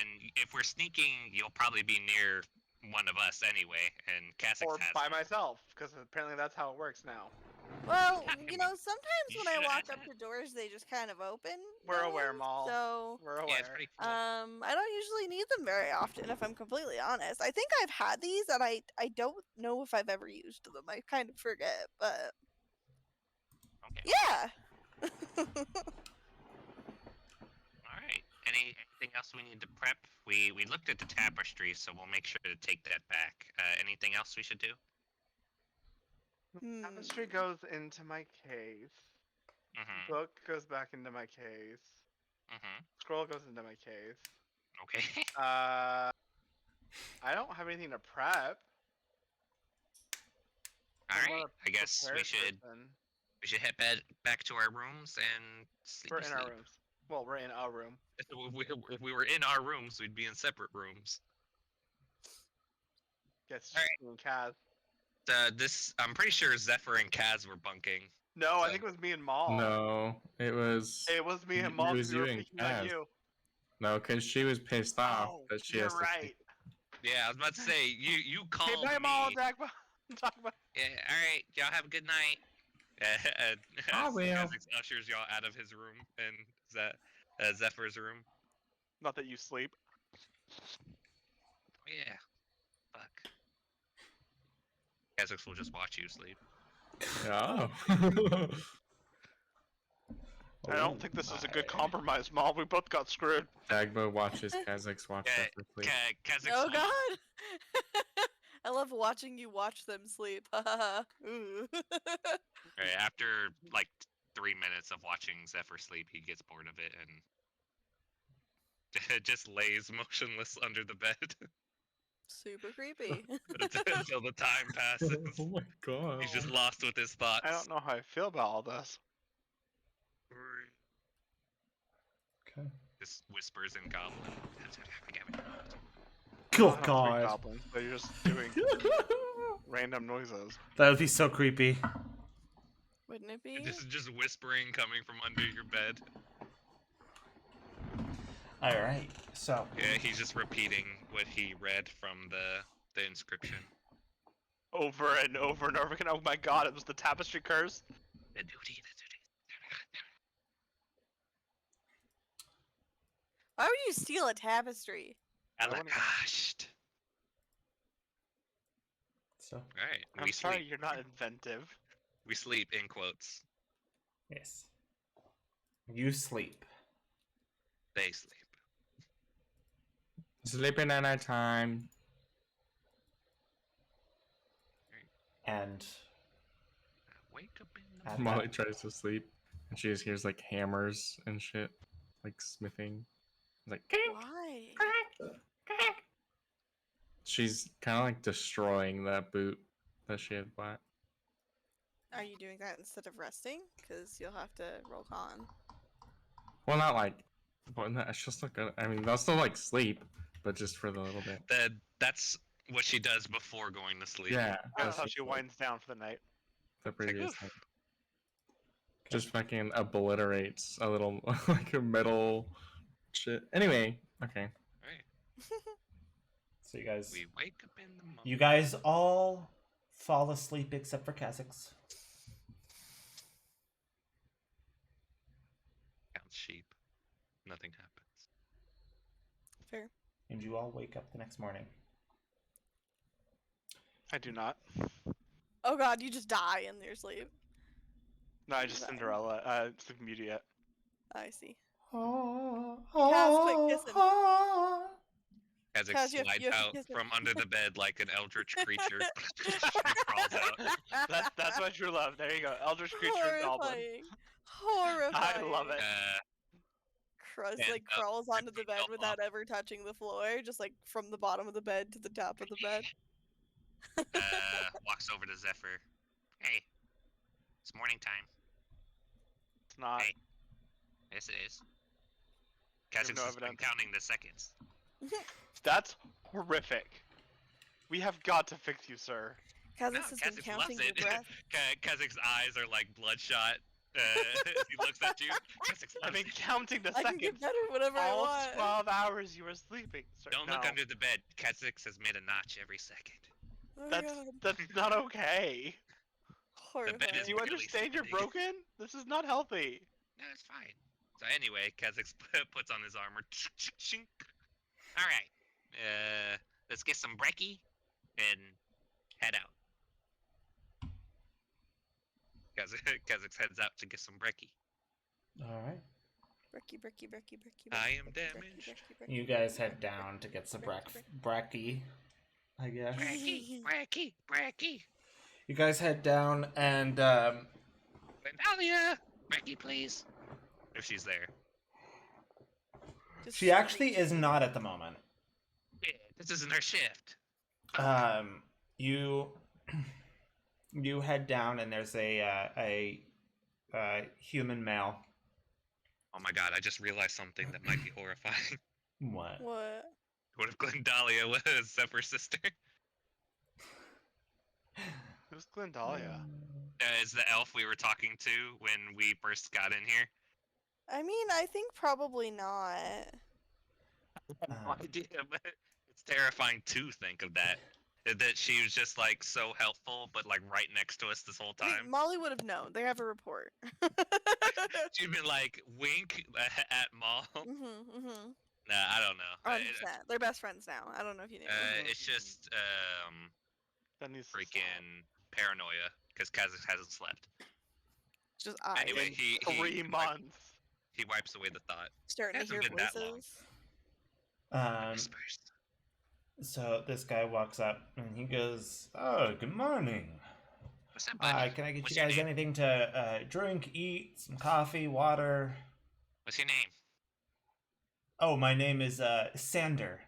and if we're sneaking, you'll probably be near one of us anyway, and Kha'Zix Or has by one. myself, because apparently that's how it works now. Well, Yeah, you know, sometimes you when I should walk add up that. to doors, they just kind of open. We're aware, normally, Maul. So, We're aware. Yeah, it's pretty cool. I don't usually need them very often, if I'm completely honest. I think I've had these, and I don't know if I've ever used them. I kind of forget, but Okay. yeah. All right. Anything else we need to prep? We looked at the tapestry, so we'll make sure to take that back. Anything else we should do? Tapestry goes into my case. Mm-hmm. Book goes back into my case. Mm-hmm. Scroll goes into my case. Okay. I don't have anything to prep. All I'm right. not a I guess we prepared should person. head back to our rooms and sleep. We're in our rooms. Well, we're in our room. If we were in our rooms, we'd be in separate rooms. Yes, Alright. and Kaz. I'm pretty sure Zephyr and Kaz were bunking. No, I So- think it was me and Maul. No, it was. It was me and It Maul. 'cause was we were you and picking on Kaz. you. No, because she was pissed off Oh, that she you're has to. right. Yeah, I was about to say you Hey, called bye, me. Maul, Dagba. Talk about. Yeah, all right, y'all have a good night. I will. Kha'Zix ushers y'all out of his room and Zephyr's room. Not that you sleep. Yeah, fuck. Kha'Zix will just watch you sleep. Oh. I don't think this is a good compromise, Maul. We both got screwed. Dagba watches Kha'Zix watch Yeah, Zephyr sleep. Kha'Zix Oh will- God! I love watching you watch them sleep. Ooh. Right, after like 3 minutes of watching Zephyr sleep, he gets bored of it and just lays motionless under the bed Super creepy. until the time passes. Oh my god. He's just lost with his thoughts. I don't know how I feel about all this. Okay. Just whispers in Goblin. Oh I don't speak God. Goblin, so you're just doing random noises. That would be so creepy. Wouldn't it be? This is just whispering coming from under your bed. All right. So Yeah, he's just repeating what he read from the inscription. Over and over and over again. Oh my god, it was the tapestry curse. The duty. Why would you steal a tapestry? wanna- Alakasht. so Alright, I'm we sorry, sleep. you're not inventive. We sleep in quotes. Yes. You sleep. They sleep. Sleeping at night time. And Wake up in the At Molly that- tries to sleep, and she just hears like hammers and shit, like smithing. It's like Why? she's kind of like destroying that boot that she had bought. Are you doing that instead of resting? Because you'll have to roll con. Well, not like, but it's just like I mean, they'll still like sleep, but just for the little bit. That's what she does before going to sleep. Yeah, That's how just she winds down for the night. the previous "Oof." night. Just fucking obliterates a little like a metal shit. Anyway, okay. Alright. so you guys, We wake up in the morning. you guys all fall asleep except for Kha'Zix. Count sheep. Nothing happens. Fair. And you all wake up the next morning. I do not. Oh god, you just die in your sleep. No, I just Cinderella. Sleeping Beauty yet. I see. Kaz, quit kissing. As it Kaz, you have- slides you have to out kiss it. from under the bed like an eldritch creature. She crawls out. That's my true love. There you go. Eldritch creature goblin. Horrifying. I love it. Crust And like up crawls onto the bed up. without ever touching the floor, just like from the bottom of the bed to the top of the bed. Walks over to Zephyr. Hey, it's morning time. It's not. Hey. Yes, it is. have Kha'Zix no has been evidence. counting the seconds. That's horrific. We have got to fix you, sir. Kha'Zix No, has been Kha'Zix counting loves your it. breath. Kha'Zix's eyes are like bloodshot. He looks at you. Kha'Zix I've loves been it. counting the I can seconds. get better whenever I All want. 12 hours you were sleeping, sir. Don't look under the bed. Kha'Zix has made a notch every second. Oh That's god. that's not okay. Horrifying. bed is Do you really understand you're slipping. broken? This is not healthy. No, it's fine. So anyway, Kha'Zix puts on his armor. All right. Let's get some brekkie and head out. Kha'Zix heads out to get some brekkie. All right. Brecky. I am damaged. You guys head down to get some brekkie, I guess. Brekkie. You guys head down and Glendalia, brekkie, please. If she's there. Just she actually is not at the moment. Yeah, this isn't her shift. You head down and there's a human male. Oh my god, I just realized something that might be horrifying. What? What? What if Glendalia was Zephyr's sister? Who's Glendalia? Is the elf we were talking to when we first got in here? I mean, I think probably not. No idea, but it's terrifying to think of that. That she was just like so helpful, but like right next to us this whole I mean, time. Molly would have known. They have a report. She'd been like wink at Maul. Mm-hmm. Nah, I don't know. 100%. They're best friends now. I don't know if you knew. It's just That needs to stop. freaking paranoia because Kha'Zix hasn't slept. Just eyes. Anyway, he 3 months. he wipes away the thought. Starting to hasn't hear been that long. voices. Whispers. So this guy walks up and he goes, "Oh, good morning. What's up, buddy? Can I get What's you your guys name? anything to drink, eat, some coffee, water?" What's your name? Oh, my name is Sander.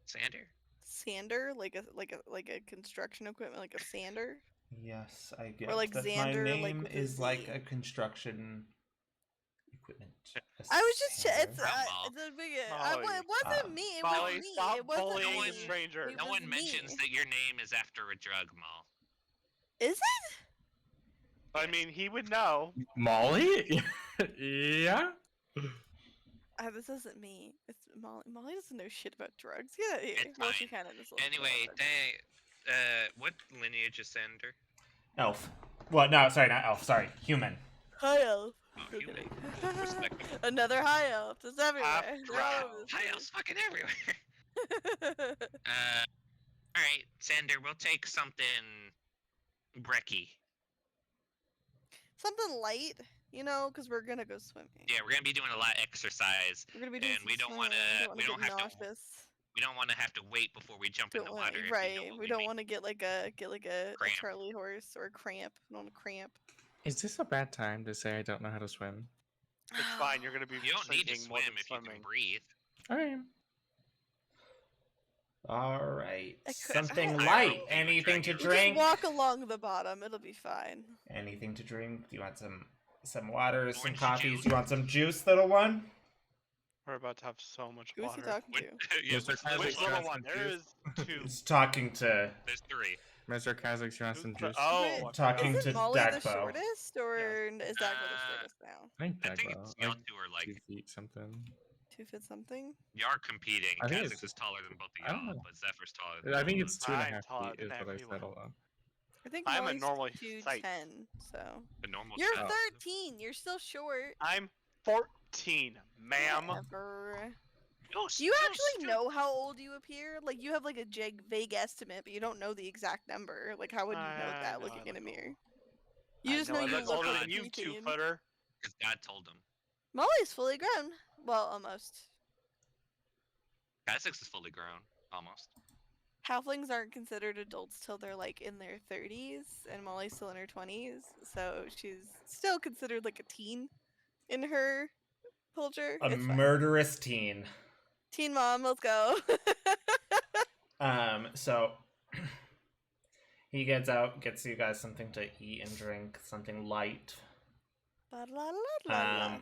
Sander. Sander, like a construction equipment, like a sander. Yes, I get like that. Xander, my like name with a is like Z. a construction equipment. I was just Sander. it's Mal. the big. Molly. It wasn't me. It Molly, wasn't me. stop It wasn't bullying me. a stranger. It No was one mentions me. that your name is after a drug, Maul. Is it? I mean, he would know. Molly? Yeah. This isn't me. It's Molly. Molly doesn't know shit about drugs. Yeah, It's well, she fine. kind of does. a little bit Anyway, about it. what lineage is Sander? Elf. Well, no, sorry, not elf. Sorry, human. High elf. Oh, Okay. human. Respectable. Another high elf. It's everywhere. Half They're all drow. over this Hi, elves fucking everywhere. Alright, Sander, we'll take something brekkie. Something light, you know, because we're gonna go swimming. Yeah, we're gonna be doing a lot of exercise. We're gonna be doing and some we don't swimming. wanna- We we don't don't get have to- nauseous. We don't want to have to wait before we jump in the Don't want, water. If right. You know what We don't mean. want to get like a Cramp. Charlie horse or a cramp. We don't want a cramp. Is this a bad time to say I don't know how to swim? It's fine. You're gonna be You don't need to sinking more swim than if you swimming. can breathe. Alright. All right. I could- Something I light. rolled Anything to You just You just drink? walk along the bottom. It'll be fine. Anything to drink? Do you want some water, some Orange coffees? juice. You want some juice, little one? We're about to have so much Who's he water. talking to? Yeah, Mr. which Kazakh, Which little little Yes, one? I'm There is two. He's talking to There's 3. Mr. Kazakh, you want some Who's the- juice? Oh, Wait, I forgot. talking Isn't to Molly the Dagbo. shortest, or is Dagbo the shortest now? I think I think Dagbo, it's y'all like, 2 are like 2 feet something. 2 foot something. you are competing. I think Kha'Zix it's- is taller than both I of don't y'all, know. but Zephyr's taller than I think both it's of us. 2.5 I'm taller feet is than what I everyone. said all along. I think I'm a Molly's normal 2'10", so The normal you're child. 13. You're still short. I'm 14, ma'am. Whatever. Yo, Do you yo, actually know how old you appear? Like you have like a vague estimate, but you don't know the exact number. Like how would you know I that know looking I in a look mirror? old. You just know I you look look older like than a you, preteen. 2-footer. Because God told him. Molly's fully grown. Well, almost. Kha'Zix is fully grown, almost. Halflings aren't considered adults till they're like in their 30s, and Molly's still in her 20s, so she's still considered like a teen in her culture. a It's fine. murderous teen. Teen mom, let's go. So he gets out, gets you guys something to eat and drink, something light. La la la la la.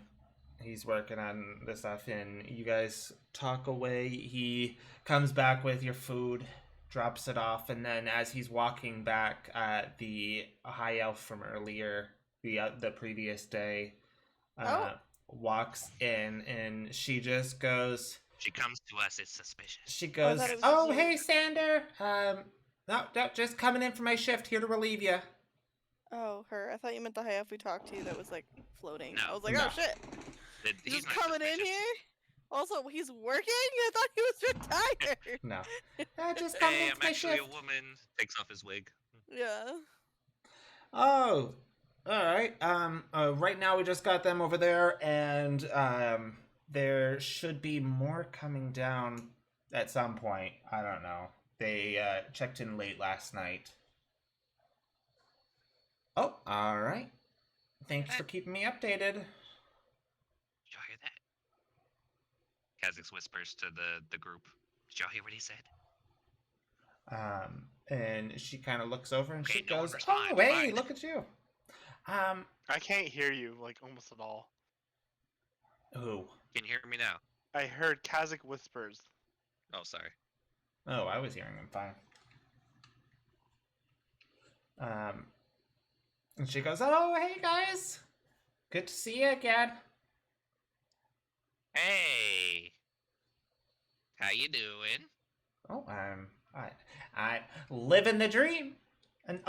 He's working on the stuff, and you guys talk away. He comes back with your food, drops it off, and then as he's walking back, the high elf from earlier, the previous day, walks in, and she just goes. She comes to us, it's suspicious. She goes, thought it was "Oh, you." hey, Sander. No, just coming in for my shift, here to relieve you." Oh, her. I thought you meant the high elf we talked to that was like floating. I No. was like, No. oh shit. He's He's not coming in suspicious. here? Also, he's working? I thought he was retired. No, just coming Hey, in I'm for my actually shift. a woman. Takes off his wig. Yeah. Oh, all right. Right now we just got them over there, and there should be more coming down at some point. I don't know. They checked in late last night. Oh, all right. Thanks for keeping me updated. Did y'all hear that? Kha'Zix whispers to the group. Did y'all hear what he said? And she kind of looks over and Okay, she no one goes, responds, "Oh, hey, fine." look at you." I can't hear you like almost at all. Who? Can you hear me now? I heard Kazakh whispers. Oh, sorry. Oh, I was hearing him fine. And she goes, "Oh, hey guys, good to see you again." Hey, how you doing? Oh, I living the dream. And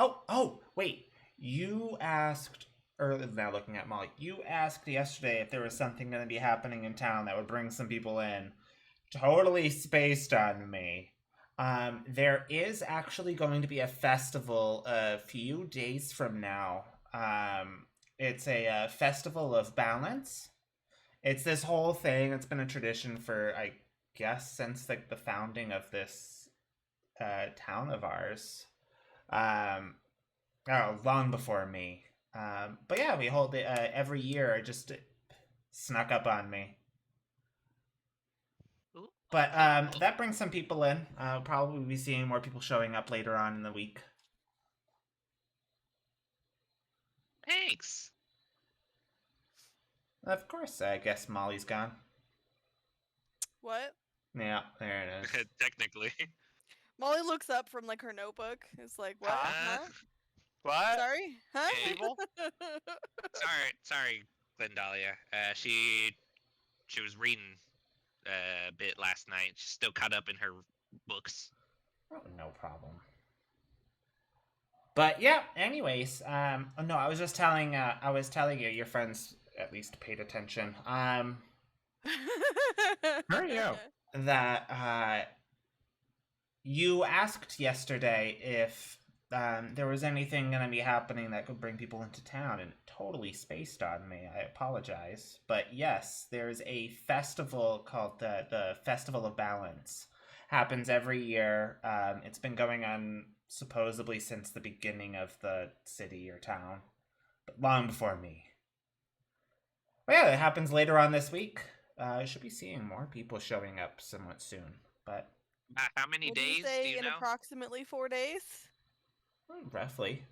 wait, you asked earlier. Now looking at Molly, you asked yesterday if there was something going to be happening in town that would bring some people in. Totally spaced on me. There is actually going to be a festival a few days from now. It's a festival of balance. It's this whole thing. It's been a tradition for, I guess, since like the founding of this town of ours. Long before me. But yeah, we hold it every year. It just snuck up on me. Ooh. But that brings some people in. Probably be seeing more people showing up later on in the week. Thanks. Of course, I guess Molly's gone. What? Yeah, there it is. Technically. Molly looks up from like her notebook. It's like, what? Huh? Huh? What? Sorry? Huh? Yeah. People? Sorry, Glendalia. She was reading a bit last night. She's still caught up in her books. Oh, no problem. But yeah, anyways, no, I was just telling you, your friends at least paid attention. Hurry up. That you asked yesterday if there was anything going to be happening that could bring people into town, and it totally spaced on me. I apologize. But yes, there's a festival called the Festival of Balance. Happens every year. It's been going on supposedly since the beginning of the city or town, but long before me. But yeah, it happens later on this week. I should be seeing more people showing up somewhat soon. But How many What do days you say do you in know? approximately 4 days? roughly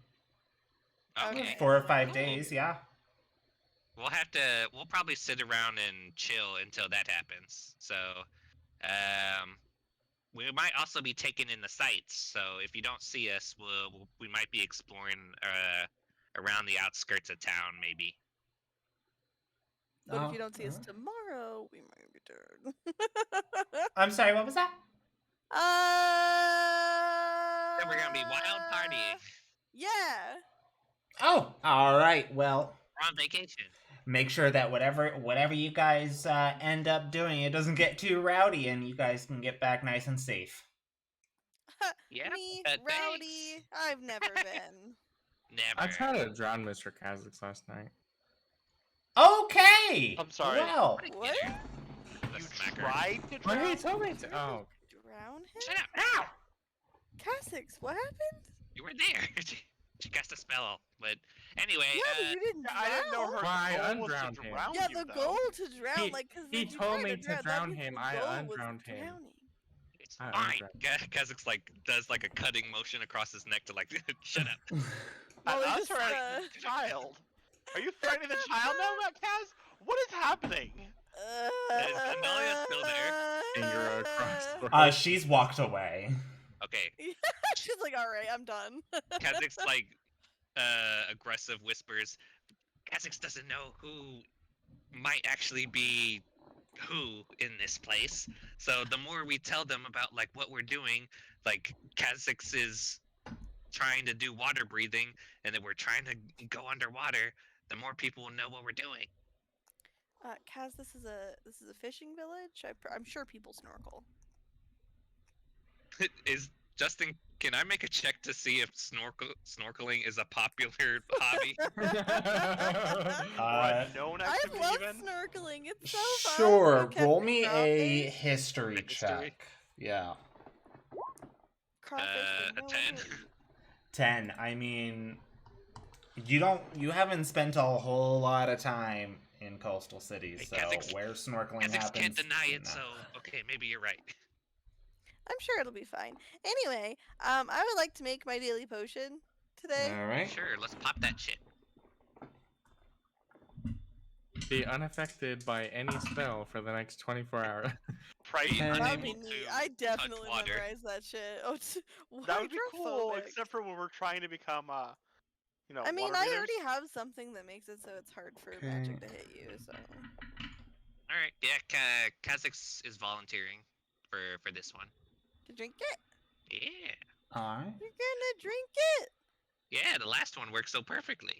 Okay. 4 or 5 Cool. days. Yeah. We'll probably sit around and chill until that happens. So, we might also be taking in the sights. So if you don't see us, we might be exploring around the outskirts of town, maybe. But if Oh, you don't see us uh, tomorrow, we might return. I'm sorry, what was that? Then we're gonna be wild partying. Yeah. Oh, all right. Well, We're on vacation. make sure that whatever you guys end up doing, it doesn't get too rowdy, and you guys can get back nice and safe. Yeah. Me, thanks. rowdy. I've never been. Never. I tried to drown Mr. Kazakhs last night. Okay. I'm sorry. Well, What a What? kidder. The You smacker. tried to Well, drown? he told me to. Oh, Drown him? Shut up! Ow! Kha'Zix, what happened? You were there. She cast a spell. But anyway, Yeah, but you didn't drown. I didn't know her Well, I goal was to undrowned him. drown Yeah, you, the though. goal to drown, He- like, because he told me to drown him, I undrowned him. Drowning. it's I fine. undrowned. Kazakh's like does like a cutting motion across his neck to like shut up. Well, I'm it's just, threatening the child. Are you threatening the child now, Matt Kaz? What is happening? Is Amelia still there? finger across the she's walked away. Okay, She's like, all right, I'm done. Kazakh's like aggressive whispers. Kazakh's doesn't know who might actually be who in this place. So the more we tell them about like what we're doing, like Kazakh's is trying to do water breathing, and then we're trying to go underwater, the more people will know what we're doing. Kaz, this is a fishing village. I'm sure people snorkel. Is Justin? Can I make a check to see if snorkeling is a popular hobby? Uh, Known I activity love even? snorkeling. It's so fun. sure. You catch Roll the me a crawfish. history History? check. Yeah. Crawfish a with no 10. weight. 10. I mean, you haven't spent a whole lot of time in coastal cities, so Hey, Kazakh's- where snorkeling Kazakhs happens. can't deny it, no. so okay, maybe you're right. I'm sure it'll be fine. Anyway, I would like to make my daily potion today. All right. Sure, let's pop that shit. Be unaffected by any spell for the next 24 hours. Right? Be That'd That would unable be to neat. I definitely water. memorized that shit. Oh, That would be cool, hydrophobic. except for when we're trying to become, I mean, water I breathers. already have something that makes it so it's hard for magic to hit you. So All right, yeah, Kazakhs is volunteering for this one. to drink it, Yeah, All right. you're gonna drink it. yeah, the last one worked so perfectly.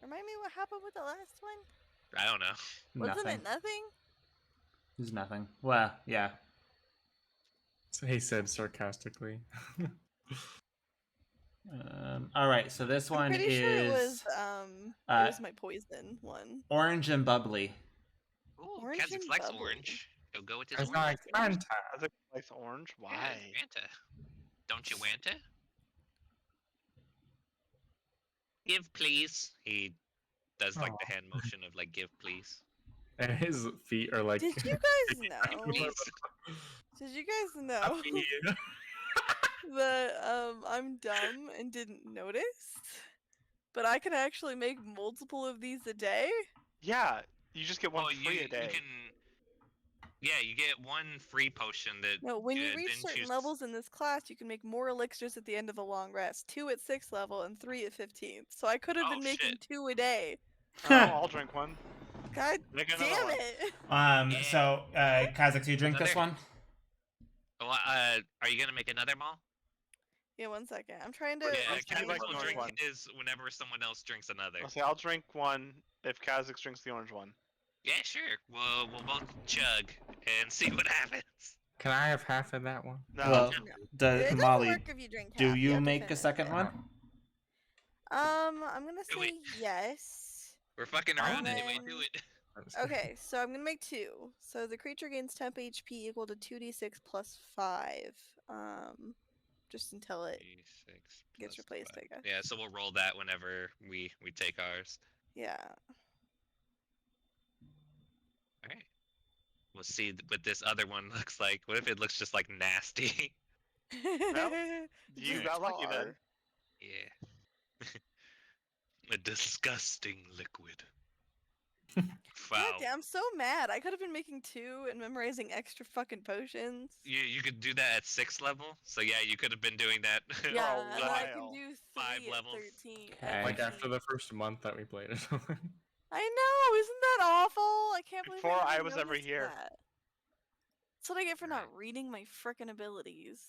Remind me what happened with the last one. I don't know. Wasn't Nothing. it nothing? There's nothing. Well, yeah. So he said sarcastically. All right. So this one I'm pretty is sure it was uh, it was my poison one. orange and bubbly. Ooh, Orange Kazakhs and likes bubbly. orange. He'll go with his It's orange. like Fanta. Kazakh likes orange. Yeah, Why? Fanta. Don't you want it? Give, please. He does like the hand motion of like, give, please. And his feet are like. Did you guys know? Please. Did you guys know that I'm dumb and didn't notice? But I can actually make multiple of these a day. Yeah, you just get one Well, free you a day. can. Yeah, you get one free potion that. No, when you then reach certain choose- levels in this class, you can make more elixirs at the end of a long rest. 2 at 6th level and 3 at 15th. So I could have Oh, been making shit. 2 a day. Oh, I'll drink one. God Make another damn one. it! Yeah. So Kazakh, do you drink this Another- one? Well, are you gonna make another mall? Yeah, 1 second. I'm trying to. Yeah, I'll see if I Kazakhs can will drink drink one. his whenever someone else drinks another. Okay, I'll drink one if Kazakh drinks the orange one. Yeah, sure. We'll both chug and see what happens. Can I have half of that one? No. Well, It doesn't Molly, work if you drink do half, you have to make a finish second it. one? I'm gonna Do say it. yes. We're fucking And around anyway. Do then- it. Okay, so I'm gonna make 2. So the creature gains temp HP equal to 2d6 plus 5. Just until it D6 gets plus replaced, 5. I guess. Yeah, so we'll roll that whenever we take ours. Yeah. All right. We'll see what this other one looks like. What if it looks just like nasty? You Just got lucky then. tar. Yeah. A disgusting liquid. God Foul. damn, I'm so mad. I could have been making 2 and memorizing extra fucking potions. You could do that at 6th level. So yeah, you could have been doing that. Yeah, a and I can while. do 3 5 at levels. 13. Okay. at Like after 13. the first month that we played it. I know, isn't that awful? I can't believe Before I I never was ever noticed here. that. That's what I get for not Right. reading my frickin' abilities.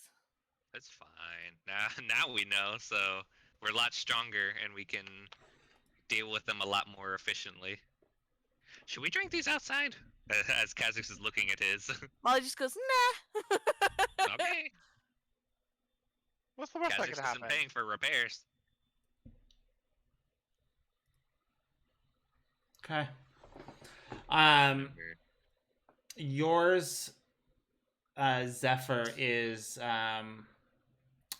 That's fine. Now we know, so we're a lot stronger and we can deal with them a lot more efficiently. Should we drink these outside? As Kha'Zix is looking at his. Molly just goes, nah. Okay. What's the worst that Kha'Zix could happen? isn't paying for repairs. Okay. Yours, Zephyr, is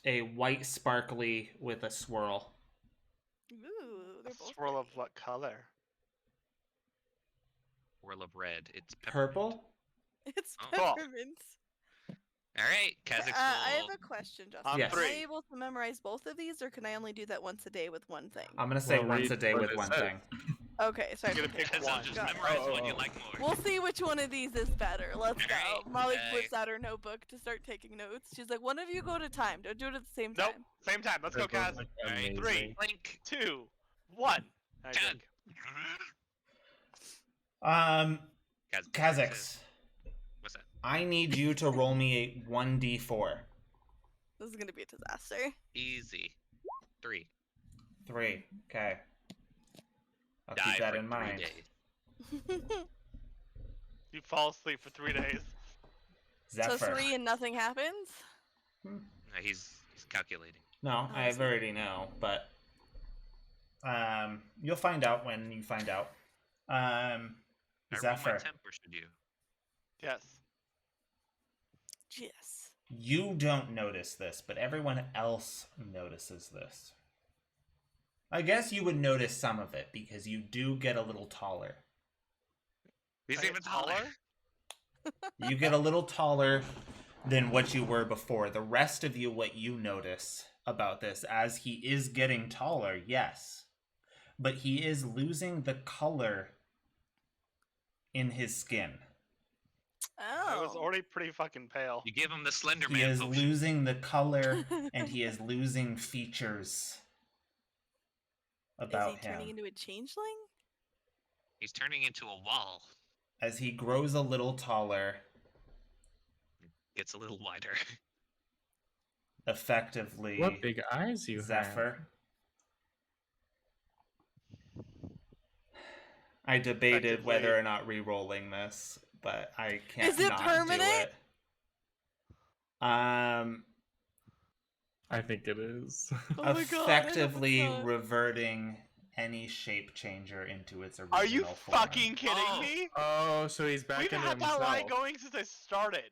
a white sparkly with a swirl. Ooh, A they're both swirl of pretty. what color? Whirl of red. It's Purple? It's Oh. Cool. peppermint. All right, Kha'Zix I will. have a question, Justin. On Yes. Am I 3. able to memorize both of these, or can I only do that once a day with one thing? I'm gonna say Well, once read a day what with it one says. thing. Okay, so I You're have to gonna pick pick So one. just Got it. memorize Oh, one you oh. like more. We'll see which one of these is better. Let's go. Alright, Molly okay. whips out her notebook to start taking notes. She's like, one of you go at a time. Don't do it at the same Nope. time. Same time. Let's go, That Kaz. was, like, Alright, amazing. 3, Link. 2, 1. I Chug. drink. Kha'Zix, What's that? I need you to roll me a 1d4. This is gonna be a disaster. Easy. 3. 3. Okay. I'll Die keep that for in 3 mind. days. You fall asleep for 3 days. So Zephyr. 3 and nothing happens? No, he's calculating. No, Oh, I I see. already know, but you'll find out when you find out. I roll my Zephyr, temp, or should you? Yes. Yes. you don't notice this, but everyone else notices this. I guess you would notice some of it because you do get a little taller. He's I get even taller. You get a little taller than what you were before. The rest of you, what you notice about this, as he is getting taller, yes, but he is losing the color in his skin. Oh. I was already pretty fucking pale. You give him the Slender He Man is potion. losing the color and he is losing features about Is he turning him. into a changeling? He's turning into a wall. As he grows a little taller, Gets a little wider. effectively, What big eyes you Zephyr. I debated whether or not re-rolling this, but I can't. Is it not permanent? Do it. have. I think it is. Oh my god. I hope it's Effectively not. reverting any shape changer into its original Are you form. fucking kidding Oh. me? Oh, so he's back We've into had that himself. line going since I started.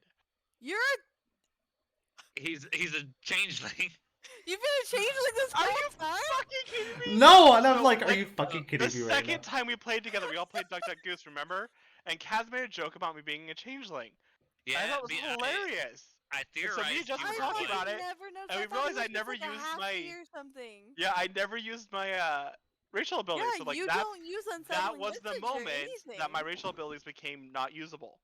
You're a He's a changeling. You've been a changeling this Are whole you time? fucking kidding me? No, and I'm So, like, are like, you fucking The kidding me right now? second time we played together, we all played Duck Duck Goose, remember? And Kaz made a joke about me being a changeling. Yeah, I thought it was I- hilarious. I so me and theorized Justin you were were talking like- about it, Never noticed. and I we thought realized it was I never just like a used half my- key or something. Yeah, I never used my racial abilities. Yeah, so like you that, don't use unsettling that was the visage or moment that my anything. racial abilities became not usable.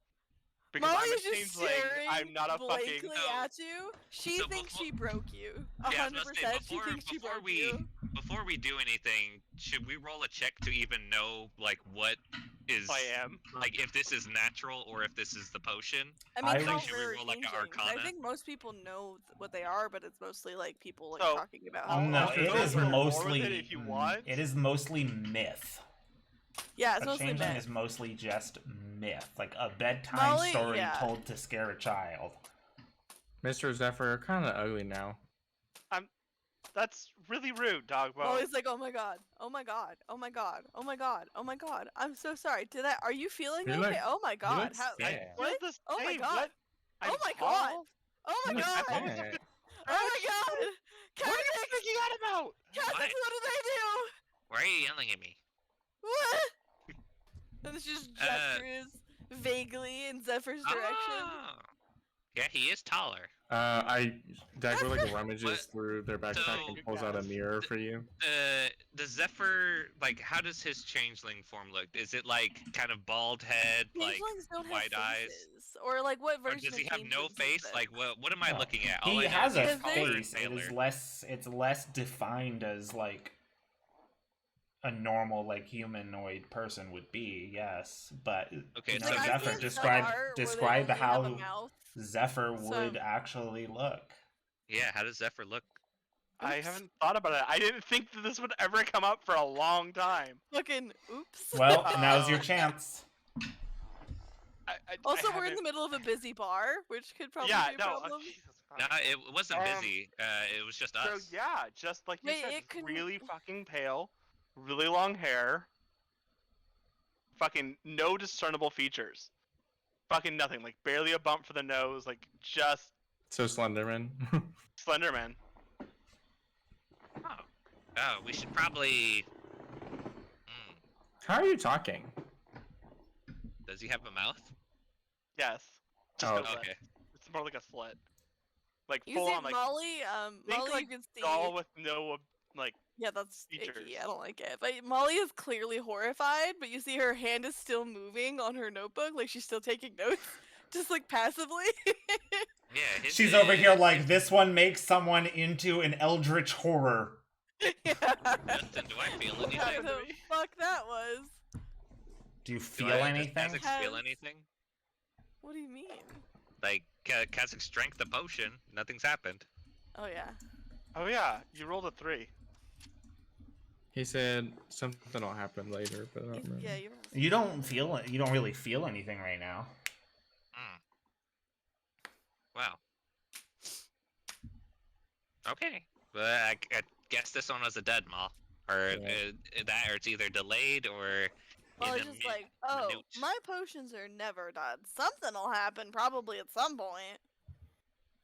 Because Molly's I'm a just changeling, staring I'm not a blankly fucking. No. at you. She So thinks before- she broke you. Yeah, I was about to say, 100%. She before- thinks she before broke we- you. Before we do anything, should we roll a check to even know like what is I am. like if this is natural or if this is the potion? I mean, I how would- Should we rare are roll, like, a changelings? I Arcana? think most people know what they are, but it's mostly like people like So, talking about how. No, I'll it go is for more with mostly. it if you want. It is mostly myth. Yeah, it's A mostly changeling men. is mostly just myth, like a bedtime Molly, story yeah. told to scare a child. Mr. Zephyr, kind of ugly now. That's really rude, Dogbo. Molly's like, oh my god, oh my god, oh my god, oh my god, oh my god. I'm so sorry. Are you feeling You okay? look- Oh my god. look How? scared. I What? feel the Oh my same. god. What? Oh I'm my god. tall. Oh my You look god. scared. Oh my god. What are you Kha'Zix, freaking out about? Kha'Zix, what did I do? Why are you yelling at me? What? And she just Uh, gestures vaguely in Zephyr's direction. Oh. Yeah, he is taller. Dagger like rummages What? through their backpack So- and pulls out a mirror for you. Does Zephyr, like, how does his changeling form look? Is it like kind of bald head, like Changelings don't have wide eyes? faces. Or like what Or version does he of have no changelings is face? this? Like, what am I No. looking at? All I He know has is a he's Because taller and face. It paler. is less. It's less defined as like a normal like humanoid person would be. Yes, but Okay, now so- I've Zephyr seen describe some art where they describe only have a how mouth. Zephyr So- would actually look. Yeah, how does Zephyr look? I Oops. haven't thought about it. I didn't think that this would ever come up for a long time. Fucking oops. Well, now's your chance. Also, I we're in haven't- the middle of a busy bar, which could probably Yeah, be a no. problem. Jesus No, Christ. it wasn't Um, busy. It was just So us. yeah, just like you Wait, said, it just couldn't- really fucking pale, really long hair, fucking no discernible features, fucking nothing, like barely a bump for the nose, like just So Slenderman. Slenderman. Oh, we should probably. Hmm, How are you talking? does he have a mouth? Yes. Just Oh, a slit. Okay. It's more like a slit, like You full see on like Molly, think Molly, like you can see. doll with no like. Yeah, that's features. icky. I don't like it. But Molly is clearly horrified, but you see her hand is still moving on her notebook, like she's still taking notes, just like passively. Yeah. his She's over is- here like this one makes someone into an eldritch horror. Yeah. Justin, do I feel What anything? the fuck that was? Do you Do feel I- does anything? Kha'Zix feel Has- anything? What do you mean? Like, Kha'Zix drank the potion. Nothing's happened. Oh yeah. Oh yeah, you rolled a 3. He said something will happen later, but I don't remember. Yeah, you. You don't feel it. You don't really feel anything right now. Hmm. Wow. Okay. Well, I guess this one was a dead mall. Or Yeah. that, or it's either delayed or. Well, in it's a just mi- like, oh, minute. my potions are never done. Something'll happen, probably at some point.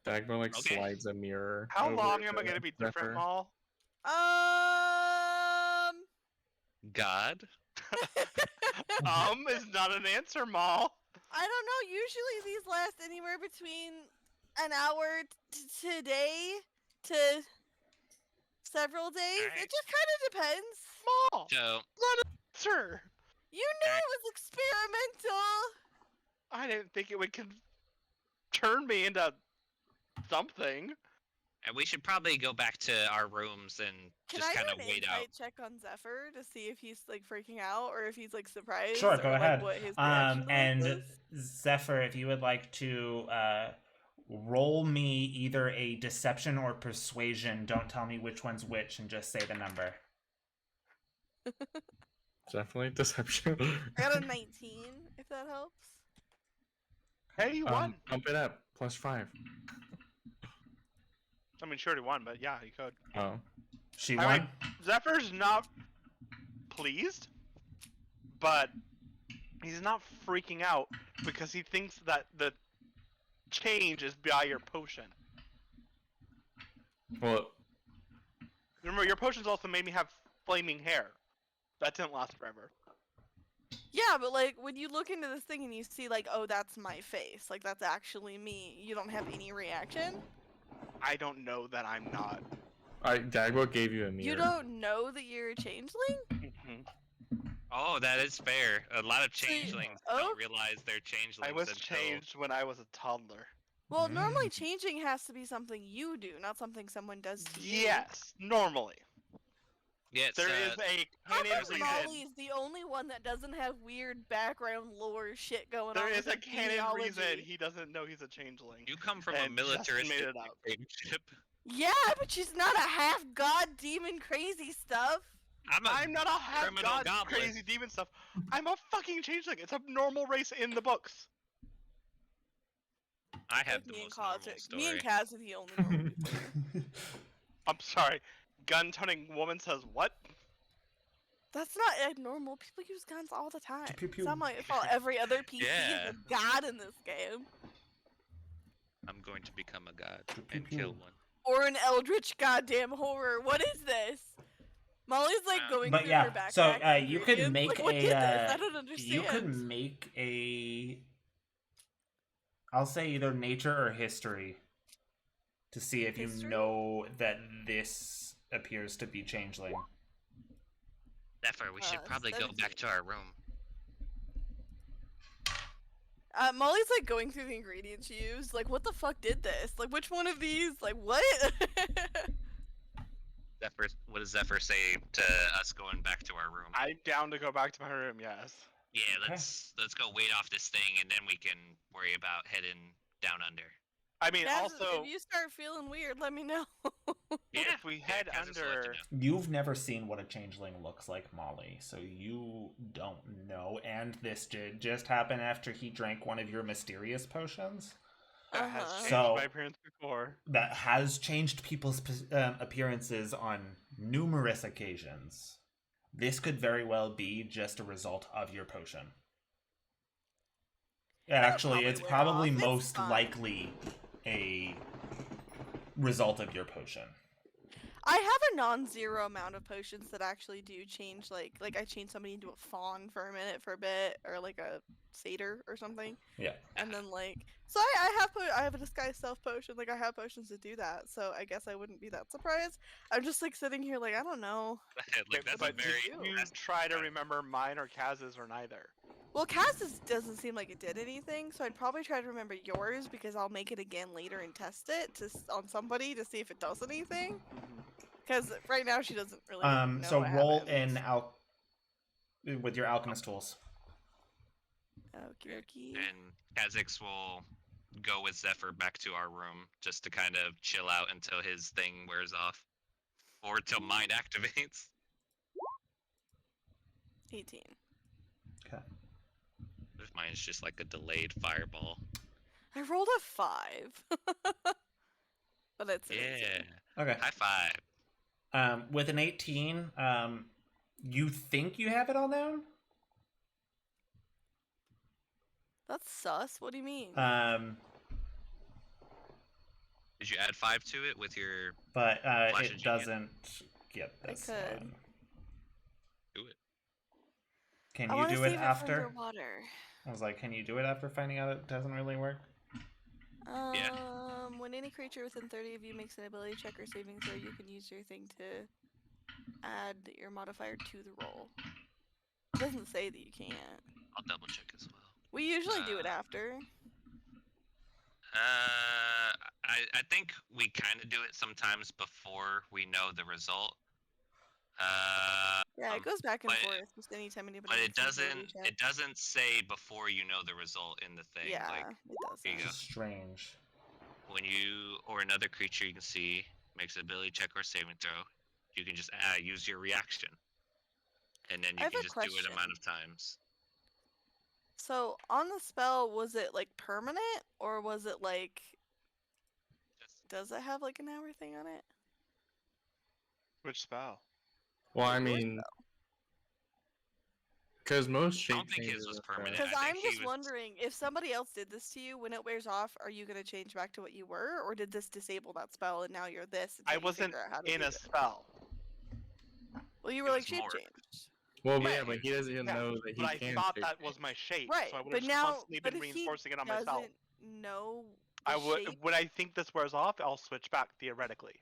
Dagmar like Okay. slides a mirror. How over long am I to gonna be Zephyr. different, Maul? God? Is not an answer, Maul. I don't know. Usually these last anywhere between an hour today to several days. Alright. It just kind of depends. Maul, So, answer. You knew it was experimental. I didn't think it would turn me into something. we should probably go back to our rooms and Can just I kind do of an wait out. insight check on Zephyr to see if he's like freaking out or if he's like surprised? Sure, or, go like, ahead. what his reaction to this And is? Zephyr, if you would like to roll me either a deception or persuasion, don't tell me which one's which, and just say the number. Definitely deception. I got a 19, if that helps. Hey, you won. Bump it up. +5. I mean, she already won, but yeah, you could. Oh. She I won. like- Zephyr's not pleased, but he's not freaking out because he thinks that the change is by your potion. Well, Remember, your potions also made me have flaming hair. That didn't last forever. Yeah, but like when you look into this thing and you see like, oh, that's my face, like that's actually me. You don't have any reaction. I don't know that I'm not. Dagbo gave you a mirror. You don't know that you're a changeling. Oh, that is fair. A lot of So- changelings oh. don't realize they're changelings. I was until- changed when I was a toddler. Well, normally changing has to be something you do, not something someone does to you. Yes, normally. Yeah, it's, There is a How canon come reason. Molly is the only one that doesn't have weird background lore shit going There on? is with a her canon reason genealogy? he doesn't know he's a changeling. You come from a and Justin militaristic made it up. dictatorship. Yeah, but she's not a half god demon crazy stuff. I'm not a half criminal god goblin. crazy demon stuff. I'm a fucking changeling. It's a normal race in the books. I have Like the me and most normal Kaz, me and story. Kaz are the only normal people here. I'm sorry. Gun toting woman says what? That's not abnormal. People use guns all the time. Pew, pew. It's not my fault. Every other PC Yeah. is a god in this game. I'm going to become a god Pew, and pew. kill one. Or an eldritch goddamn horror. What is this? Molly's like Wow. going But through yeah, her backpack. so and you could ingredients. make Like, what a did this? I don't understand. you could make a, I'll say either nature or history, to see if you History? know that this appears to be changeling. Zephyr, we should probably go back 17. to our room. Molly's like going through the ingredients she used. Like, what the fuck did this? Like, which one of these? Like, what? Zephyr, what does Zephyr say to us going back to our room? I'm down to go back to my room, yes. Yeah, Okay. let's go wait off this thing, and then we can worry about heading down under. I mean, Kaz, also, if you start feeling weird, let me know. Yeah, if we head Kaz is allowed to under... know. You've never seen what a changeling looks like, Molly, so you don't know. And this did just happen after he drank one of your mysterious potions. That has Uh-huh. changed So- my appearance before. That has changed people's appearances on numerous occasions. This could very well be just a result of your potion. Yeah, It'll actually, probably it's wear probably off. It's most fine. likely a result of your potion. I have a non-zero amount of potions that actually do change. Like I changed somebody into a fawn for a minute, for a bit, or like a satyr or something. Yeah. And then so I have a disguise self potion. Like I have potions to do that. So I guess I wouldn't be that surprised. I'm just like sitting here like I don't know. Like, that's a But very. did you that's- try to remember mine or Kaz's or neither? Well, Kaz's doesn't seem like it did anything, so I'd probably try to remember yours because I'll make it again later and test it on somebody to see if it does anything. Because right now she doesn't really. know So I roll haven't. in with your alchemist tools. Okie dokie. And Kha'Zix will go with Zephyr back to our room just to kind of chill out until his thing wears off, or till mine activates. 18. Okay. If mine's just like a delayed fireball. I rolled a 5. But it's an 18. Yeah. Okay. High five. With an 18, you think you have it all down? That's sus. What do you mean? Did you add 5 to it with your But Flash it of genius. doesn't get I this could. one. do it? Can I you wanna do it save after? for underwater. I was like, can you do it after finding out it doesn't really work? When any creature within 30 of you makes an ability check or saving throw, you can use your thing to add your modifier to the roll. It doesn't say that you can't. I'll double check as well. We usually do it after. I think we kind of do it sometimes before we know the result. Yeah, it goes back and but- forth just anytime anybody But it makes an ability doesn't. check. It doesn't say before you know the result in the thing. Yeah, Like it here you doesn't. go. Strange. when you or another creature you can see makes an ability check or saving throw, you can just use your reaction, and then I you have can a just do it question. amount of times. So on the spell, was it like permanent or was it like? Does it have like an hour thing on it? Which spell? Well, I Yours, mean, because most I shape don't think his changes was are permanent. Because I I'm think he just was- wondering if somebody else did this to you when it wears off, are you gonna change back to what you were, or did this disable that spell and now you're this? until I you wasn't figure out how to in do a it? spell. Well, you It were like was shape morphed. changed. Well, Yeah, yeah, but he doesn't even Yeah, know that he but I can. thought shape that change. was my shape, Right, so I would but have now, constantly but been if he reinforcing it on myself. doesn't know I the would shape, when I think this wears off, I'll switch back theoretically.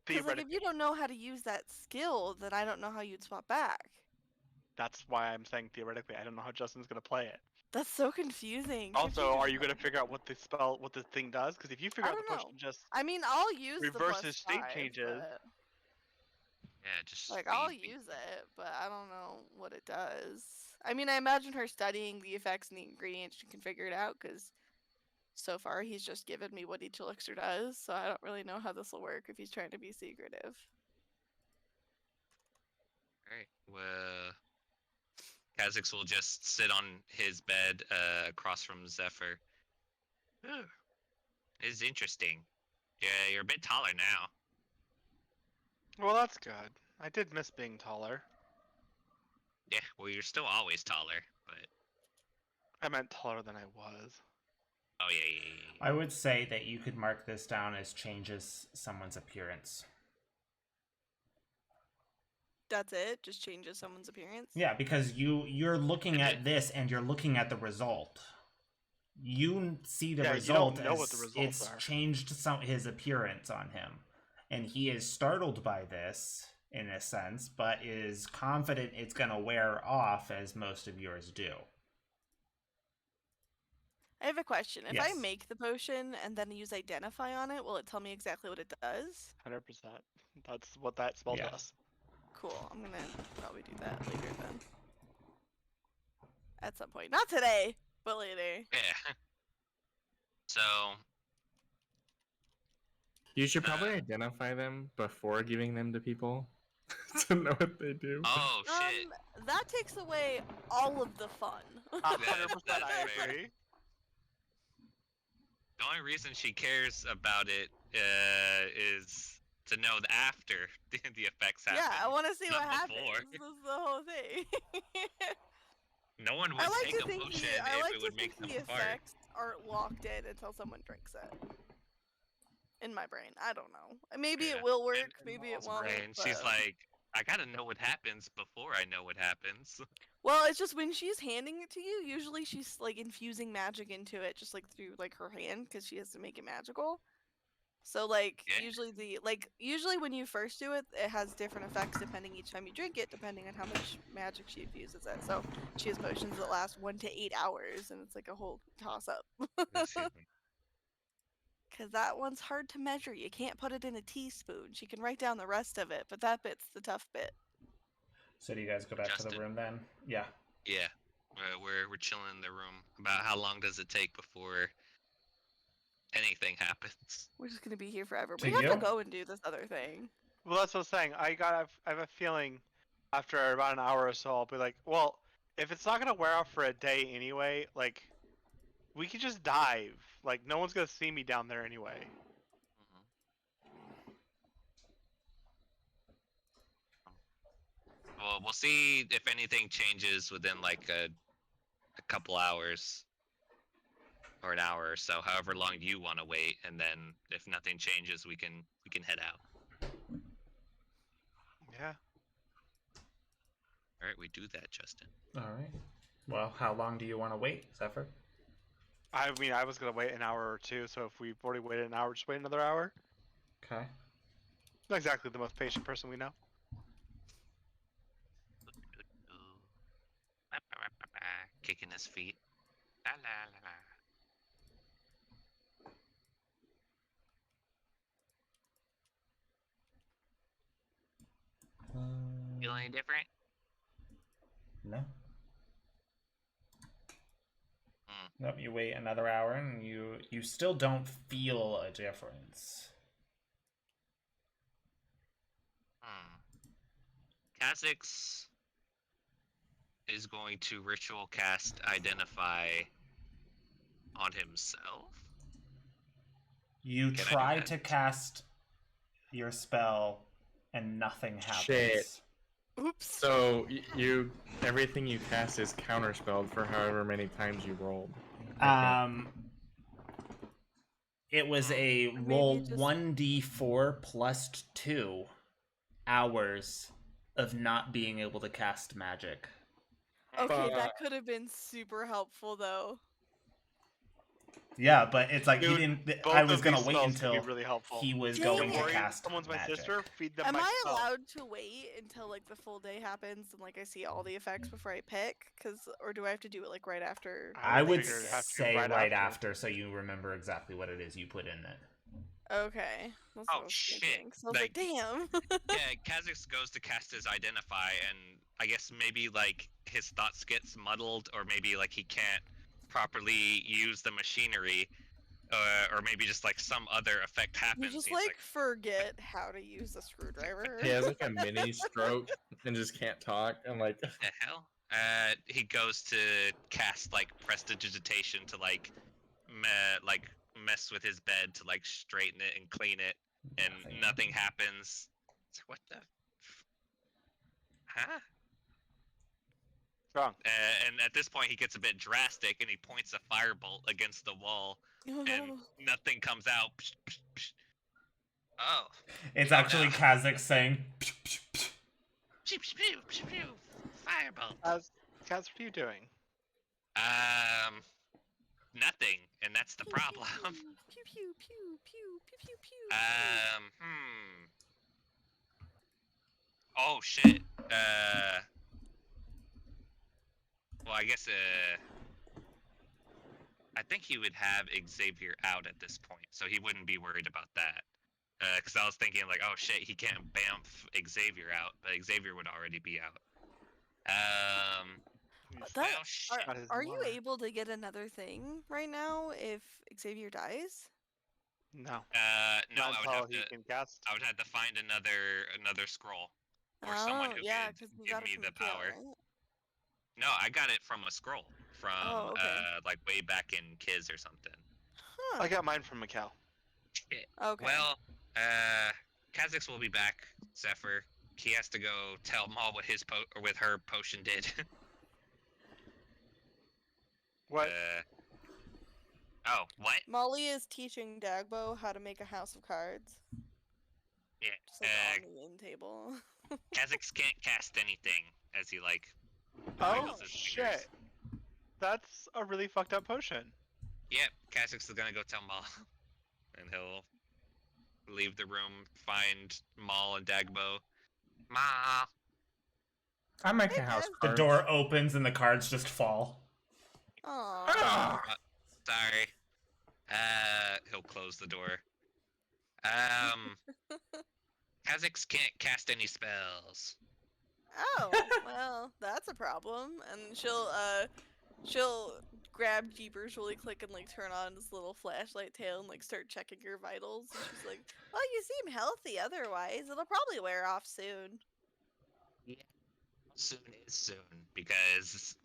because like if Theoretically, you don't know how to use that skill, then I don't know how you'd swap back. that's why I'm saying theoretically. I don't know how Justin's gonna play it. That's so confusing. Also, are you gonna figure out what the spell, what the thing does? Because if you figure I out the don't potion know. just I mean, I'll use the reverses plus state 5, changes. but, Yeah, just like I'll speed. use it, but I don't know what it does. I mean, I imagine her studying the effects and the ingredients, she can figure it out. Because so far he's just given me what each elixir does, so I don't really know how this will work if he's trying to be secretive. Kha'Zix will just sit on his bed across from Zephyr. Ooh, it's interesting. Yeah, you're a bit taller now. Well, that's good. I did miss being taller. Yeah, well, you're still always taller, but I meant taller than I was. oh yeah. I would say that you could mark this down as changes someone's appearance. That's it? Just changes someone's appearance? Yeah, because you're looking at this and you're looking at the result. You see the Yeah, you result don't know as what the results it's are. changed his appearance on him. And he is startled by this, in a sense, but is confident it's going to wear off, as most of yours do. I have a question. If I Yes. make the potion and then use Identify on it, will it tell me exactly what it does? 100%. That's what that spell Yeah. does. Cool. I'm gonna probably do that later then. At some point. Not today, but later. Yeah. So, You should probably identify them before giving them to people to know what they do. oh shit. That takes away all of the fun. 100% that's I fair. agree. The only reason she cares about it is to know that after the effects happen. Yeah, I want to see what not happens. before. This is the whole thing. No one would I like take to a think potion I if like it to would think make the them fart. effects aren't locked in until someone drinks it. In my brain, I don't know. Maybe Yeah. it will work. In Maybe it Maul's won't. brain, she's but- like, I gotta know what happens before I know what happens. Well, it's just when she's handing it to you, usually she's like infusing magic into it, just like through like her hand, because she has to make it magical. So like Yeah. usually when you first do it, it has different effects depending each time you drink it, depending on how much magic she infuses it. So she has potions that last 1 to 8 hours, and it's like a whole toss up. Because that one's hard to measure. You can't put it in a teaspoon. She can write down the rest of it, but that bit's the tough bit. So do you guys go back to the Justin. room then? Yeah. Yeah, we're chilling in the room. About how long does it take before anything happens? We're just gonna be here forever. To We have you? to go and do this other thing. Well, that's what I'm saying. I have a feeling after about an hour or so, I'll be like, well, if it's not gonna wear off for a day anyway, like, we could just dive. Like, no one's gonna see me down there anyway. Well, we'll see if anything changes within like a couple hours or an hour or so, however long you want to wait, and then if nothing changes, we can head out. Yeah. All right, we do that, Justin. All right. Well, how long do you want to wait, Zephyr? I mean, I was gonna wait an hour or two, so if we've already waited an hour, just wait another hour. Okay. Not exactly the most patient person we know. Kicking his feet. La, la, la, la. Feel any different? No. Hmm. Nope, you wait another hour and you still don't feel a difference. Kha'Zix is going to ritual cast Identify on himself. You Can I do try that? to cast your spell and nothing happens. Shit. Oops. So you everything you cast is counterspelled for however many times you rolled. It was a maybe roll just- 1d4 plus 2 hours of not being able to cast magic. Okay, But- that could have been super helpful though. Yeah, but it's like Dude, he didn't. Both I was of gonna these wait spells could until be really helpful. he was Dang going it. to Worry if cast someone's my magic. sister, feed them Am my I spell. allowed to wait until like the full day happens and like I see all the effects before I pick? Or do I have to do it like right after? I would figure it'd have to be say right right after. after, so you remember exactly what it is you put in it. Okay. That's what Oh, I was shit. thinking. So I was like, damn. Yeah, Kha'Zix goes to cast his Identify, and I guess maybe like his thoughts gets muddled, or maybe like he can't properly use the machinery, or maybe just like some other effect happens. You just He's like forget how to use a screwdriver. He has like a mini stroke and just can't talk. And like, the hell? he goes to cast like prestidigitation to like mess with his bed to like straighten it and clean it, and nothing happens. So what the? Huh? Wrong. And at this point, he gets a bit drastic, and he points a firebolt against the wall, and nothing comes out. Psh, psh, psh. Oh. It's Oh, actually no. Kazakh saying. "Psh, psh, psh." Pew, pew, pew, pew, pew. Firebolt. Kaz, what are you doing? Nothing, and that's the problem. Pew pew pew pew pew pew pew. Oh shit. Well, I guess I think he would have Xavier out at this point, so he wouldn't be worried about that. Because I was thinking like, oh shit, he can't bamf Xavier out, but Xavier would already be out. Well, shit. Are you able to get another thing right now if Xavier dies? No. No, Not I would until have he to. can cast. I would have to find another scroll or someone who yeah, could 'cause we give got it me from the Mikhail, power. right? No, I got it from a scroll from Oh, okay. like way back in Kiz or something. Huh. I got mine from Mikhail. Shit. Okay. Well, Kha'Zix will be back. Zephyr. He has to go tell Maul what his what her potion did. What? Oh, what? Molly is teaching Dagbo how to make a house of cards. Yeah. Just like on the end table. Kha'Zix can't cast anything as he like. Oh wiggles his shit! fingers. That's a really fucked up potion. Yep, Kha'Zix is gonna go tell Maul, and he'll leave the room, find Maul and Dagbo. Ma. I make Hey, a house guys. The card. door opens and the cards just fall. Aww. Ah! Sorry. He'll close the door. Kha'Zix can't cast any spells. Oh, well, that's a problem. And she'll grab Jeepers really quick and like turn on his little flashlight tail and like start checking your vitals. And she's like, "Well, you seem healthy otherwise. It'll probably wear off soon." Soon is soon, because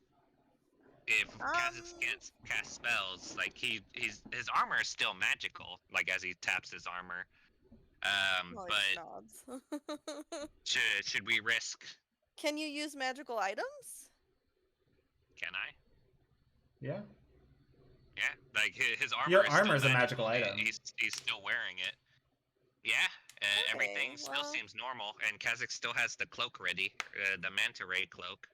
if Kha'Zix can't cast spells, like his armor is still magical, like as he taps his armor. Molly But nods. should we risk? Can you use magical items? Can I? Yeah. Yeah, like his armor. Your is still armor is a magical magical. item. He's still wearing it. Yeah, everything Okay, still well- seems normal, and Kha'Zix still has the cloak ready, the manta ray cloak.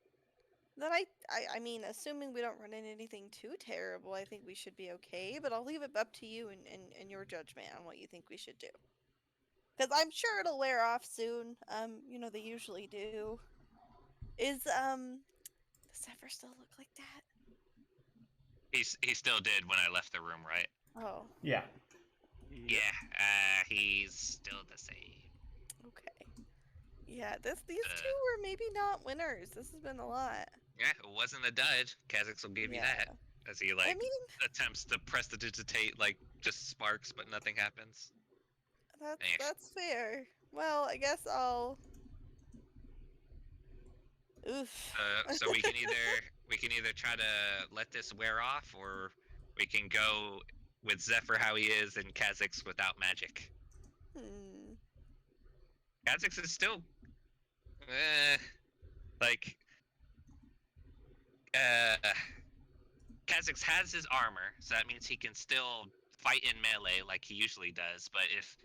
Then I mean, assuming we don't run into anything too terrible, I think we should be okay. But I'll leave it up to you and your judgment on what you think we should do. Because I'm sure it'll wear off soon. You know they usually do. Does Zephyr still look like that? He still did when I left the room, right? Oh, Yeah. Yeah, he's still the same. okay. Yeah, these two Uh. were maybe not winners. This has been a lot. Yeah, it wasn't a dud. Kha'Zix will give you that. As he like I mean, attempts to prestidigitate, like just sparks, but nothing happens. that's fair. Well, I guess I'll. Oof. So we can either try to let this wear off, or we can go with Zephyr how he is and Kha'Zix without magic. Kha'Zix is still, like, Kha'Zix has his armor, so that means he can still fight in melee like he usually does. But if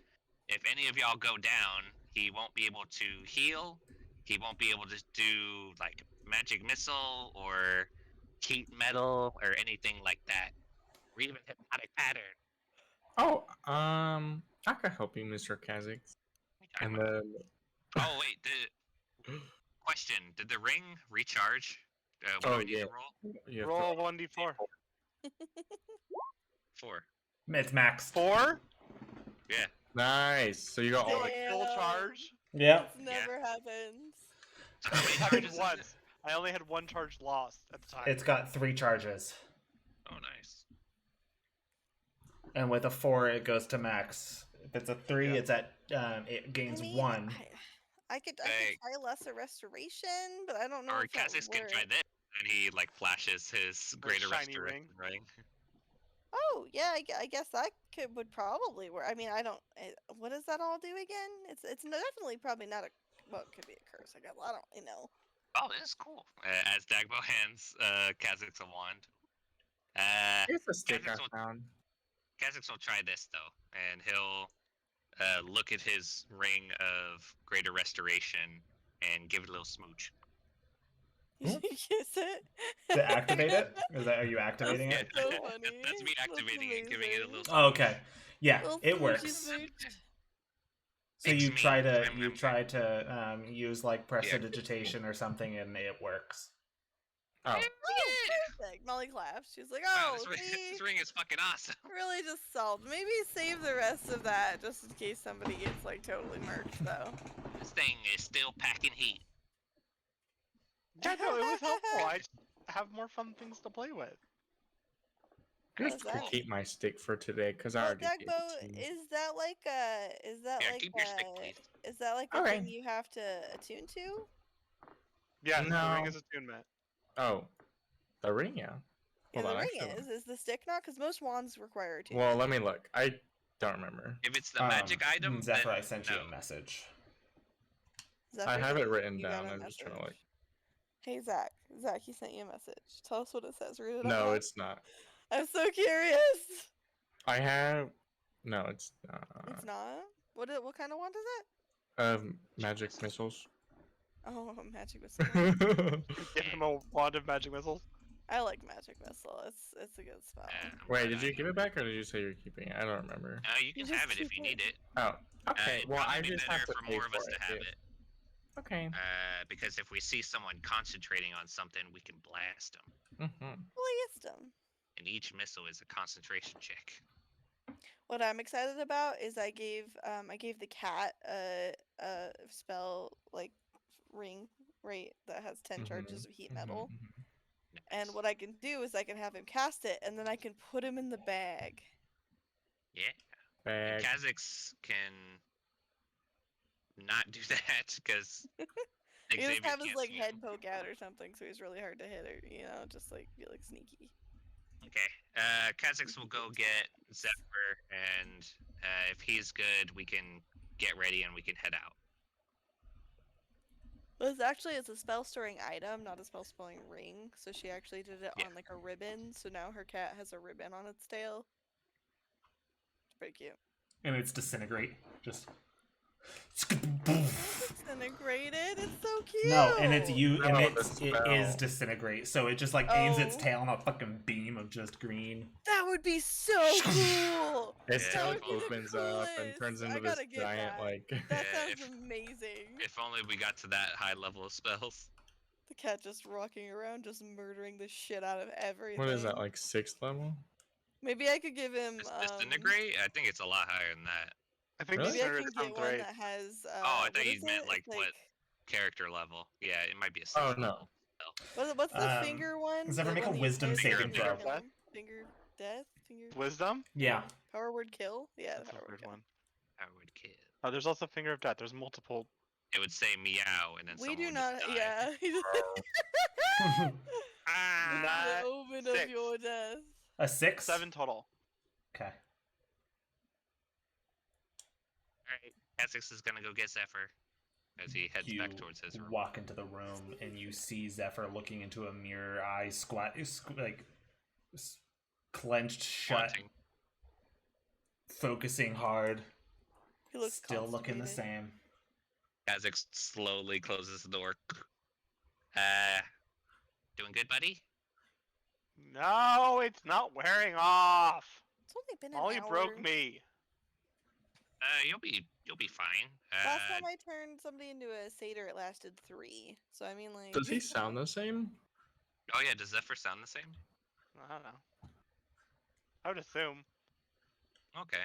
any of y'all go down, he won't be able to heal. He won't be able to do like magic missile or heat metal or anything like that, or even hypnotic pattern. Oh, I can help you, Mr. Kha'Zix. And then Oh wait, the question: did the ring recharge? What do I need to roll? you have Roll 1d4. 4. It's maxed. 4? Yeah. Nice. So you got all like Full Damn. charge? Yeah. This never happens. So how many I charges is once. it? I only had one charge lost at the time. It's got 3 charges. Oh, nice. And with a 4, it goes to max. If it's a 3, Yeah. it's at it gains I mean, 1. I could Hey. try lesser restoration, but I don't know Or if that would Kha'Zix can work. try this. and he like flashes his greater shiny restoration ring. Oh yeah, I guess that would probably work. I mean, I don't. What does that all do again? It's definitely probably not a. Well, it could be a curse. I guess I don't really know. Oh, this is cool. As Dagbo hands Kha'Zix a wand. Here's a stick Kha'Zix I will, found. Kha'Zix will try this though, and he'll look at his ring of greater restoration and give it a little smooch. You kiss it To activate it? Are you activating Yeah, it? so funny. that's me activating it, giving it a little. Oh, okay. Yeah, Little it smoochy works. smooch. So Makes you me try to remember. use like Yeah. prestidigitation or something, and it works. Oh, Oh, perfect. Molly claps. She's like, Wow, "Oh, see, this ring is fucking awesome. really just solved. Maybe save the rest of that just in case somebody gets like totally murked, though." This thing is still packing heat. Yeah, no, it was helpful. I just have more fun things to play with. I'm What just does gonna that keep my stick for today because I Well, already gave Dagbo, it to you. is that like Yeah, keep your stick, please. is that like a Okay. thing you have to attune to? Yeah, the ring No. is attunement. Oh, the ring, yeah. Yeah, Hold the on, ring actually, is the stick not? Because most wands require attunement. well, let me look. I don't remember. If it's the magic item, Zephyr, then I sent you no. a message. Zephyr I have sent it you- written you got down. a I'm just trying to message. like. Hey Zach, he sent you a message. Tell us what it says. Read it. No, aloud. it's not. I'm so curious. I have. No, it's It's not. What kind of wand is it? magic missiles. Oh, magic missile. Give him a wand of magic missiles. I like magic missile. It's a good spell. I'm Wait, glad did I you know. give it back or did you say you're keeping it? I don't remember. You can just have it if keep you it. need it. Oh, okay. It'd Well, probably I be just better have to for pay more of us for to have yeah. it. Okay. Because if we see someone concentrating on something, we can blast them. Mm-hmm. Wisdom. And each missile is a concentration check. What I'm excited about is I gave the cat a spell like ring right that has 10 charges of heat metal. And Nice. what I can do is I can have him cast it and then I can put him in the bag. Yeah. Bag. And Kha'Zix can not do that because He just Xavier have his can't like see head him. poke out or something, so he's really hard to hit or just like be like sneaky. Okay. Kha'Zix will go get Zephyr, and if he's good, we can get ready and we can head out. Well, it's a spell storing item, not a spell storing ring. So she actually did it Yeah. on like a ribbon. So now her cat has a ribbon on its tail. It's pretty cute. And it's disintegrate. Just. Disintegrated. It's so cute. No, and it's you, and No, it the is spell. disintegrate. So it just like aims its Oh. tail on a fucking beam of just green. That would be so cool. Its Yeah, tail That would be the opens up and turns coolest. I into this gotta get giant that. like. That Yeah, sounds if- amazing. If only we got to that high level of spells. The cat just walking around, just murdering the shit out of everything. What is that, like 6th level? Maybe I could give him. Disintegrate? I think it's a lot higher than that. I think Really? Maybe I Disintegrate can sounds get one right. that has. Oh, I what thought you is meant it? like It's what character level. Yeah, it might be a Oh, 6th no. level. What's the Um, finger one? does ever The make a one that you wisdom play saving finger throw? kill? Finger death? Finger Wisdom? Yeah. power word kill? Yeah, That's a power word weird kill. one. I would kill. Oh, there's also Finger of Death. There's multiple. It would say meow and then We someone do would not. just die. Yeah. He just- Ah! the omen six. of your death. A 6? 7 total. Okay. Alright, Kha'Zix is gonna go get Zephyr as he heads You back towards his room. walk into the room and you see Zephyr looking into a mirror, eyes clenched shut, Wanting. focusing hard, He looks still looking the constipated. same. Kha'Zix slowly closes the door. Doing good, buddy? No, it's not wearing off. It's only been an Molly hour. broke me. You'll be fine. Last time I turned somebody into a satyr, it lasted 3. So I mean, like. Does he sound the same? Oh yeah, does Zephyr sound the same? I don't know. I would assume. Okay.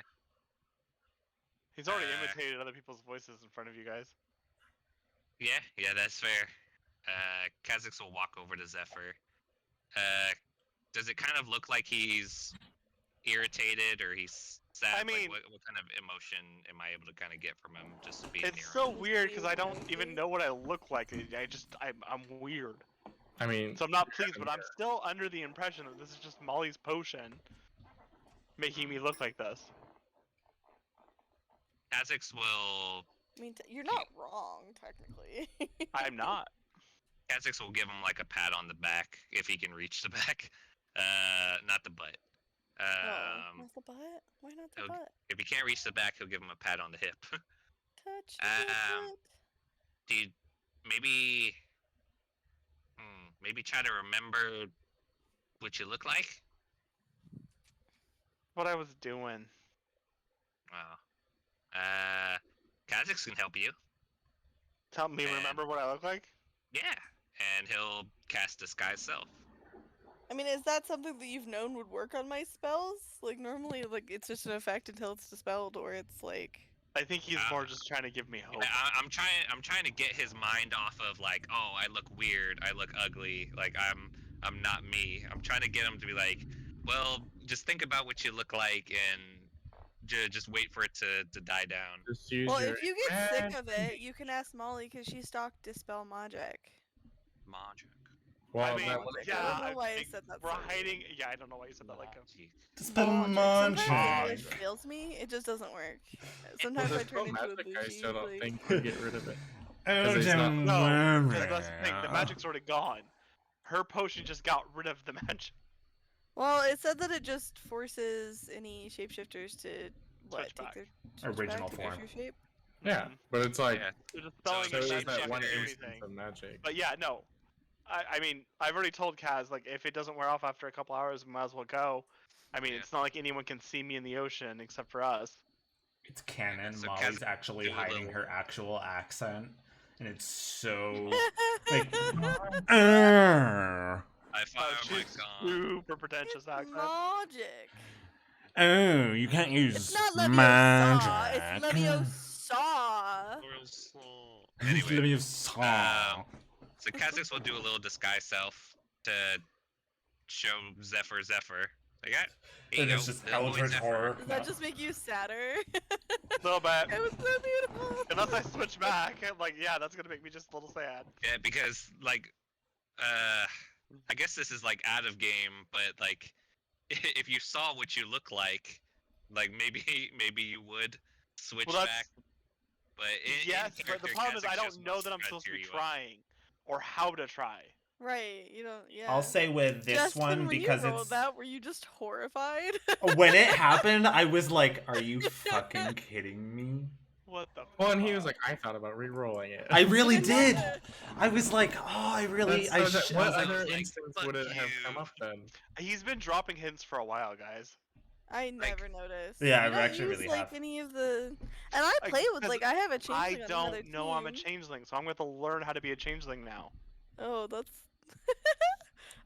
He's already Uh, imitated other people's voices in front of you guys. Yeah, that's fair. Kha'Zix will walk over to Zephyr. Does it kind of look like he's irritated or he's sad? I mean- like, what kind of emotion am I able to kind of get from him just being It's near so him? weird because I don't even know what I look like. I'm weird. I mean, So I'm not pleased, but I'm still under the impression that this is just Molly's potion making me look like this. Kha'Zix will I mean, you're not wrong technically. I'm not. Kha'Zix will give him like a pat on the back if he can reach the back, not the butt. Not the butt. Why not the he'll- butt? If he can't reach the back, he'll give him a pat on the hip. Touch the butt. Dude, maybe, maybe try to remember what you look like. What I was doing. Wow. Kha'Zix can help you. Tell me, And- remember what I look like? Yeah, and he'll cast Disguise Self. I mean, is that something that you've known would work on my spells? Like normally, like it's just an effect until it's dispelled, or it's like. I think he's more just trying to give me hope. I'm trying to get his mind off of like, oh, I look weird, I look ugly, like I'm not me. I'm trying to get him to be like, well, just think about what you look like and just wait for it to die down. just use Well, your if you get sick of imagination. it, you can ask Molly because she stocked Dispel Magic. Magic. Well, I mean, that, Magic. yeah, I don't know why I think said that we're so hiding. Yeah, I don't know why you said that like a. Magic. Dispel Sometimes magic. English fails me. It just doesn't work. Sometimes I turn into a magic, I bougie. still don't like- think we get rid of it. Oh, it's not- don't No, worry. because that's the thing. The magic's already gone. Her potion just got rid of the magic. Well, it said that it just forces any shapeshifters to Switch take back. their switch Original back to their form. true shape. Yeah, Mhm. but it's like Yeah. They're just spelling So it so there's and there's that one shapeshifting instance everything. of magic. But yeah, no. I mean, I've already told Kaz, like, if it doesn't wear off after a couple hours, we might as well go. I mean, Yeah. it's not like anyone can see me in the ocean except for us. It's canon. So Molly's Kaz- actually do a hiding little- her actual accent, and it's so like. "Arr." I fire Oh, my she's gun. super pretentious accent. Magic. Oh, you can't use It's not Leviosa. magic. It's Leviosa. Royal Soul. It's Anyway, Leviosa. so Kha'Zix will do a little disguise self to show Zephyr. Like that. And it's just Eldritch Horror. Does that just make you sadder? A little bit. It was so beautiful. Unless I switch back, I'm like, yeah, that's gonna make me just a little sad. Yeah, because like, I guess this is like out of game, but like, if you saw what you look like maybe you would switch Well, that's- back. But in Yes, but the character, problem is I Kha'Zix don't just know wants that I'm to supposed to be cheer you up. trying or how to try. Right, you don't. Yeah. I'll say with this Justin, one when because you rolled it's that, were you just horrified? when it happened, I was like, "Are you fucking kidding me?" What the? Well, and he was fuck? like, I thought about re-rolling it. I really Didn't did. matter. I was like, "Oh, I really." I That's so sh- that- I what was like, other like, instance fuck would it have you. come up then? He's been dropping hints for a while, guys. I Like- never noticed. Yeah, You I don't actually use, really like have. any of the. And I Like, play with 'cause like I have a I changeling on another don't know I'm a team. changeling, so I'm going to learn how to be a changeling now. Oh, that's.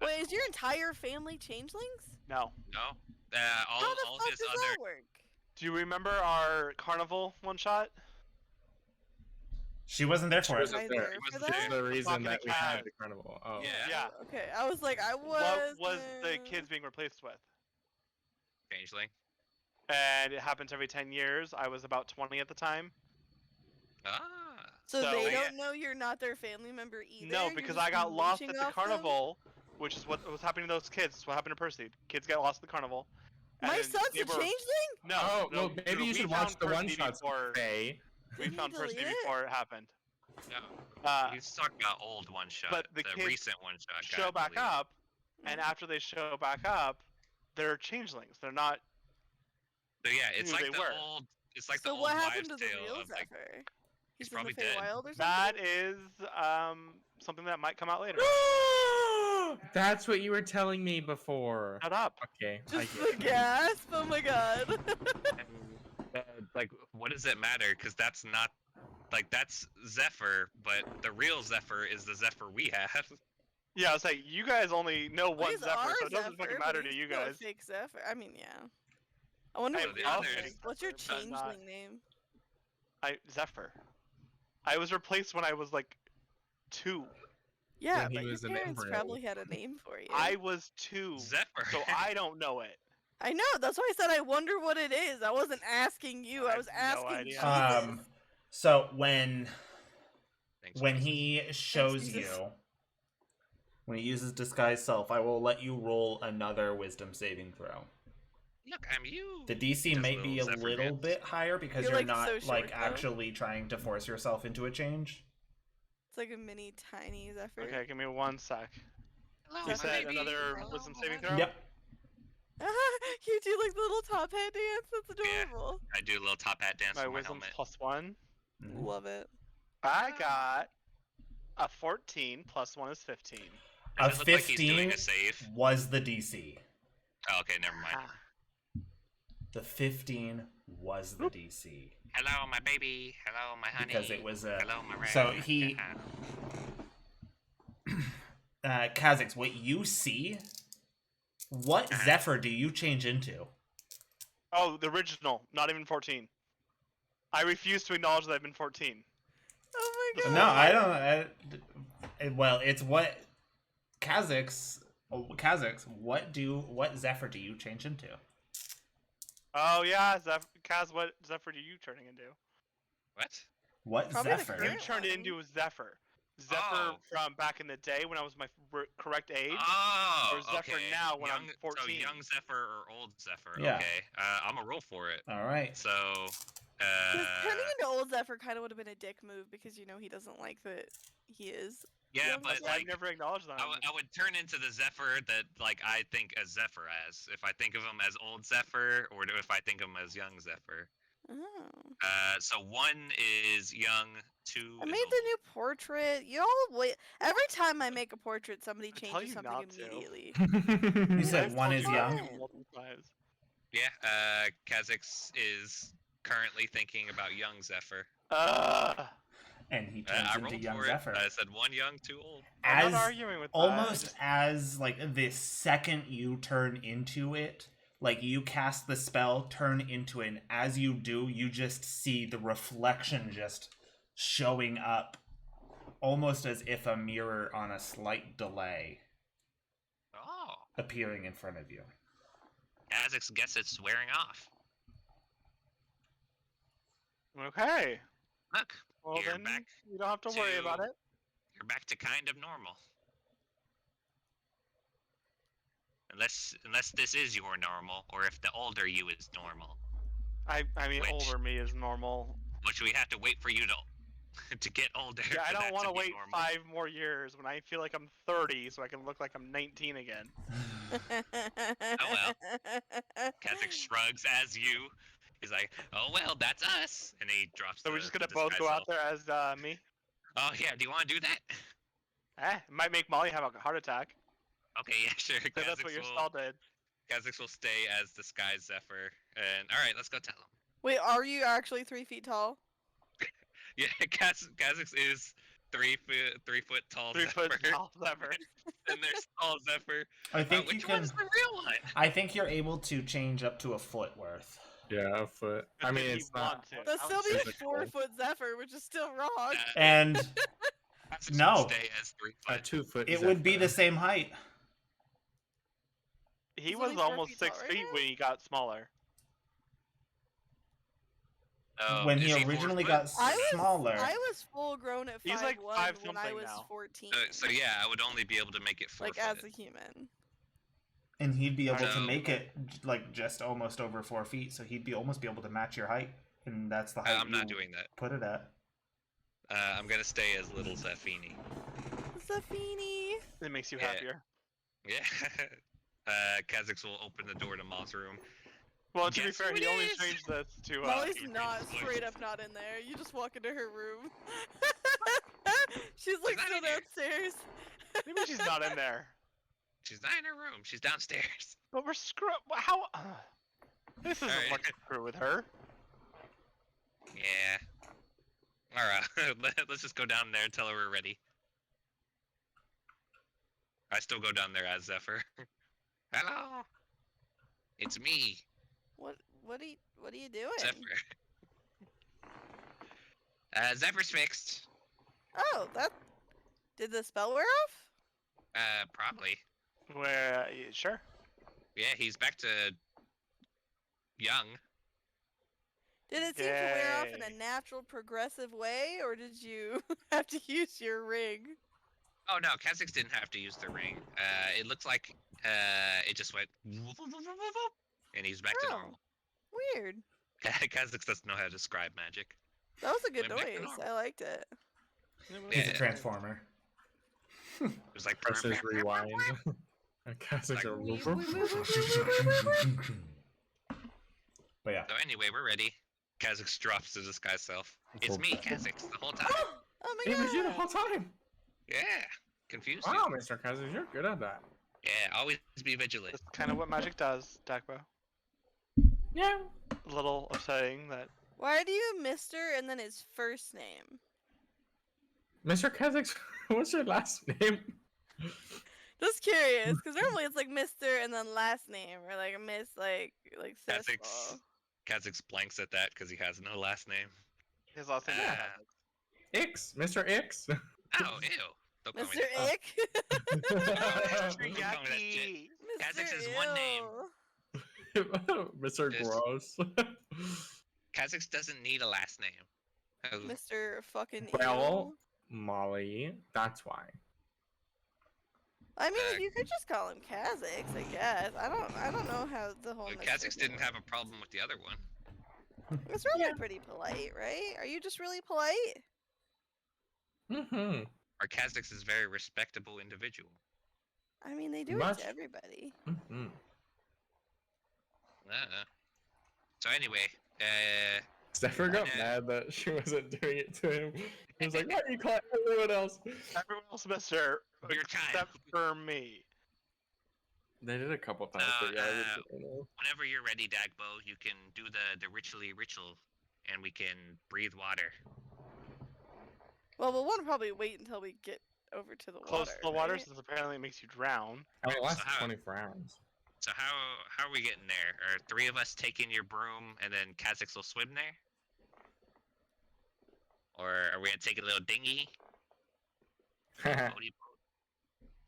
Wait, is your entire family changelings? No. No, How the all fuck his does other that work? Do you remember our carnival one shot? she wasn't there She for it. wasn't I there. there It for wasn't that? The reason talking that to we had Kaz. the carnival. Oh. Yeah. Yeah. Okay, I was like, I was. What was the kids being replaced with? changeling. And it happens every 10 years. I was about 20 at the time. Ah, So, so- they Yeah. don't know you're not their family member either. No, You're because just I got lost mooching at the off them? carnival, which is what was happening to those kids. It's what happened to Percy. Kids get lost at the carnival. and My then son's they a were- changeling. No, Oh, no, well, maybe no, you we should watch found the Percy one shots before- Faye. We Did he found Percy delete it? before it happened. no. He's talking about old one shot. but the kids recent one shot. Show got back deleted. up, and after they show back up, they're changelings. They're not. So yeah, it's who like they the were. old. It's like So the old what happened wives' to the tale real of like. Zephyr? he's He's in probably the dead. Feywild or something? That is something that might come out later. That's what you were telling me before. Shut up. Okay. I Just get the it. gasp! Oh my god. Like, what does it matter? Because that's not. Like, that's Zephyr, but the real Zephyr is the Zephyr we have. Yeah, I was like, you guys only know one He's Zephyr, our so it doesn't Zephyr, fucking but matter to he's you still a guys. fake Zephyr. I mean, yeah. I wonder Hey, what the yours others- is. What's your but not- changeling name? Zephyr. I was replaced when I was like 2. Yeah, When he but your was an parents embryo. probably had a name for you. I was 2, Zephyr. so I don't know it. I know. That's why I said I wonder what it is. I wasn't asking you. I I was have no asking idea. Jesus. So when Thanks, when Jesus. he shows Jesus. you When he uses disguise self, I will let you roll another wisdom saving throw. Look, I'm you. The DC Just may be a Zephyr little dance. bit higher because You're, you're like, not so short, like though. actually trying to force yourself into a change. It's like a mini tiny Zephyr. Okay, give me 1 sec. Hello, You Zephyr said baby. another Hello, wisdom my saving honey. throw? Yep. You do like the little top hat dance. That's Yeah. adorable. I do a little top hat dance My with my wisdom's helmet. +1. Mhm. Love it. I got a 14 +1 is 15. A Does it look like he's doing 15 a save? was the DC. Oh, okay, never mind. Ah. The 15 was the DC Hello, my baby. Hello, my honey. because it was a. Hello, my rat. So he, Kha'Zix, what you see? What Zephyr do you change into? Oh, the original, not even 14. I refuse to acknowledge that I've been 14. Oh my god. No, I don't. Well, it's what Kha'Zix. What Zephyr do you change into? Oh yeah, Kaz, what Zephyr do you turning into? What? What Probably the Zephyr? You current turned one. into a Zephyr. Zephyr Oh. from back in the day when I was my correct age. Oh, Or Zephyr okay. now when I'm young, 14. So young Zephyr or old Zephyr. Yeah. Okay. I'm gonna roll for it. All right. So, 'Cause turning into old Zephyr kind of would have been a dick move because you know he doesn't like that he is. yeah, young but Zephyr. I've like, never acknowledged that. I would turn into the Zephyr that like I think a Zephyr as. If I think of him as old Zephyr, or if I think of him as young Zephyr. Oh. So 1 is young, 2 I is made old. the new portrait. You all wait. Every time I make a portrait, somebody I tell changes you something not to. immediately. You said I've one told is you young. that multiple times. Yeah. Kha'Zix is currently thinking about young Zephyr. And he turns I into rolled young for Zephyr. it. I said 1 young, 2 old. I'm As not arguing with that. almost just- as like the second you turn into it, like you cast the spell, turn into it, and as you do, you just see the reflection just showing up almost as if a mirror on a slight delay Oh. appearing in front of you. Kha'Zix gets it swearing off. Okay. Look, Well You're then, back you don't have to worry to- about it. you're back to kind of normal. Unless this is your normal, or if the older you is normal, I mean, Which- older me is normal. which we have to wait for you to to get older. Yeah, I for don't that want to be wait normal. 5 more years when I feel like I'm 30, so I can look like I'm 19 again. well. Kha'Zix shrugs as you. He's like, "Oh well, that's us," and he drops. So we're the- just the gonna both disguise go out self. there as me. Oh yeah, do you want to do that? It might make Molly have a heart attack. Okay, yeah, sure. So that's what your spell did. Kha'Zix will stay as disguised Zephyr, and all right, let's go tell him. Wait, are you actually 3 feet tall? Yeah, Kha'Zix is 3 foot tall 3 foot Zephyr, tall Zephyr. and there's tall Zephyr. I think you Which can. one's the real one? I think you're able to change up to a foot worth. Yeah, a foot. I But mean, did he it's not. want to? That's How still be physical. 4 foot Zephyr, which is still wrong. And Kha'Zix No. will stay as 3 A foot. 2 foot. it would be Zephyr. the same height. He He's was only 4 almost feet tall 6 right feet now? when he got smaller. Oh, When is he 4 originally foot? got I was smaller. I was full grown at 5'1" He's like 5 when I something was now. 14. So yeah, I would only be able to make it 4 like foot. as a human. And he'd be able to So- make it like just almost over 4 feet, so he'd be almost be able to match your height, and that's the height I'm not you doing that. put it at. I'm gonna stay as little Zephini. Zafini. It makes you Yeah. happier. Yeah. Kha'Zix will open the door to Moth's room. Well, to be Guess fair, who he it only is? changed this to Molly's keep not it close. straight up not in there. You just walk into her room. She's like not still in here. downstairs. maybe she's not in there. She's not in her room. She's downstairs. But we're screw. How? This isn't Alright. looking through with her. Yeah. All right. Let's just go down there and tell her we're ready. I still go down there as Zephyr. Hello. It's me, What are you doing? Zephyr. Zephyr's fixed. Oh, that did the spell wear off? Probably. Where? Sure. Yeah, he's back to young. Did it seem to wear off in Yay. a natural, progressive way, or did you have to use your ring? Oh no, Kha'Zix didn't have to use the ring. It looks like it just went and he's back to Oh. normal. Weird. Kha'Zix doesn't know how to describe magic. That was a good Went back to noise. normal. I liked it. He's a Yeah. transformer. It was like Versus rewind. Kha'Zix Like- are Wee, woof, wee, woof. But yeah, So anyway, we're ready. Kha'Zix drops to disguise self. It's me, Kha'Zix, the whole time. Oh my It was you the god. whole time. Yeah, confused Wow, you. Mr. Kha'Zix, you're good at that. Yeah, always be vigilant. That's kind of what magic does, Dakbo. Yeah. A little upsetting that. Why do you Mr. and then his first name? Mr. Kha'Zix, what's your last name? Just curious, because normally it's like Mr. and then last name, or like a Miss, like Kha'Zix, Cecil. Kha'Zix blanks at that because he has no last name. His last name is Ah. Kha'Zix. Ix, Mr. Ix. Oh, ew. Don't call me Mr. that. Ick. Don't call me that shit. Mr. Kha'Zix is one name. Ew. Mr. Yes. Gross. Kha'Zix doesn't need a last name. Oh, Mr. fucking Well, Ew. Molly, that's why. I mean, you could just call him Kha'Zix, I guess. I don't know how the whole. well, Mr. Kha'Zix thing didn't have a problem with the other one. It's really pretty polite, right? Are you just really polite? Mm-hmm. Or Kha'Zix is a very respectable individual. I mean, they do it Much- to everybody. Mm-hmm. So anyway, Zephyr got Yeah. mad that she wasn't doing it to him. He was like, why are you calling everyone else? Everyone else, Mr. Your time. Except for me. They did a couple times, but yeah, I didn't know. whenever you're ready, Dagbo, you can do the ritual, and we can breathe water. Well, we'll want to probably wait until we get over to the Close water. to the water, right? since apparently it makes you drown. I mean, it lasts So how- 24 hours. So how are we getting there? Are three of us taking your broom, and then Kha'Zix will swim there? Or are we gonna take a little dinghy? Boaty boat?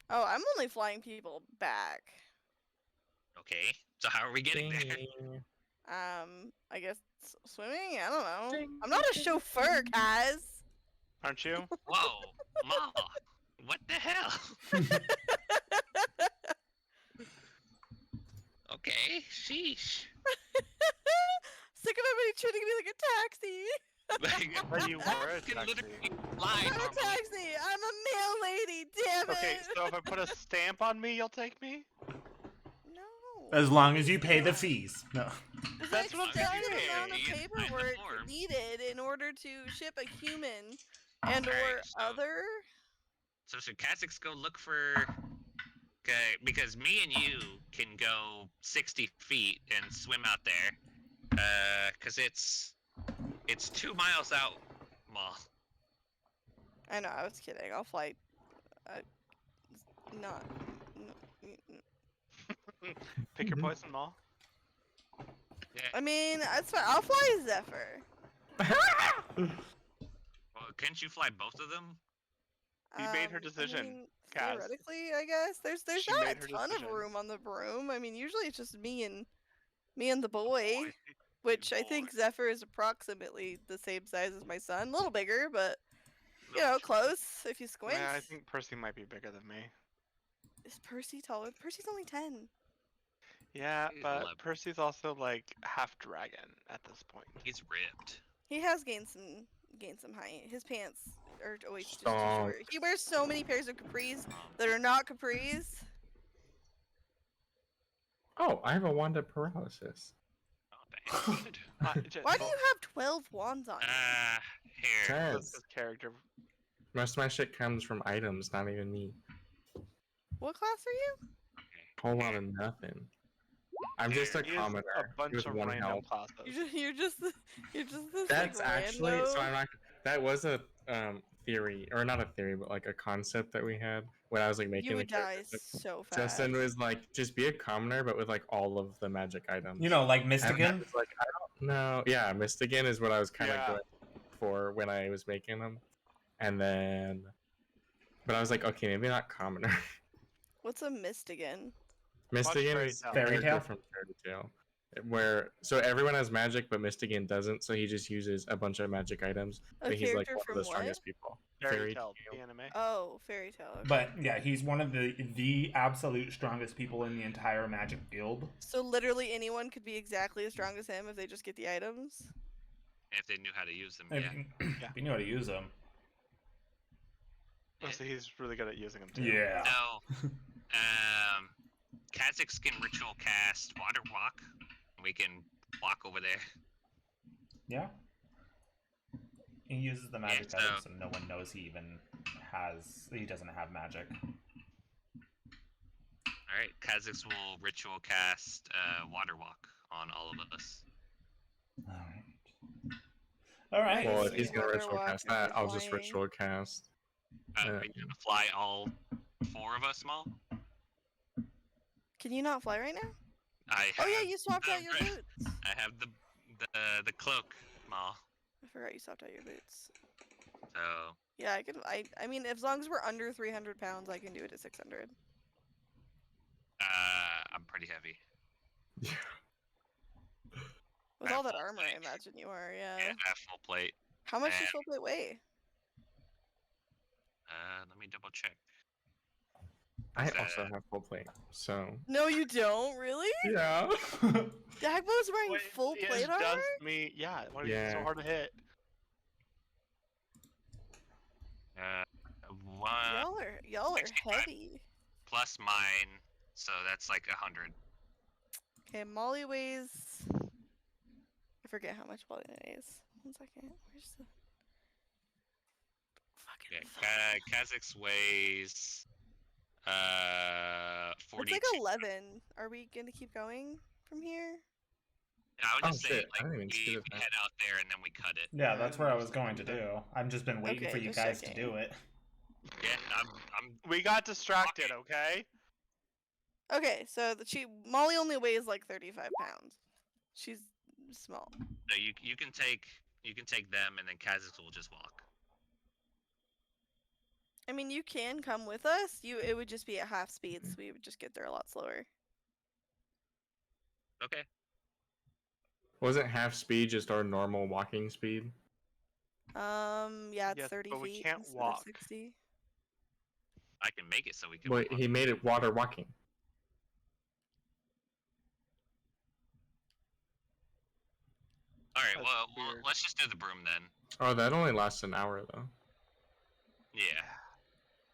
Oh, I'm only flying people back. Okay. So how are we getting there? Ding. I guess swimming. I don't know. Ding, I'm not a ding, chauffeur, guys. Aren't you? Whoa, Ma! What the hell? Okay, sheesh. Sick of everybody treating me like a taxi. But you were a can taxi. literally fly I'm not a normally. taxi. I'm a male lady. Damn it. Okay, so if I put a stamp on me, you'll take me? No. as long as you pay the fees. No. There's That's an what I'm extensive saying. amount of You can sign the paperwork form. needed in order to ship a human and or Alright, so- other. So should Kha'Zix go look for? Okay, because me and you can go 60 feet and swim out there. Cause it's 2 miles out, Ma. I know. I was kidding. I'll fly. Not. Pick your Mm-hmm. poison, Maul. Yeah. I mean, that's fine. I'll fly Zephyr. Well, couldn't you fly both of them? You made her I decision, mean, Kaz. theoretically, I guess there's She not made a her ton decision. of room on the broom. I mean, usually it's just me and the boy, which I think boy. Zephyr is approximately the same size as my son, a little bigger, but you know, close if you squint. Yeah, I think Percy might be bigger than me. Is Percy taller? Percy's only 10. Yeah, He's but 11. Percy's also like half dragon at this point. He's ripped. He has gained some height. His pants are always just too Stop. short. He wears so many pairs of capris that are not capris. Oh, I have a wand of paralysis. Not bad. Why do you have 12 wands on you? Here. Chaz. That's his character? Most of my shit comes from items, not even me. What class are you? Whole lot of nothing. I'm just a He is commoner a bunch with of one random health. classes. You're just this That's like, actually rando. so. I'm not. That was a theory, or not a theory, but like a concept that we had when I was like making You the would die character. so fast. Justin was like, just be a commoner, but with like all of the magic items. You know, like And I Mystigan. was like, I don't know. Yeah, Mystigan is what I was kind of Yeah. going for when I was making them, and then, but I was like, okay, maybe not commoner. What's a Mystigan? Mystigan Fairy is Tail. a Fairy character Tail? from Fairy Tail, where so everyone has magic, but Mystigan doesn't. So he just uses a bunch of magic items. A But he's like character one of from the what? strongest people. Fairy Tale, Tail. the anime. Oh, fairy tale. Okay. But yeah, he's one of the absolute strongest people in the entire Magic Guild. So literally anyone could be exactly as strong as him if they just get the items. If they knew how to use them, If, yeah. if you know how to use them. So he's really good at using them too. Yeah. So, Kazakhs can ritual cast Water Walk. We can walk over there. Yeah. He uses the magic so- item, so no one knows he doesn't have magic. Alright, Kazakhs will ritual cast Water Walk on all of us. Alright. Well, so if he's you gonna water ritual walk cast if you're that, I'll just flying. ritual cast. Are you gonna fly all 4 of us, Maul? Can you not fly right now? I Oh yeah, have- you swapped out your right. boots. I have the cloak, Maul. I forgot you swapped out your boots. So, Yeah, I can. I mean, as long as we're under 300 pounds, I can do it at 600. I'm pretty heavy. With I all have that full armor, I plate. imagine you are. Yeah. Yeah, I have full plate. How much does and- full plate weigh? Let me double check. I Is also that- have full plate, so No, you don't. Really? yeah. Dagbo's wearing Wait, full it plate does armor. me, yeah. Why are you so Yeah. hard to hit? One Y'all are 65. heavy. plus mine, so that's like 100. Okay, Molly weighs. I forget how much Molly weighs. 1 second. Where's the Okay, fucking? Kazakhs weighs It's 42. like 11. Are we gonna keep going from here? I would Oh, just say shit, I like didn't even see we that. head out there and then we cut it. Yeah, that's what I was going to do. I've just been waiting Okay, for you just guys to checking. do it. Yeah, I'm We got distracted, okay? Okay, so Molly only weighs like 35 pounds. She's small. no, you can take them and then Kazakhs will just walk. I mean, you can come with us. It would just be at half speed, so we would just get there a lot slower. Okay. Wasn't half speed just our normal walking speed? Yeah, it's Yes, 30 but we feet can't instead walk. of 60. I can make it so we can Wait, walk. he made it water walking. Alright, That's well, weird. let's just do the broom then. Oh, that only lasts an hour though. Yeah.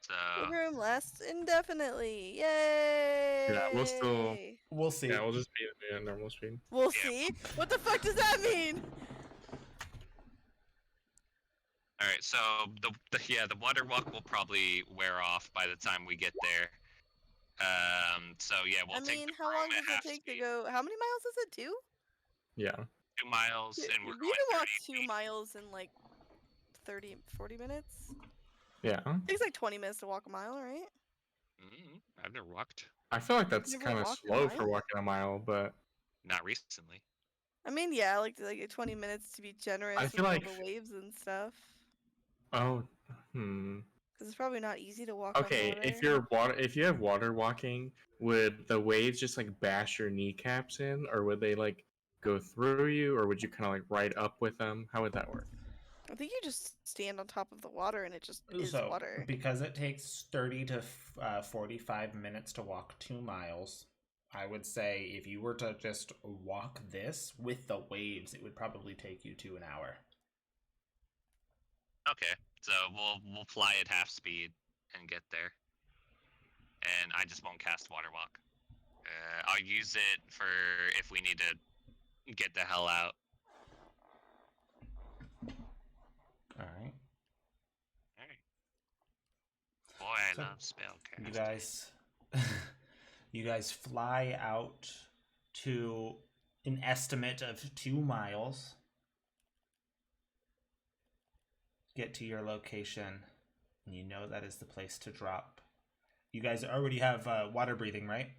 So The room lasts indefinitely. Yay! Yeah, we'll still- We'll see. Yeah, we'll just be at normal speed. We'll Yeah. see. What the fuck does that mean? alright, so the water walk will probably wear off by the time we get there. So yeah, we'll I take mean, the how long broom at does it half take to speed. go? How many miles is it? 2? Yeah. 2 miles, and we're We going can walk 30 2 miles in like 40 minutes. Yeah. It takes like 20 minutes to walk a mile, right? I've never walked. I feel like that's Never kind of walked a slow for mile? walking a mile, but Not recently. I mean, yeah, like 20 minutes to be generous I feel with all like- the waves and stuff. oh, Because it's probably not easy to walk. Okay, on if you have water walking, would the waves just like bash your kneecaps in, or would they like go through you, or would you kind of like ride up with them? How would that work? I think you just stand on top of the water and it just is So, water. because it takes 30 to 45 minutes to walk 2 miles, I would say if you were to just walk this with the waves, it would probably take you to an hour. Okay, so we'll fly at half speed and get there. And I just won't cast water walk. I'll use it for if we need to get the hell out. Alright. Alright. Boy, I So, love spellcasting. You guys fly out to an estimate of 2 miles. Get to your location, and you know that is the place to drop. You guys already have water breathing, right?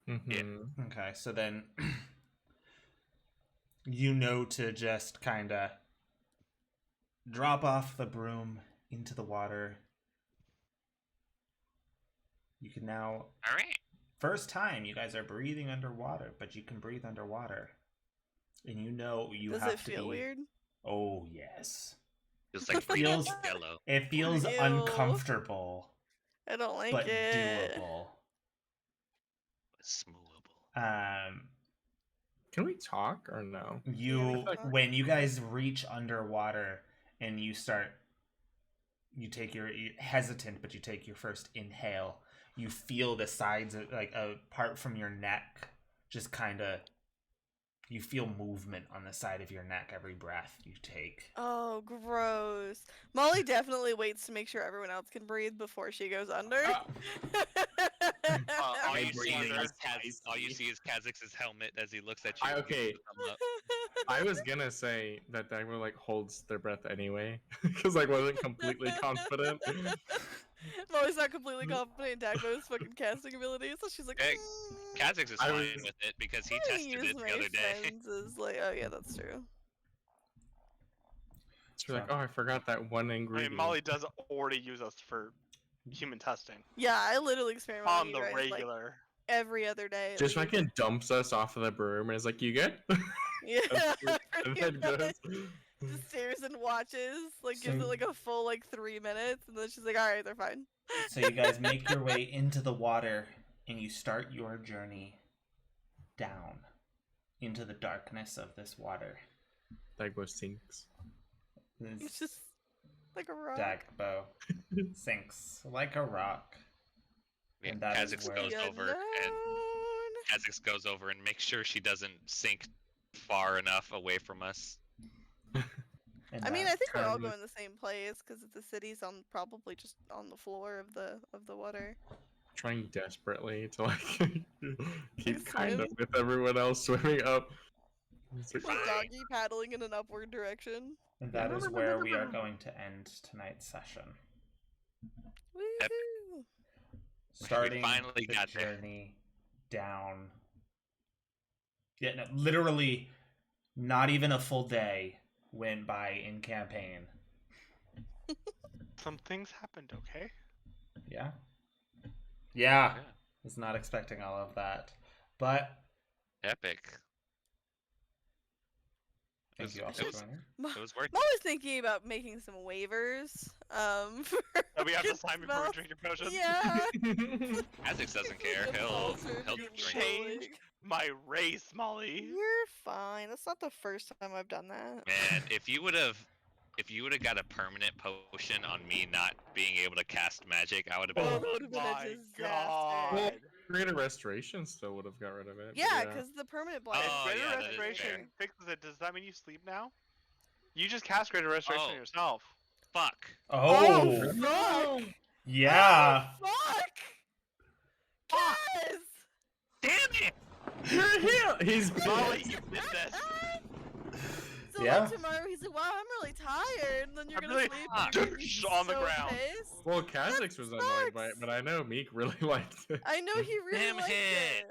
Mm-hmm. Okay, so then you know to just kind of drop off the broom into the water. You can now, Alright. first time you guys are breathing underwater, but you can breathe underwater. And you know you Does have it to feel be, weird? oh yes. Feels like It breathing feels- yellow. It feels Ew. uncomfortable, I don't like but it. doable. Smoothable. Can we talk or no? You talk. when you guys reach underwater and you take you hesitant, but you take your first inhale. You feel the sides of, like, apart from your neck, just kind of. You feel movement on the side of your neck every breath you take. Oh, gross. Molly definitely waits to make sure everyone else can breathe before she goes under. All I you see breathe is spicy. all you see is Kha'Zix's helmet as he looks at you. and Okay. gives a thumb up. I was gonna say that Dagmar like holds their breath anyway, because like wasn't completely confident. Molly's not completely confident in Dagmo's fucking casting abilities, so she's like, Hey, Kha'Zix is I fine was- with it because he I'm gonna tested use it the my other day. senses. Like, oh yeah, that's true. She's like, oh, I forgot that one I ingredient. mean, Molly does already use us for human testing Yeah, I literally experiment on with the you guys, like, regular. every other day. at just least. fucking dumps us off of the broom and is like, "You good?" Yeah, and pretty then much. goes. Just stares and watches, like gives So- it like a full like 3 minutes, and then she's like, "All right, they're fine." So you guys make your way into the water and you start your journey down into the darkness of this water. Dagmar sinks. It's This just like a rock. Dagbo sinks like a rock. Yeah, And that is Kha'Zix where- goes The over and unknown. Kha'Zix goes over and makes sure she doesn't sink far enough away from us. And I mean, that I think we're all kind of- going the same place because the city's on probably just on the floor of the water. Trying desperately to like keep Like kind of swim? with everyone else swimming up. It's like, Like Fine. doggy paddling in an upward direction. And that is where we are going to end tonight's session. Yep. Woohoo! Starting finally the got there. journey down. Yeah, no, literally, not even a full day went by in campaign. Some things happened, okay? Yeah. Yeah. Yeah. Was not expecting all of that. But Epic. thank was- you it all for was- joining. It was worth I'm always thinking about making some waivers. For That we have to good sign before we spells. drink your potion. Yeah. Kha'Zix doesn't care. The He'll culture he'll can drink. change. like- My race, Molly. You're fine. That's not the first time I've done that. Man, if you would have got a permanent potion on me not being able to cast magic, I would have been. Oh, that would've been a my disaster. god. Greater Restoration still would have got rid of it. but Yeah, because the permanent blind. Oh, If Greater yeah, that is Restoration fair. fixes it, does that mean you sleep now? You just cast Greater Restoration Oh. yourself. Fuck. Oh, Oh, fuck! yeah. Oh, fuck! Guys! Damn it! You're here. He's Molly, you did this. So Yeah. like tomorrow he's like, wow, I'm really tired, and then you're I'm gonna really sleep hot. and you're gonna be On the so ground. pissed. Well, Kha'Zix was annoyed by it, sucks. but I know Meek really liked it. I know he really Damn liked it.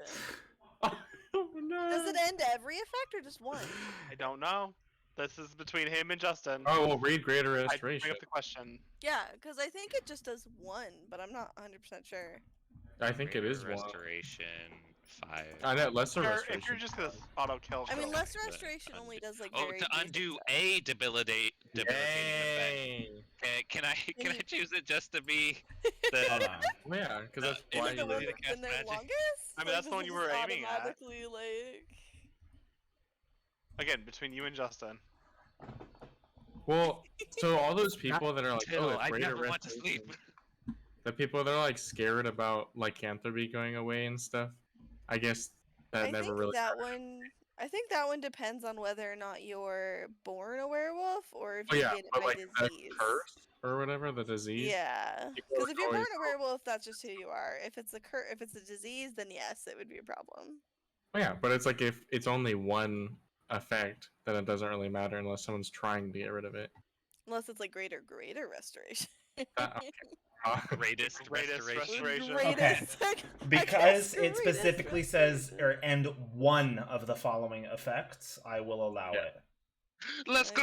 it. Oh no. Does it end every effect or just one? I don't know. This is between him and Justin. Oh, well, read Greater I Restoration. bring up the question. Yeah, because I think it just does one, but I'm not 100% sure. I think it is Greater one. Restoration 5. I know, Lesser Or Restoration. if you're just gonna auto kill. I mean, kill. Lesser the Restoration only undo- does like Oh, very to basic undo stuff. a debilitating effect. Yay. Can I you- choose it just to be Hold the? on. Well, yeah, because that's Is why it the you one ability did to it. that's cast been there magic? longest? I mean, Like, that's the does one it you just were aiming at. automatically, like... Again, between you and Justin. Well, so all those people that are like, Till oh, I Greater never want to sleep. Restoration. The people that are like scared about lycanthropy going away and stuff. I guess that I never think really. that one... I think that one depends on whether or not you're born a werewolf or if Oh you yeah, get it but by like the disease. curse or whatever, the disease. Yeah, People because are if you're born always- a werewolf, that's just who you are. If it's if it's a disease, then yes, it would be a problem. Oh, yeah, but it's like if it's only one effect, then it doesn't really matter unless someone's trying to get rid of it. Unless it's like greater restoration. Greatest restoration. Greatest. I Because guess it greatest specifically says, restoration. or end one of the following effects, I will allow Yeah. it. Let's go!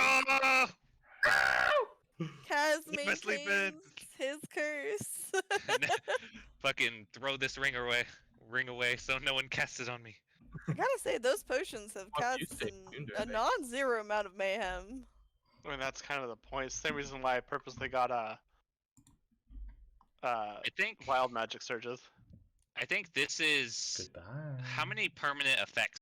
Kaz my sleep maintains in. his curse. Fucking throw this ring away so no one casts it on me. I gotta say, those potions have Fuck you, caused Steve. You can do a it. non-zero amount of mayhem. I mean, that's kind of the point. Same reason why I purposely got I think wild magic surges. this is Goodbye. how many permanent effects